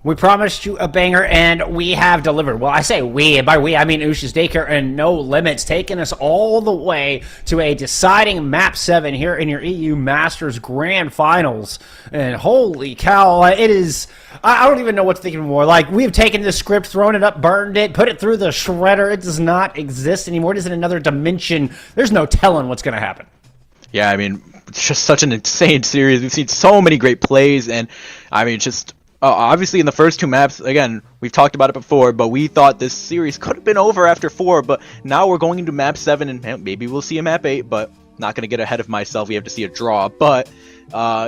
We promised you a banger, and we have delivered. Well, I say we, and by we, I mean Ushi's Daycare and No Limits, taking us all the way to a deciding Map 7 here in your EU Masters Grand Finals. And holy cow, it is... I don't even know what to think anymore. Like, we've taken this script, thrown it up, burned it, put it through the shredder. It does not exist anymore. It is in another dimension. There's no telling what's going to happen. Yeah, I mean, it's just such an insane series. We've seen so many great plays, and I mean, just... obviously, in the first two maps, again, we've talked about it before, but we thought this series could have been over after 4, but now we're going into map 7, and maybe we'll see a map 8, but not going to get ahead of myself. We have to see a draw, but,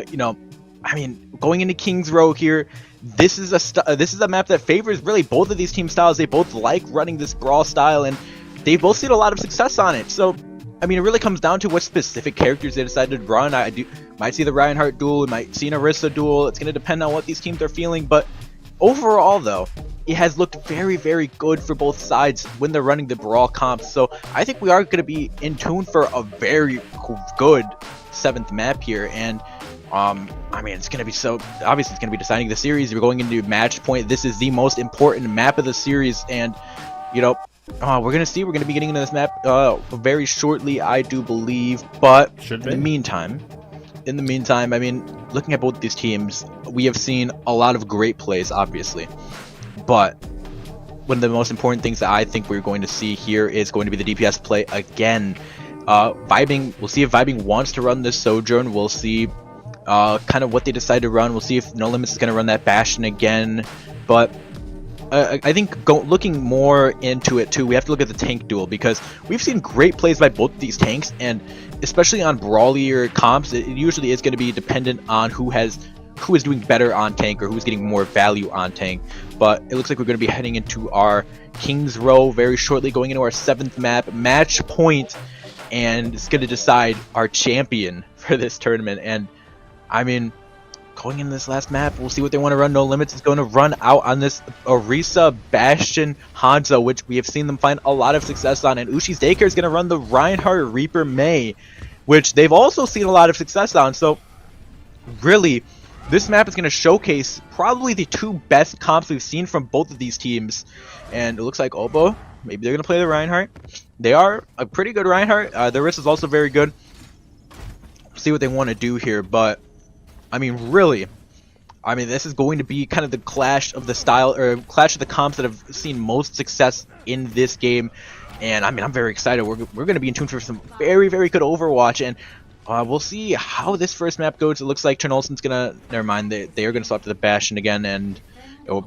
you know, I mean, going into King's Row here, this is a map that favors really both of these team styles. They both like running this brawl style, and they've both seen a lot of success on it, so... I mean, it really comes down to what specific characters they decided to run. Might see the Reinhardt duel, we might see an Orisa duel. It's going to depend on what these teams are feeling. But overall, though, it has looked very, very good for both sides when they're running the Brawl comps. So I think we are going to be in tune for a very good 7th map here. And, I mean, it's going to be so... Obviously, it's going to be deciding the series. We're going into match point. This is the most important map of the series. And, you know... we're gonna see. We're gonna be getting into this map very shortly, I do believe. But in the meantime, I mean, looking at both these teams, we have seen a lot of great plays, obviously. But one of the most important things that I think we're going to see here is going to be the DPS play again. Vibing. We'll see if Vibing wants to run this Sojourn. We'll see kind of what they decide to run. We'll see if No Limits is gonna run that Bastion again. But I think looking more into it too, we have to look at the tank duel, because we've seen great plays by both these tanks, and especially on brawlier comps, it usually is going to be dependent on who is doing better on tank or who's getting more value on tank. But it looks like we're going to be heading into our King's Row very shortly, going into our 7th map, match point, and it's going to decide our champion for this tournament. And I mean, going in this last map, we'll see what they want to run. No Limits is going to run out on this Orisa, Bastion, Hanzo, which we have seen them find a lot of success on. And Ushi's Daycare is going to run the Reinhardt, Reaper, Mei, which they've also seen a lot of success on. So, really, this map is going to showcase probably the 2 best comps we've seen from both of these teams. And it looks like Obo, maybe they're going to play the Reinhardt. They are a pretty good Reinhardt. The Orisa is also very good. See what they want to do here, but... I mean, really, I mean, this is going to be kind of the clash of the style, or clash of the comps that have seen most success in this game. And I mean, I'm very excited. We're going to be in tune for some very, very good Overwatch, and we'll see how this first map goes. It looks like Chernolson's gonna, never mind, they are gonna swap to the Bastion again, and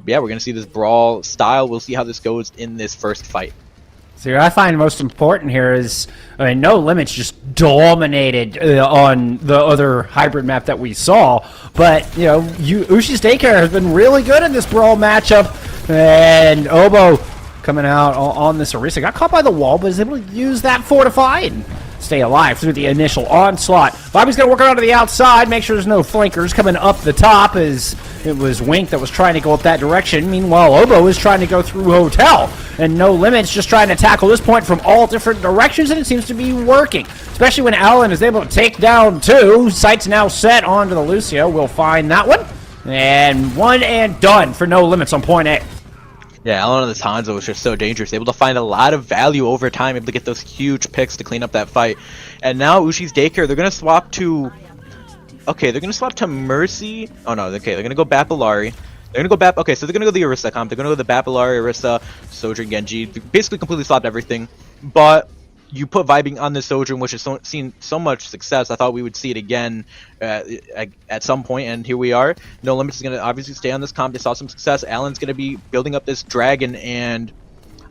yeah, we're gonna see this brawl style. We'll see how this goes in this first fight. So what I find most important here is, I mean, No Limits just dominated on the other hybrid map that we saw, but, you know, Ushi's Daycare has been really good in this brawl matchup, and Obo coming out on this Orisa. Got caught by the wall, but is able to use that Fortify and stay alive through the initial onslaught. Vibe's going to work around to the outside, make sure there's no flankers coming up the top, as it was Wink that was trying to go up that direction. Meanwhile, Obo is trying to go through Hotel, and No Limits just trying to tackle this point from all different directions, and it seems to be working, especially when Allen is able to take down 2. Sight's now set onto the Lucio. We'll find that one, and 1 and done for No Limits on point A. Yeah, Allen on this Hanzo was just so dangerous, able to find a lot of value over time, able to get those huge picks to clean up that fight. And now Ushi's Daycare, they're going to swap to... Okay, they're going to swap to Mercy. Oh no, okay, they're going to go Bapillari. They're going to go okay, so they're going to go the Orisa comp. They're going to go the Bapillari, Orisa, Sojourn, Genji. They basically completely swapped everything. But you put Vibing on this Sojourn, which has seen so much success. I thought we would see it again at some point, and here we are. No Limits is going to obviously stay on this comp. They saw some success. Allen's going to be building up this Dragon, and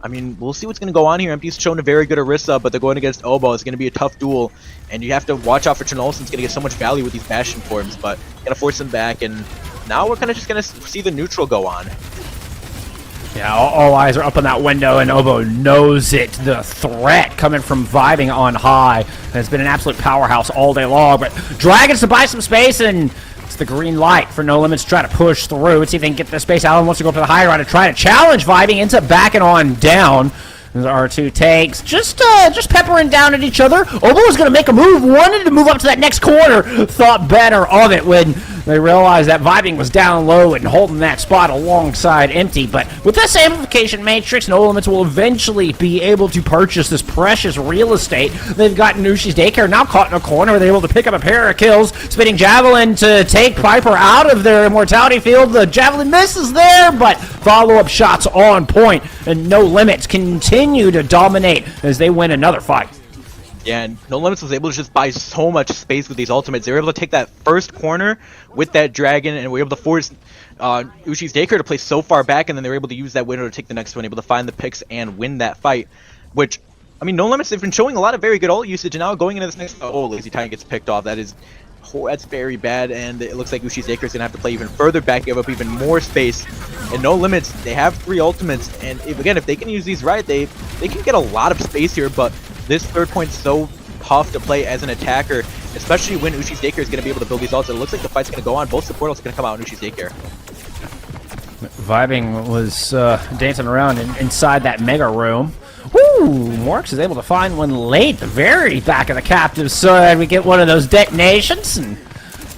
I mean, we'll see what's going to go on here. MP's shown a very good Orisa, but they're going against Obo. It's going to be a tough duel, and you have to watch out for Chernolson's going to get so much value with these Bastion forms, but going to force him back, and now we're kind of just going to see the neutral go on. Yeah, all eyes are up on that window, and Obo knows it. The threat coming from Vibing on high has been an absolute powerhouse all day long, but Dragons to buy some space, and it's the green light for No Limits to try to push through. Let's see if they can get the space. Allen wants to go up to the high ground to try to challenge Vibing, ends up backing on down. Our 2 tanks just peppering down at each other. Obo was going to make a move, wanted to move up to that next corner, thought better of it when they realized that Vibing was down low and holding that spot alongside Empty. But with this amplification matrix, No Limits will eventually be able to purchase this precious real estate. They've got Ushi's Daycare now caught in a corner. They're able to pick up a pair of kills. Spinning Javelin to take Piper out of their immortality field. The Javelin misses there, but follow-up shots on point. And No Limits continue to dominate as they win another fight. Yeah, and No Limits was able to just buy so much space with these ultimates. They were able to take that first corner with that dragon, and were able to force Ushi's Daycare to play so far back, and then they were able to use that window to take the next one, able to find the picks and win that fight. Which, I mean, No Limits, they've been showing a lot of very good ult usage, and now going into this next... Oh, Lazy Titan gets picked off. That's very bad, and it looks like Ushi's Daycare is going to have to play even further back, give up even more space. And No Limits, they have 3 ultimates, and if they can use these right, they can get a lot of space here, but this third point's so tough to play as an attacker, especially when Ushi's Daycare is going to be able to build these ults. It looks like the fight's going to go on. Both support ults are going to come out on Ushi's Daycare. Vibing was dancing around inside that mega room. Woo! Morks is able to find one late, the very back of the captive side. We get one of those detonations, and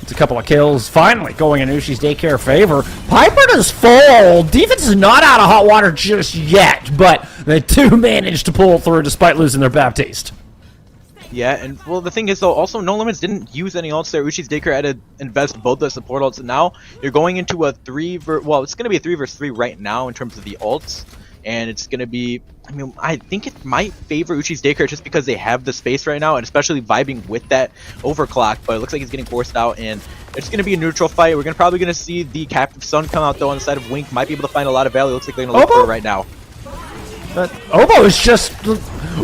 it's a couple of kills finally going in Ushi's Daycare favor. Piper does fall. Defense is not out of hot water just yet, but they do manage to pull through despite losing their Baptiste. Yeah, and well, the thing is though, also No Limits didn't use any ults there. Ushi's Daycare had to invest both the support ults, and now you're going into a it's going to be a 3 versus 3 right now in terms of the ults, and it's going to be, I mean, I think it might favor Ushi's Daycare just because they have the space right now, and especially Vibing with that overclock, but it looks like he's getting forced out, and it's going to be a neutral fight. We're probably going to see the Captive Sun come out though on the side of Wink, might be able to find a lot of value. Looks like they're going to look for it right now. But Obo is just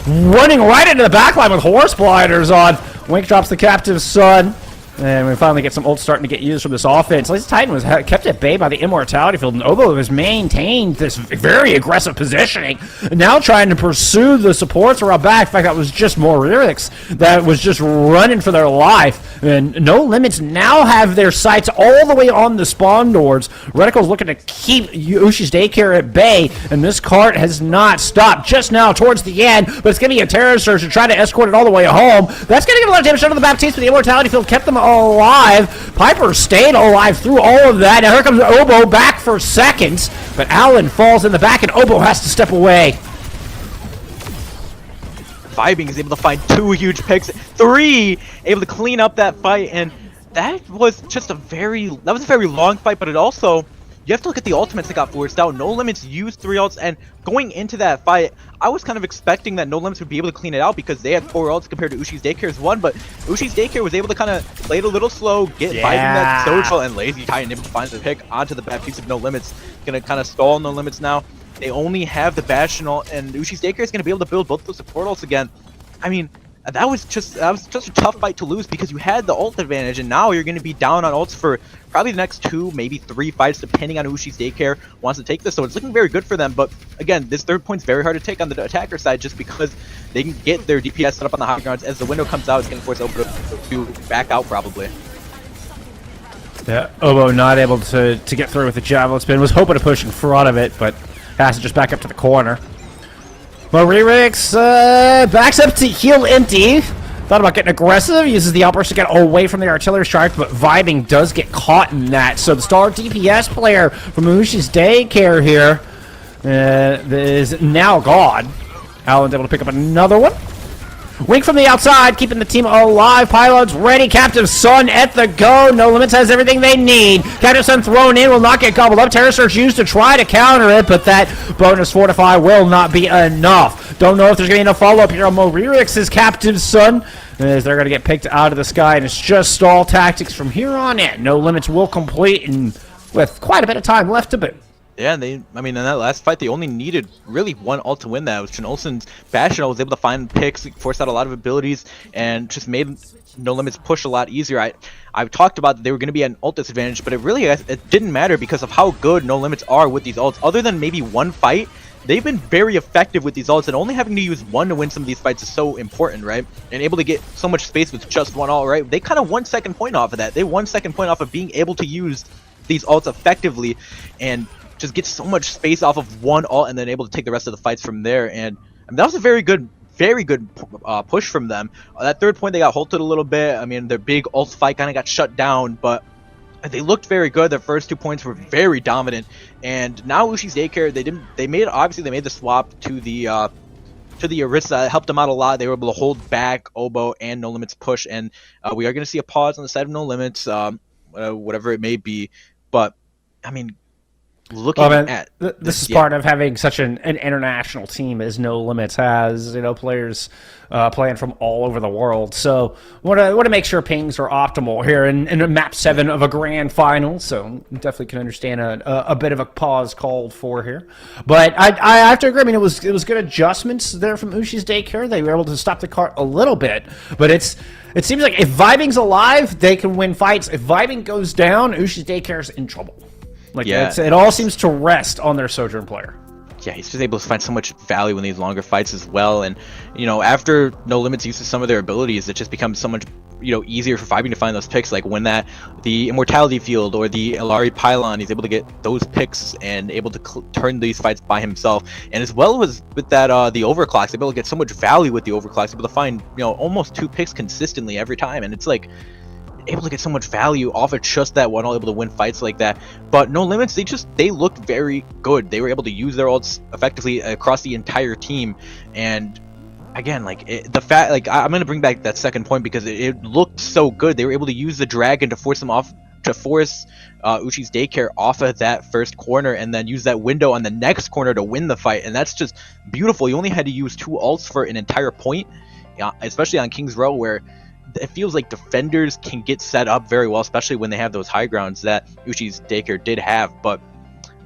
running right into the backline with horse blinders on. Wink drops the Captive Sun. And we finally get some ults starting to get used from this offense. Lazy Titan was kept at bay by the immortality field, and Obo has maintained this very aggressive positioning. Now trying to pursue the supports around back. In fact, that was just Moryrix that was just running for their life. And No Limits now have their sights all the way on the spawn doors. Reticle's looking to keep Ushi's Daycare at bay, and this cart has not stopped just now towards the end, but it's going to be a Terror Surge to try to escort it all the way home. That's going to get a lot of damage under the Baptiste, but the immortality field kept them alive. Piper stayed alive through all of that. Now here comes Obo back for seconds, but Allen falls in the back and Obo has to step away. Vibing is able to find 2 huge picks, 3 able to clean up that fight, and that was just a very long fight, but it also, you have to look at the ultimates that got forced out. No Limits used 3 ults, and going into that fight, I was kind of expecting that No Limits would be able to clean it out because they had 4 ults compared to Ushi's Daycare's 1, but Ushi's Daycare was able to kind of play it a little slow, get Vibing that social, and Lazy Titan able to find the pick onto the Baptiste of No Limits. Gonna kind of stall No Limits now. They only have the Bastion ult, and Ushi's Daycare is gonna be able to build both those support ults again. I mean, that was just a tough fight to lose because you had the ult advantage, and now you're going to be down on ults for probably the next 2, maybe 3 fights, depending on who Ushi's Daycare wants to take this. So it's looking very good for them. But again, this third point's very hard to take on the attacker side just because they can get their DPS set up on the high grounds. As the window comes out, it's going to force Obo to back out probably. Yeah, Obo not able to get through with the javelin spin. Was hoping to push in front of it, but has to just back up to the corner. Moryrix backs up to heal Empty. Thought about getting aggressive, uses the outburst to get away from the artillery strike, but Vibing does get caught in that. So the star DPS player from Ushi's Daycare here is now gone. Allen's able to pick up another one. Wink from the outside, keeping the team alive. Pilots ready. Captive Sun at the go. No Limits has everything they need. Captive Sun thrown in, will not get gobbled up. Terror Surge used to try to counter it, but that bonus Fortify will not be enough. Don't know if there's going to be enough follow-up here on Moryrix's Captive Sun, as they're going to get picked out of the sky, and it's just stall tactics from here on in. No Limits will complete, and with quite a bit of time left to boot. Yeah, and I mean, in that last fight, they only needed really 1 ult to win that. It was Chen Olsen's Bastion was able to find picks, forced out a lot of abilities, and just made No Limits push a lot easier. I've talked about that they were going to be an ult disadvantage, but it didn't matter because of how good No Limits are with these ults. Other than maybe 1 fight, they've been very effective with these ults, and only having to use 1 to win some of these fights is so important, right? And able to get so much space with just 1 ult, right? They kind of won second point off of that. They won second point off of being able to use these ults effectively, and just get so much space off of 1 ult and then able to take the rest of the fights from there. And I mean, that was a very good push from them. That third point, they got halted a little bit. I mean, their big ult fight kind of got shut down, but they looked very good. Their first 2 points were very dominant, and now Ushi's Daycare, they made the swap to the Orisa. It helped them out a lot. They were able to hold back Obo and No Limits push, and we are going to see a pause on the side of No Limits, whatever it may be. But I mean, looking at this is part of having such an international team as No Limits has, players playing from all over the world. So want to make sure pings are optimal here in map 7 of a grand final. So definitely can understand a bit of a pause called for here. But I have to agree. I mean, it was good adjustments there from Ushi's Daycare. They were able to stop the cart a little bit, but it seems like if Vibing's alive, they can win fights. If Vibing goes down, Ushi's Daycare's in trouble. It all seems to rest on their Sojourn player. Yeah, he's just able to find so much value in these longer fights as well. And, after No Limits uses some of their abilities, it just becomes so much, easier for Vibing to find those picks. Like when the Immortality Field or the Ilari Pylon, he's able to get those picks and able to turn these fights by himself. And as well as with that, the Overclocks, he's able to get so much value with the Overclocks, able to find, almost 2 picks consistently every time. And it's like, able to get so much value off of just that one, able to win fights like that. But No Limits, they looked very good. They were able to use their ults effectively across the entire team. And again, I'm gonna bring back that second point because it looked so good. They were able to use the dragon to force Ushi's Daycare off of that first corner, and then use that window on the next corner to win the fight. And that's just beautiful. You only had to use 2 ults for an entire point, especially on King's Row, where it feels like defenders can get set up very well, especially when they have those high grounds that Ushi's Daycare did have. But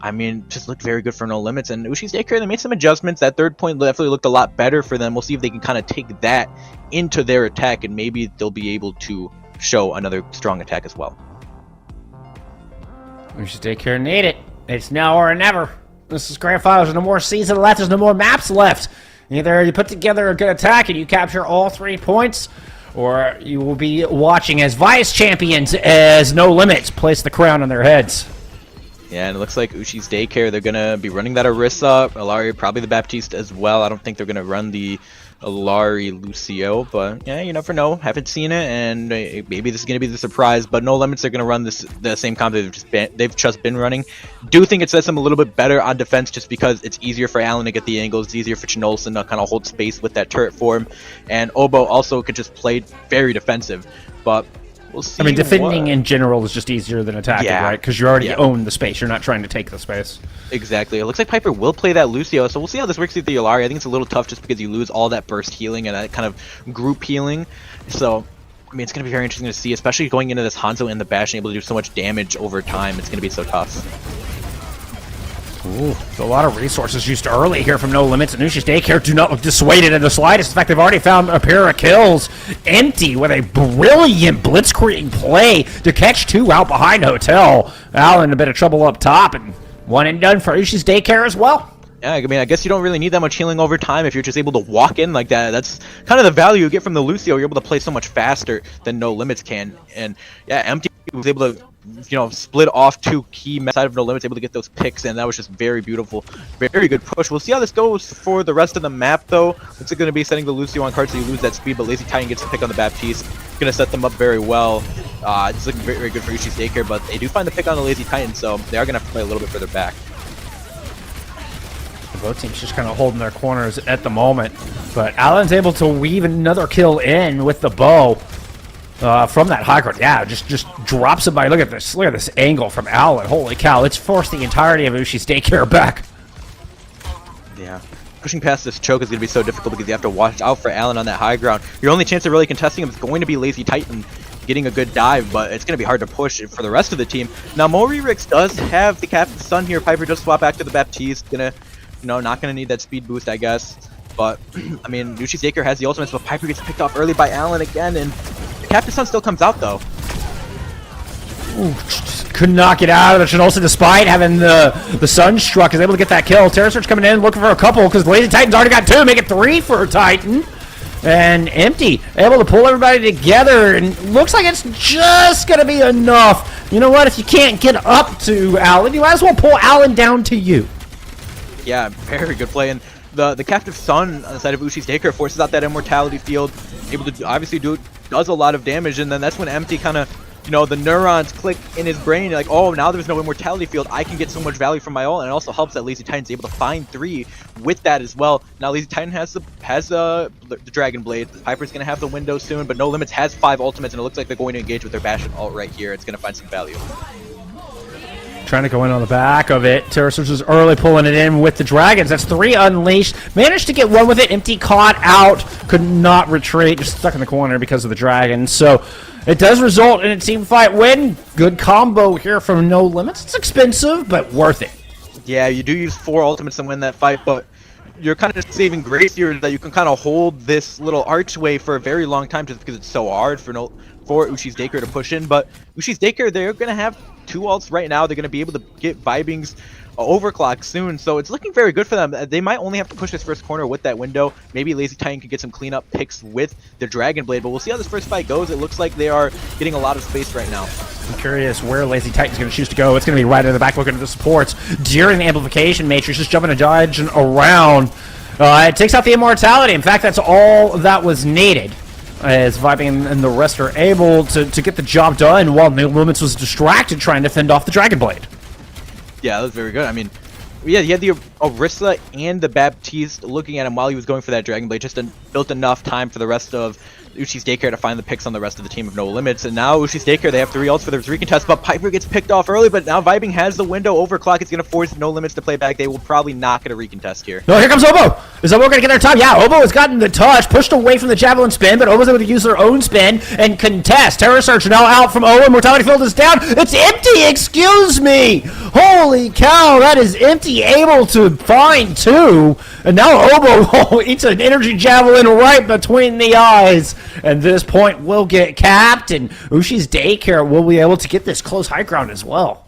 I mean, just looked very good for No Limits. And Ushi's Daycare, they made some adjustments. That third point definitely looked a lot better for them. We'll see if they can kind of take that into their attack, and maybe they'll be able to show another strong attack as well. Ushi's Daycare need it. It's now or never. This is grand finals. There's no more season left. There's no more maps left. Either you put together a good attack and you capture all 3 points, or you will be watching as vice champions as No Limits place the crown on their heads. Yeah, and it looks like Ushi's Daycare, they're going to be running that Orisa, Ilari, probably the Baptiste as well. I don't think they're going to run the Ilari Lucio, but yeah, you never know. Haven't seen it, and maybe this is going to be the surprise, but No Limits are going to run the same comp they've just been running. Do think it sets them a little bit better on defense just because it's easier for Allen to get the angles, it's easier for Chinolson to kind of hold space with that turret form, and Obo also could just play very defensive, but we'll see. I mean, defending in general is just easier than attacking, right? Because you already own the space. You're not trying to take the space. Exactly. It looks like Piper will play that Lucio, so we'll see how this works with the Ilari. I think it's a little tough just because you lose all that burst healing and that kind of group healing. So, I mean, it's going to be very interesting to see, especially going into this Hanzo and the Bash and able to do so much damage over time. It's going to be so tough. Ooh, a lot of resources used early here from No Limits, and Ushi's Daycare do not look dissuaded in the slightest. In fact, they've already found a pair of kills. Empty with a brilliant blitzkrieg play to catch 2 out behind Hotel. Allen in a bit of trouble up top, and 1 and done for Ushi's Daycare as well. Yeah, I mean, I guess you don't really need that much healing over time if you're just able to walk in like that. That's kind of the value you get from the Lucio. You're able to play so much faster than No Limits can. And yeah, Empty was able to, split off 2 key side of No Limits, able to get those picks, and that was just very beautiful. Very good push. We'll see how this goes for the rest of the map, though. It's going to be setting the Lucio on card so you lose that speed, but Lazy Titan gets the pick on the Baptiste. It's going to set them up very well. It's looking very, very good for Ushi's Daycare, but they do find the pick on the Lazy Titan, so they are going to have to play a little bit further back. Both teams just kind of holding their corners at the moment, but Allen's able to weave another kill in with the bow from that high ground. Yeah, just drops somebody. Look at this angle from Allen. Holy cow! It's forced the entirety of Ushi's Daycare back. Yeah, pushing past this choke is going to be so difficult because you have to watch out for Allen on that high ground. Your only chance of really contesting him is going to be Lazy Titan getting a good dive, but it's going to be hard to push for the rest of the team. Now, Moririx does have the Captain Sun here. Piper does swap back to the Baptiste. Not gonna need that speed boost, I guess. But I mean, Ushi's Daycare has the ultimates, but Piper gets picked off early by Allen again, and the Captain Sun still comes out though. Ooh, couldn't knock it out of the Chinolson despite having the Sunstruck. Is able to get that kill. Terror Search coming in looking for a couple because Lazy Titan's already got 2, make it 3 for Titan. And Empty able to pull everybody together, and looks like it's just gonna be enough. You know what? If you can't get up to Allen, you might as well pull Allen down to you. Yeah, very good play, and the Captive Sun on the side of Ushi's Daycare forces out that Immortality Field, able to obviously does a lot of damage, and then that's when Empty kind of you know, the neurons click in his brain, like, oh, now there's no immortality field, I can get so much value from my ult, and it also helps that Lazy Titan's able to find 3 with that as well. Now Lazy Titan has the Dragon Blade, Piper's gonna have the window soon, but No Limits has 5 ultimates, and it looks like they're going to engage with their Bastion ult right here. It's gonna find some value. Trying to go in on the back of it. Terror Surge is early pulling it in with the Dragons. That's 3 unleashed. Managed to get 1 with it. Empty caught out. Could not retreat. Just stuck in the corner because of the Dragons. So it does result in a team fight win. Good combo here from No Limits. It's expensive, but worth it. Yeah, you do use 4 ultimates to win that fight, but you're kind of saving grace here that you can kind of hold this little archway for a very long time just because it's so hard for Ushi's daycare to push in. But Ushi's daycare, they're going to have 2 ults right now. They're going to be able to get Vibing's overclock soon, so it's looking very good for them. They might only have to push this first corner with that window. Maybe Lazy Titan could get some cleanup picks with the Dragon Blade, but we'll see how this first fight goes. It looks like they are getting a lot of space right now. I'm curious where Lazy Titan's going to choose to go. It's going to be right in the back looking at the supports. During the amplification matrix, just jumping and dodging around. It takes out the immortality. In fact, that's all that was needed. As Vibing and the rest are able to get the job done while No Limits was distracted trying to fend off the Dragon Blade. Yeah, that was very good. I mean, yeah, you had the Orisa and the Baptiste looking at him while he was going for that Dragon Blade. Just built enough time for the rest of Ushi's daycare to find the picks on the rest of the team of No Limits. And now Ushi's daycare, they have 3 ults for their recontest, but Piper gets picked off early, but now Vibing has the window. Overclock is going to force No Limits to play back. They will probably not get a recontest here. No, here comes Obo. Is Obo going to get their time? Yeah, Obo has gotten the touch, pushed away from the Javelin spin, but Obo's able to use their own spin and contest. Terror Search now out from Obo. Mortality Field is down. It's empty, excuse me. Holy cow, that is empty, able to find 2. And now Obo eats an energy Javelin right between the eyes. And this point will get capped, and Ushi's daycare will be able to get this close high ground as well.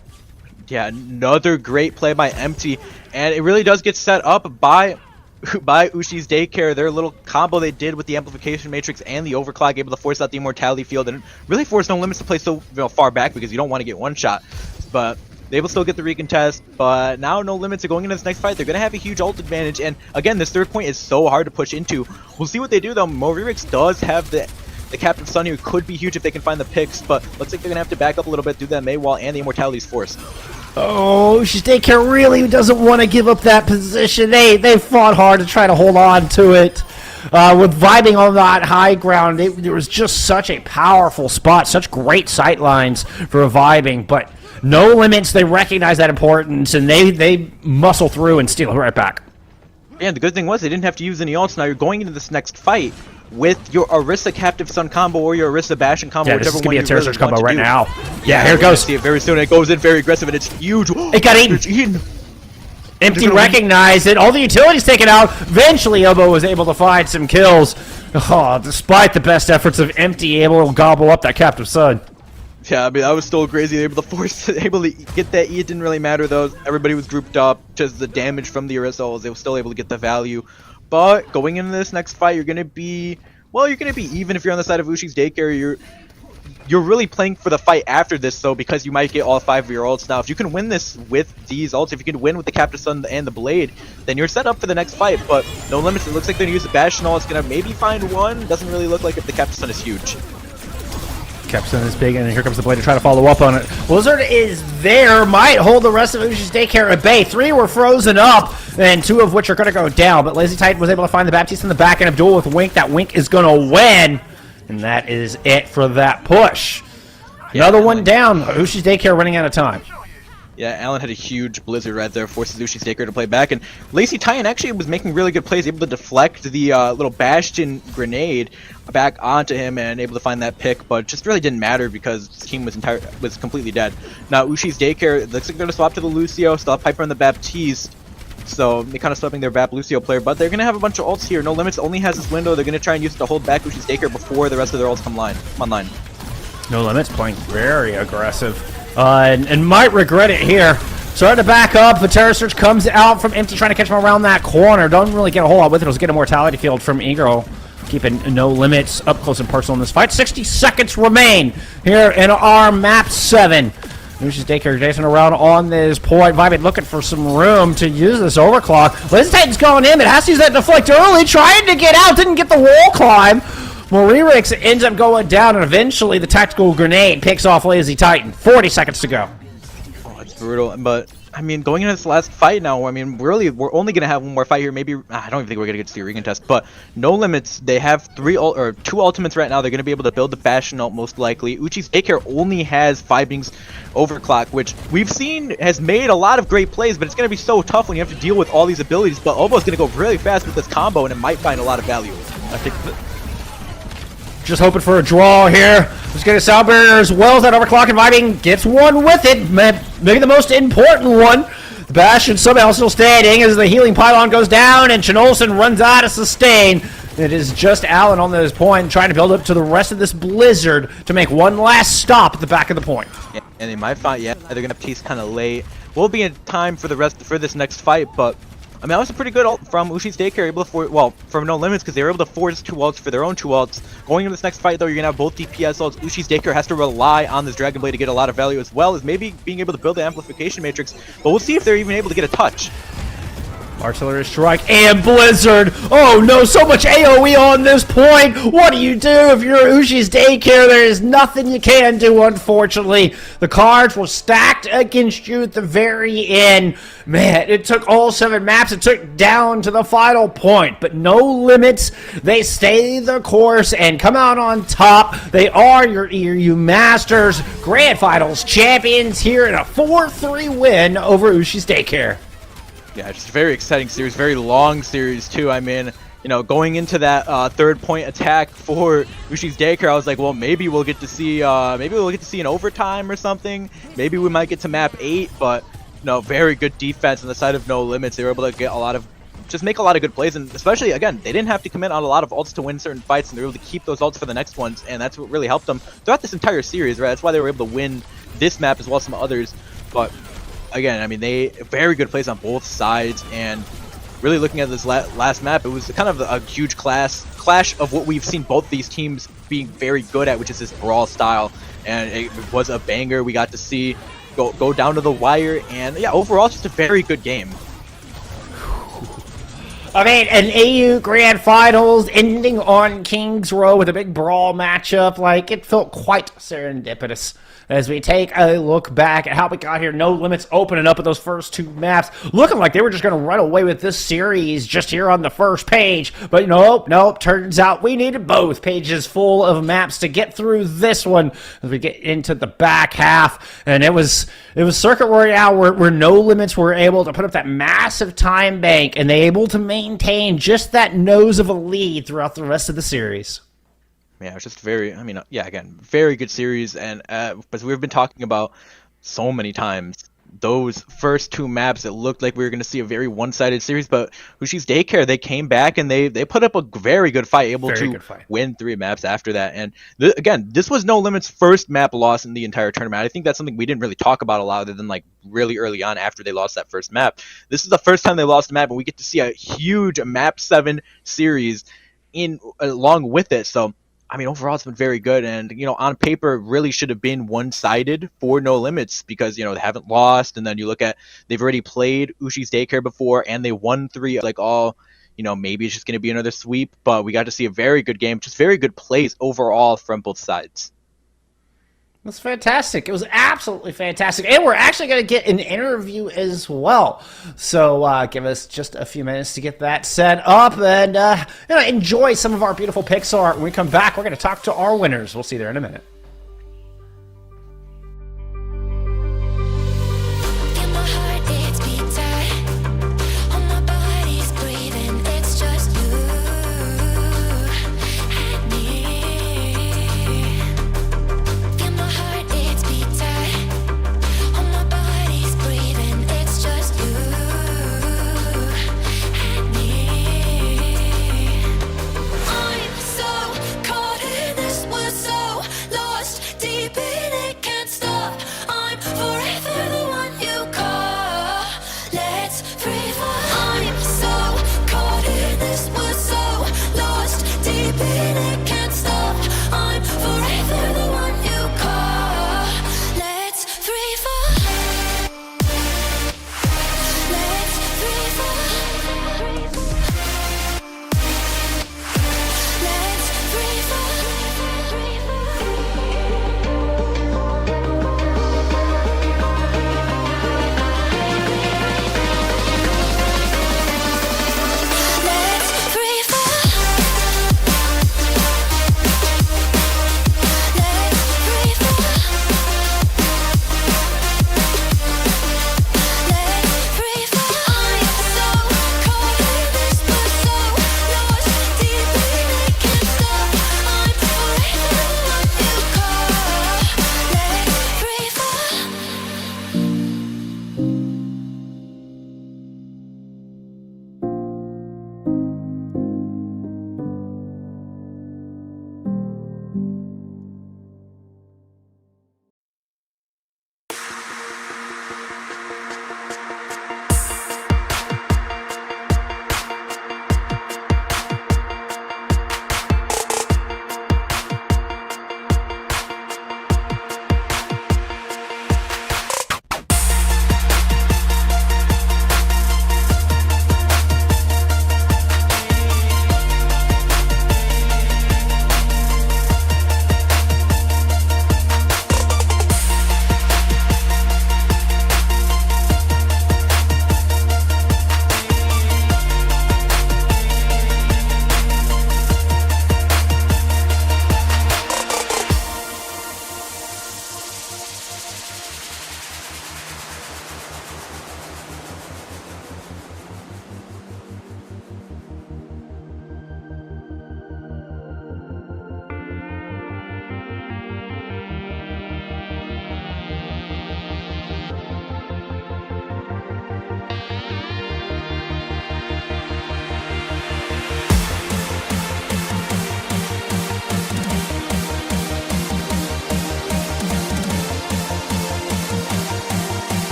Yeah, another great play by Empty, and it really does get set up by Ushi's daycare. Their little combo they did with the amplification matrix and the overclock, able to force out the immortality field and really force No Limits to play so far back because you don't want to get one shot. But they will still get the recontest, but now No Limits are going into this next fight. They're going to have a huge ult advantage, and again, this third point is so hard to push into. We'll see what they do though. Moririx does have the Captive Sun here, could be huge if they can find the picks, but looks like they're going to have to back up a little bit, do that Mei wall, and the Immortality's force. Oh, Ushi's daycare really doesn't want to give up that position. They fought hard to try to hold on to it. With Vibing on that high ground, there was just such a powerful spot, such great sight lines for Vibing, but No Limits, they recognize that importance, and they muscle through and steal it right back. And the good thing was they didn't have to use any ults. Now you're going into this next fight with your Orisa Captive Sun combo or your Orisa Bastion combo, yeah, whichever one you really combo right do. now. Yeah, here it goes. See it very soon. It goes in very aggressive, and it's huge. It got eaten. Empty recognized it. All the utilities taken out. Eventually, Obo was able to find some kills. Oh, despite the best efforts of Empty, able to gobble up that Captive Sun. Yeah, I mean, that was still crazy. Able to get that E. It didn't really matter though. Everybody was grouped up. Just the damage from the Orisa, they were still able to get the value. But going into this next fight, you're gonna be even if you're on the side of Ushi's daycare. You're really playing for the fight after this though, because you might get all 5 of your ults. Now, if you can win this with these ults, if you can win with the Captive Sun and the Blade, then you're set up for the next fight. But No Limits, it looks like they're gonna use the Bastion ult. It's gonna maybe find 1. Doesn't really look like if the Captive Sun is huge. Captive Sun is big, and here comes the Blade to try to follow up on it. Blizzard is there, might hold the rest of Ushi's daycare at bay. 3 were frozen up, and 2 of which are going to go down. But Lazy Titan was able to find the Baptiste in the back end of duel with Wink. That Wink is going to win, and that is it for that push. Yeah, another one down. Ushi's daycare running out of time. Yeah, Allen had a huge blizzard right there, forces Ushi's daycare to play back, and Lazy Titan actually was making really good plays, able to deflect the little Bastion grenade back onto him and able to find that pick, but just really didn't matter because his team was completely dead. Now Ushi's daycare, looks like they're going to swap to the Lucio, still have Piper on the Baptiste, so they're kind of swapping their Bap Lucio player, but they're going to have a bunch of ults here. No Limits only has this window. They're going to try and use it to hold back Ushi's daycare before the rest of their ults come online. No Limits playing very aggressive. And might regret it here. Starting to back up. The Terror Surge comes out from Empty, trying to catch him around that corner. Don't really get a whole lot with it. It'll get a Mortality Field from Eagle. Keeping No Limits up close and personal in this fight. 60 seconds remain here in our map 7. Ushi's daycare chasing around on this point. Vibing looking for some room to use this overclock. Lazy Titan's going in, but has to use that deflect early. Trying to get out. Didn't get the wall climb. Moririx ends up going down, and eventually the tactical grenade picks off Lazy Titan. 40 seconds to go. Oh, it's brutal, but I mean, going into this last fight now, I mean, we're only gonna have one more fight here. Maybe I don't even think we're gonna get to see a recon test. But No Limits, they have two ultimates right now. They're gonna be able to build the Bastion ult most likely. Uchi's Daycare only has 5 beings overclock, which we've seen has made a lot of great plays. But it's gonna be so tough when you have to deal with all these abilities. But Obo's gonna go really fast with this combo, and it might find a lot of value. I think. Just hoping for a draw here. Let's get a sound barrier as well as that overclock and vibing gets one with it. Maybe the most important one. The Bastion somehow still standing as the healing pylon goes down and Chinolson runs out of sustain. It is just Allen on this point trying to build up to the rest of this blizzard to make one last stop at the back of the point. Yeah, and they might find, yeah, they're gonna piece kind of late. We'll be in time for this next fight, but I mean, that was a pretty good ult from Ushi's Daycare, able to from No Limits, because they were able to force 2 ults for their own 2 ults. Going into this next fight, though, you're going to have both DPS ults. Ushi's Daycare has to rely on this Dragon Blade to get a lot of value, as well as maybe being able to build the Amplification Matrix. But we'll see if they're even able to get a touch. Artillery strike and blizzard. Oh no, so much AoE on this point. What do you do if you're Ushi's Daycare? There is nothing you can do, unfortunately. The cards were stacked against you at the very end. Man, it took all 7 maps. It took down to the final point, but No Limits. They stay the course and come out on top. They are your Masters Grand Finals champions here in a 4-3 win over Ushi's Daycare. Yeah, just a very exciting series, very long series too. I mean, you know, going into that 3rd point attack for Ushi's Daycare, I was like, well, maybe we'll get to see an overtime or something. Maybe we might get to map 8, but no, very good defense on the side of No Limits. They were able to get make a lot of good plays, and especially, again, they didn't have to commit on a lot of ults to win certain fights, and they were able to keep those ults for the next ones, and that's what really helped them throughout this entire series, right? That's why they were able to win this map as well as some others, but again, I mean, they very good plays on both sides, and really looking at this last map, it was kind of a huge clash of what we've seen both these teams being very good at, which is this brawl style, and it was a banger. We got to see go down to the wire, and yeah, overall, just a very good game. I mean, an AU Grand Finals ending on King's Row with a big brawl matchup, like, it felt quite serendipitous. As we take a look back at how we got here, No Limits opening up at those first 2 maps, looking like they were just going to run away with this series just here on the first page. But nope, turns out we needed both pages full of maps to get through this one as we get into the back half. And it was Circuit Royale where No Limits were able to put up that massive time bank, and they able to maintain just that nose of a lead throughout the rest of the series. Yeah, it's just again, very good series, and as we've been talking about so many times, those first 2 maps, it looked like we were going to see a very one-sided series, but Ushi's Daycare, they came back and they put up a very good fight, able to win 3 maps after that, and again, this was No Limits' first map loss in the entire tournament. I think that's something we didn't really talk about a lot, other than like really early on after they lost that first map. This is the first time they lost a map, and we get to see a huge map 7 series along with it, so I mean, overall, it's been very good, and, you know, on paper, it really should have been one-sided for No Limits, because, you know, they haven't lost, and then you look at, they've already played Ushi's Daycare before, and they won 3, like, all, you know, maybe it's just going to be another sweep, but we got to see a very good game, just very good plays overall from both sides. That's fantastic. It was absolutely fantastic. And we're actually going to get an interview as well. So give us just a few minutes to get that set up and enjoy some of our beautiful Pixar. When we come back, we're going to talk to our winners. We'll see you there in a minute. In my heart it's beating, on my body's breathing. It's just you and me. In my heart it's beating, on my body's breathing. It's just you and me. I'm so caught in this, we're so lost.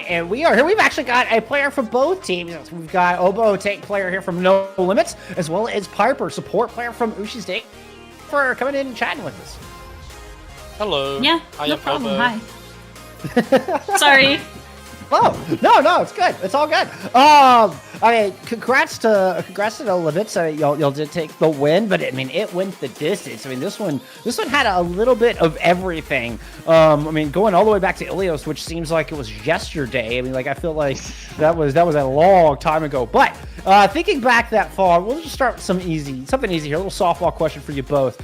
right, and we are here. We've actually got a player from both teams. We've got Obo, tank player here from No Limits, as well as Piper, support player from Ushi's Day, for coming in and chatting with us. Hello. Yeah, I no am problem. Obo. Hi. Sorry. Oh, no, it's good. It's all good. I mean, congrats to No Limits. Y'all did take the win, but I mean, it went the distance. I mean, this one had a little bit of everything. I mean, going all the way back to Ilios, which seems like it was yesterday. I mean, like I feel like that was a long time ago. But thinking back that far, we'll just start with something easy here. A little softball question for you both.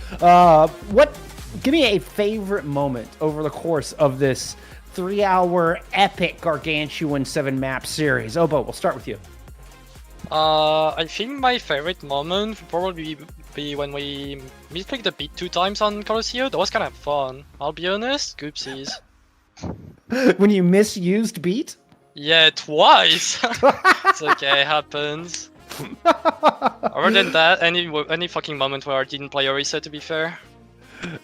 Give me a favorite moment over the course of this 3-hour epic gargantuan 7-map series. Obo, we'll start with you. I think my favorite moment would probably be when we misclicked the beat 2 times on Colosseo. That was kind of fun. I'll be honest, goopsies. When you misused beat? Yeah, twice! It's okay, it happens. Other than that, any fucking moment where I didn't play Orisa, to be fair.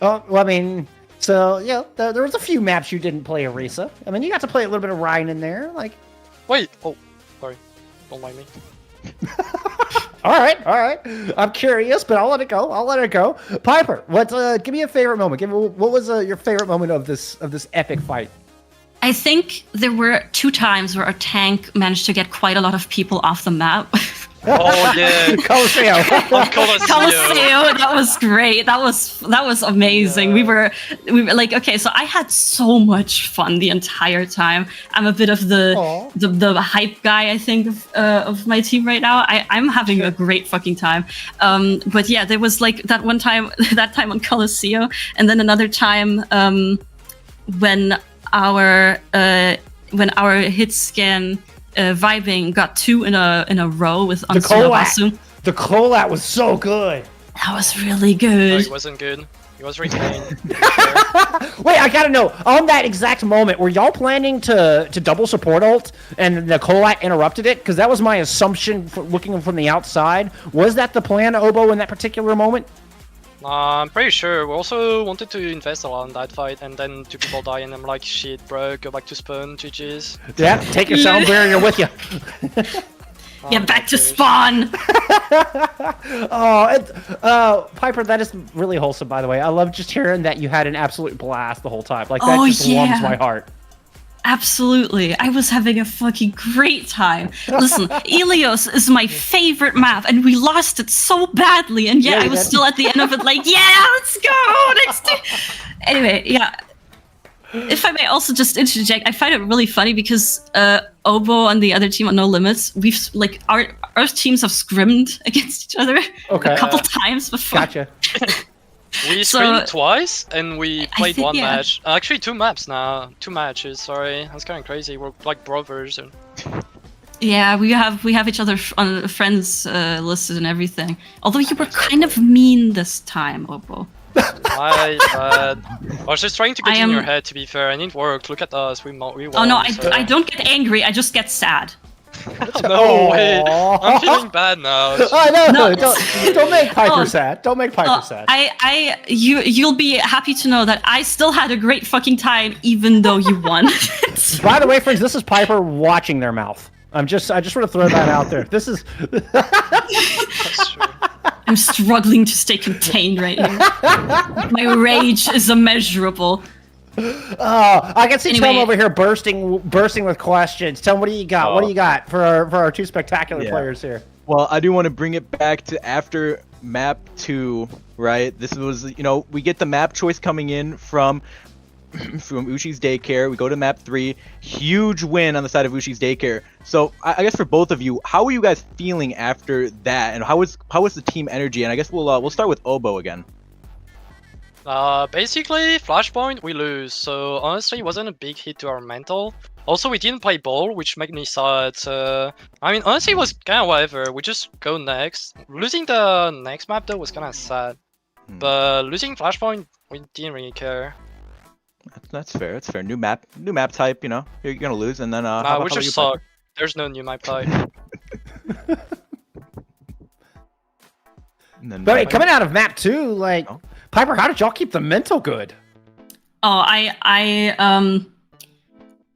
Well, I mean, so, yeah, there was a few maps you didn't play Orisa. I mean, you got to play a little bit of Ryan in there, like... Wait, oh, sorry. Don't mind me. All right. I'm curious, but I'll let it go. Piper, give me a favorite moment. What was your favorite moment of this epic fight? I think there were 2 times where our tank managed to get quite a lot of people off the map. Oh yeah, Colosseo. Colosseo, that was great. That was amazing. Yeah. We were like, okay, so I had so much fun the entire time. I'm a bit of the hype guy, I think, of my team right now. I'm having a great fucking time. But yeah, there was like that one time, that time on Colosseo, and then another time when our hit scan. Vibing got 2 in a row with Unsunabasu. The Colat was so good. That was really No, good. it wasn't good. It was retained. Wait, I gotta know, on that exact moment, were y'all planning to double support ult and the Colat interrupted it? Because that was my assumption looking from the outside. Was that the plan, Obo, in that particular moment? I'm pretty sure. We also wanted to invest a lot in that fight, and then 2 people die, and I'm like, shit, bro, go back to spawn, GG's. Yeah, take your sound barrier with you. Yeah, back to spawn. Piper, that is really wholesome, by the way. I love just hearing that you had an absolute blast the whole time. Like, that just warms my heart. Absolutely. I was having a fucking great time. Listen, Ilios is my favorite map, and we lost it so badly, and I was still at the end of it like, yeah, let's go, next team. Anyway, yeah. If I may also just interject, I find it really funny because Obo and the other team on No Limits, we've like our teams have scrimmed against each other a couple times before. Gotcha. We screamed twice, and we played one match. Actually, 2 maps now. 2 matches, sorry. That's kind of crazy. We're like brothers. And... Yeah, we have each other on friends listed and everything. Although you were kind of mean this time, Obo. My bad. I was just trying to get in your head, to be fair, and it worked. Look at us. We won. Oh no, I don't get angry. I just get sad. No way. I'm feeling bad now. No. Don't make Piper sad. Don't make Piper sad. You'll be happy to know that I still had a great fucking time, even though you won. By the way, friends, this is Piper watching their mouth. I just want to throw that out there. This is. That's true. I'm struggling to stay contained right now. My rage is immeasurable. Oh, I can see Tom over here bursting with questions. Tom, what do you got? What do you got for our 2 spectacular players here? Well, I do want to bring it back to after map 2, right? This was, we get the map choice coming in from Ushi's Daycare. We go to map 3. Huge win on the side of Ushi's Daycare. So I guess for both of you, how are you guys feeling after that, and how was the team energy? And I guess we'll start with Obo again. Basically, Flashpoint, we lose, so honestly, it wasn't a big hit to our mental. Also, we didn't play ball, which made me sad. I mean, honestly, it was kind of whatever. We just go next. Losing the next map, though, was kind of sad. But losing Flashpoint, we didn't really care. That's fair. That's fair. New map type. You're gonna lose, and then nah, we just suck. There's no new map type. But coming out of map 2, like. Piper, how did y'all keep the mental good? Oh,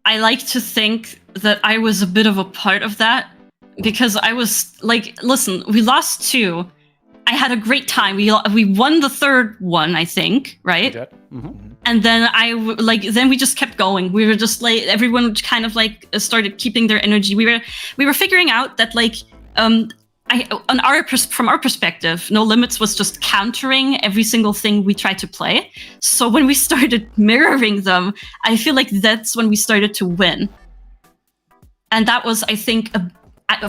I like to think that I was a bit of a part of that because I was like, listen, we lost 2. I had a great time. We won the 3rd one, I think, right? Mm-hmm. And then then we just kept going. We were just like everyone kind of like started keeping their energy. We were figuring out that like from our perspective, No Limits was just countering every single thing we tried to play. So when we started mirroring them, I feel like that's when we started to win. And that was, I think,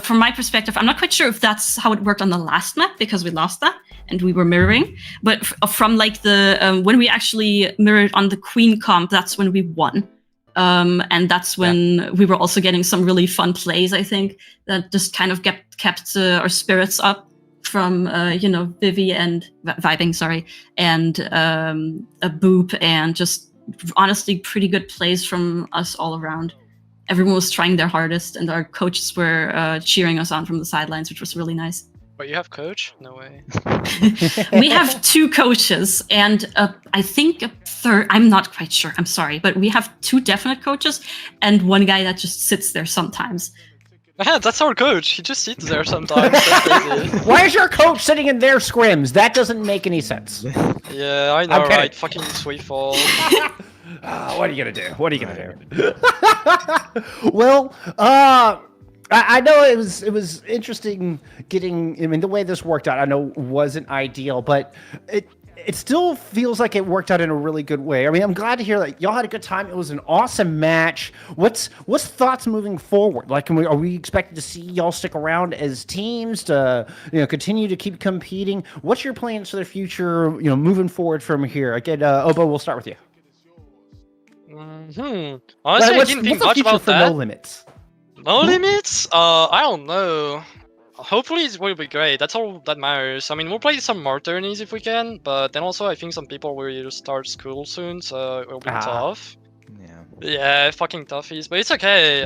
from my perspective, I'm not quite sure if that's how it worked on the last map because we lost that and we were mirroring. But from like the when we actually mirrored on the Queen comp, that's when we won. And that's when we were also getting some really fun plays, I think, that just kind of kept our spirits up from, Vivi and Vibing, sorry, and a Boop, and just honestly pretty good plays from us all around. Everyone was trying their hardest, and our coaches were cheering us on from the sidelines, which was really nice. But you have coach? No way. We have 2 coaches, and I think a 3rd. I'm not quite sure. I'm sorry, but we have 2 definite coaches, and one guy that just sits there sometimes. Yeah, that's our coach. He just sits there sometimes. That's crazy. Why is your coach sitting in their scrims? That doesn't make any sense. Yeah, I know, Okay. right? Fucking Sweetfall. What are you gonna do? What are you gonna do? Well, I know it was interesting getting. I mean, the way this worked out, I know wasn't ideal, but it still feels like it worked out in a really good way. I mean, I'm glad to hear that y'all had a good time. It was an awesome match. What's thoughts moving forward? Like, are we expected to see y'all stick around as teams to continue to keep competing? What's your plans for the future? Moving forward from here. Again, Obo, we'll start with you. Honestly, I didn't think what's the much future about for that. No Limits? No limits? I don't know. Hopefully it will be great. That's all that matters. I mean, we'll play some more tourneys if we can, but then also I think some people will start school soon, so it will be tough. Yeah. Yeah, fucking toughies, but it's okay.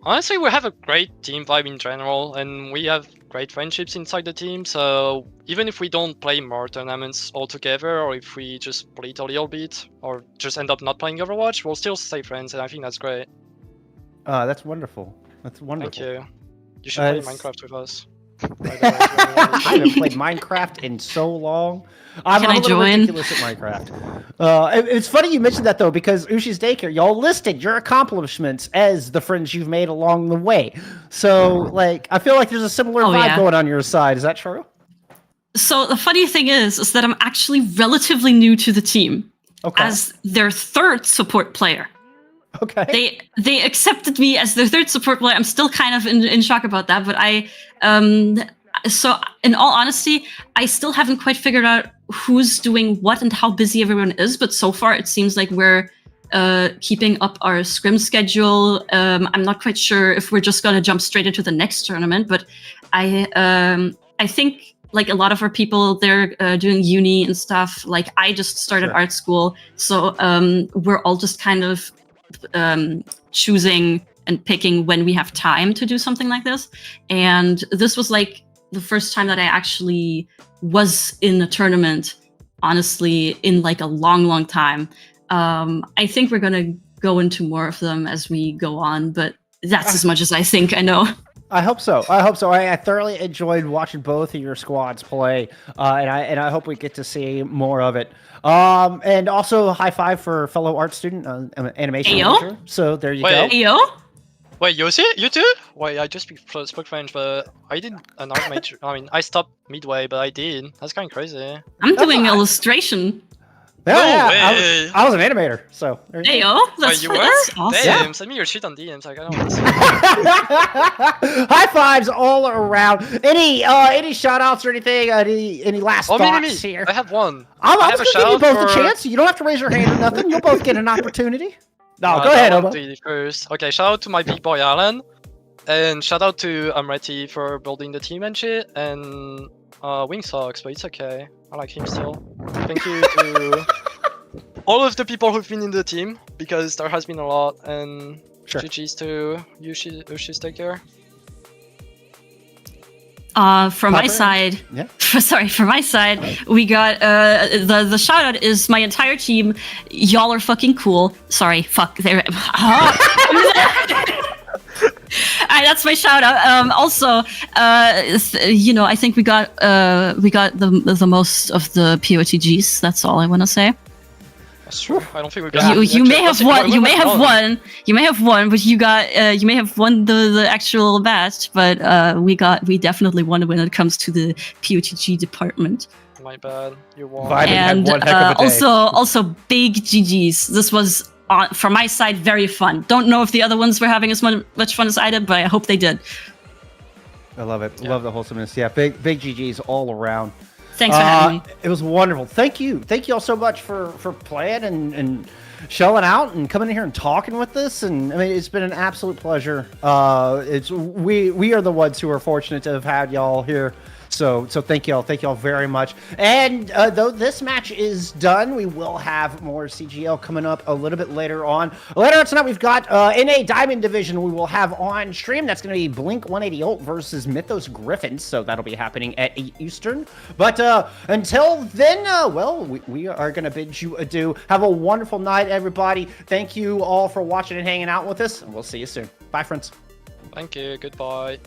Honestly, we have a great team vibe in general, and we have great friendships inside the team, so even if we don't play more tournaments altogether, or if we just split a little bit, or just end up not playing Overwatch, we'll still stay friends, and I think that's great. That's wonderful. That's wonderful. Thank you. You should play It's- Minecraft with us. I haven't played Minecraft in so long. I'm Can I a little join? ridiculous at Minecraft. It's funny you mentioned that though, because Ushi's Daycare, y'all listed your accomplishments as the friends you've made along the way. So, like, I feel like there's a similar Oh, vibe yeah. going on your side. Is that true? So the funny thing is that I'm actually relatively new to the team Okay. as their 3rd support player. Okay. They accepted me as their 3rd support player. I'm still kind of in shock about that, but so in all honesty, I still haven't quite figured out who's doing what and how busy everyone is. But so far, it seems like we're keeping up our scrim schedule. I'm not quite sure if we're just gonna jump straight into the next tournament, but I think like a lot of our people, they're doing uni and stuff. Like I just started art school, so we're all just kind of choosing and picking when we have time to do something like this. And this was like the first time that I actually was in a tournament, honestly, in like a long time. I think we're gonna go into more of them as we go on, but that's as much as I think I know. I hope so. I thoroughly enjoyed watching both of your squads play, and I hope we get to see more of it. And also high five for fellow art student, animation Ayo. major. So there you Wait. go. Ayo? Wait, Yossi? You too? Wait, I just spoke French, but I did an art major. I mean, I stopped midway, but I did. That's kind of crazy. I'm doing illustration. Yeah, No yeah, way. I was an animator, so there you go. Ayo, that's, Wait, you were? that's awesome. Damn, send me your shit on DMs. Like, I don't want to see. High fives all around. Any shout outs or anything? Any last Oh, thoughts me. here? I have one. I I was have a going to give you shout-out both a for- chance. You don't have to raise your hand or nothing. You'll both get an opportunity. No, go I ahead, want Obo. to do it first. Okay, shout out to my big boy Alan, and shout out to Amreti for building the team and shit, and Wing sucks, but it's okay. I like him still. Thank you to all of the people who've been in the team, because there has been a lot, and Sure. GG's to Ushi's Daycare. From my Pepper? side, Yeah. sorry, from my side, we got the shout out is my entire team. Y'all are fucking cool. Sorry, fuck. That's my shout out. Also, I think we got the most of the POTGs. That's all I want to say. That's true. I don't think we got. You may have won. You may have won. You may have won, but you may have won the actual match. But we definitely won when it comes to the POTG department. My bad. You won. Vibing had And one heck of a day. also big GGs. This was from my side very fun. Don't know if the other ones were having as much fun as I did, but I hope they did. I love it. Love the wholesomeness. Yeah, big GGs all around. Thanks for having me. It was wonderful. Thank you all so much for playing and shelling out and coming in here and talking with us. And I mean, it's been an absolute pleasure. We are the ones who are fortunate to have had y'all here. So thank y'all very much. And though this match is done, we will have more CGL coming up a little bit later on. Later on tonight, we've got in a Diamond Division we will have on stream. That's going to be Blink 180 Ult versus Mythos Griffins. So that'll be happening at 8 Eastern. But until then, we are going to bid you adieu. Have a wonderful night, everybody. Thank you all for watching and hanging out with us. And we'll see you soon. Bye, friends. Thank you. Goodbye.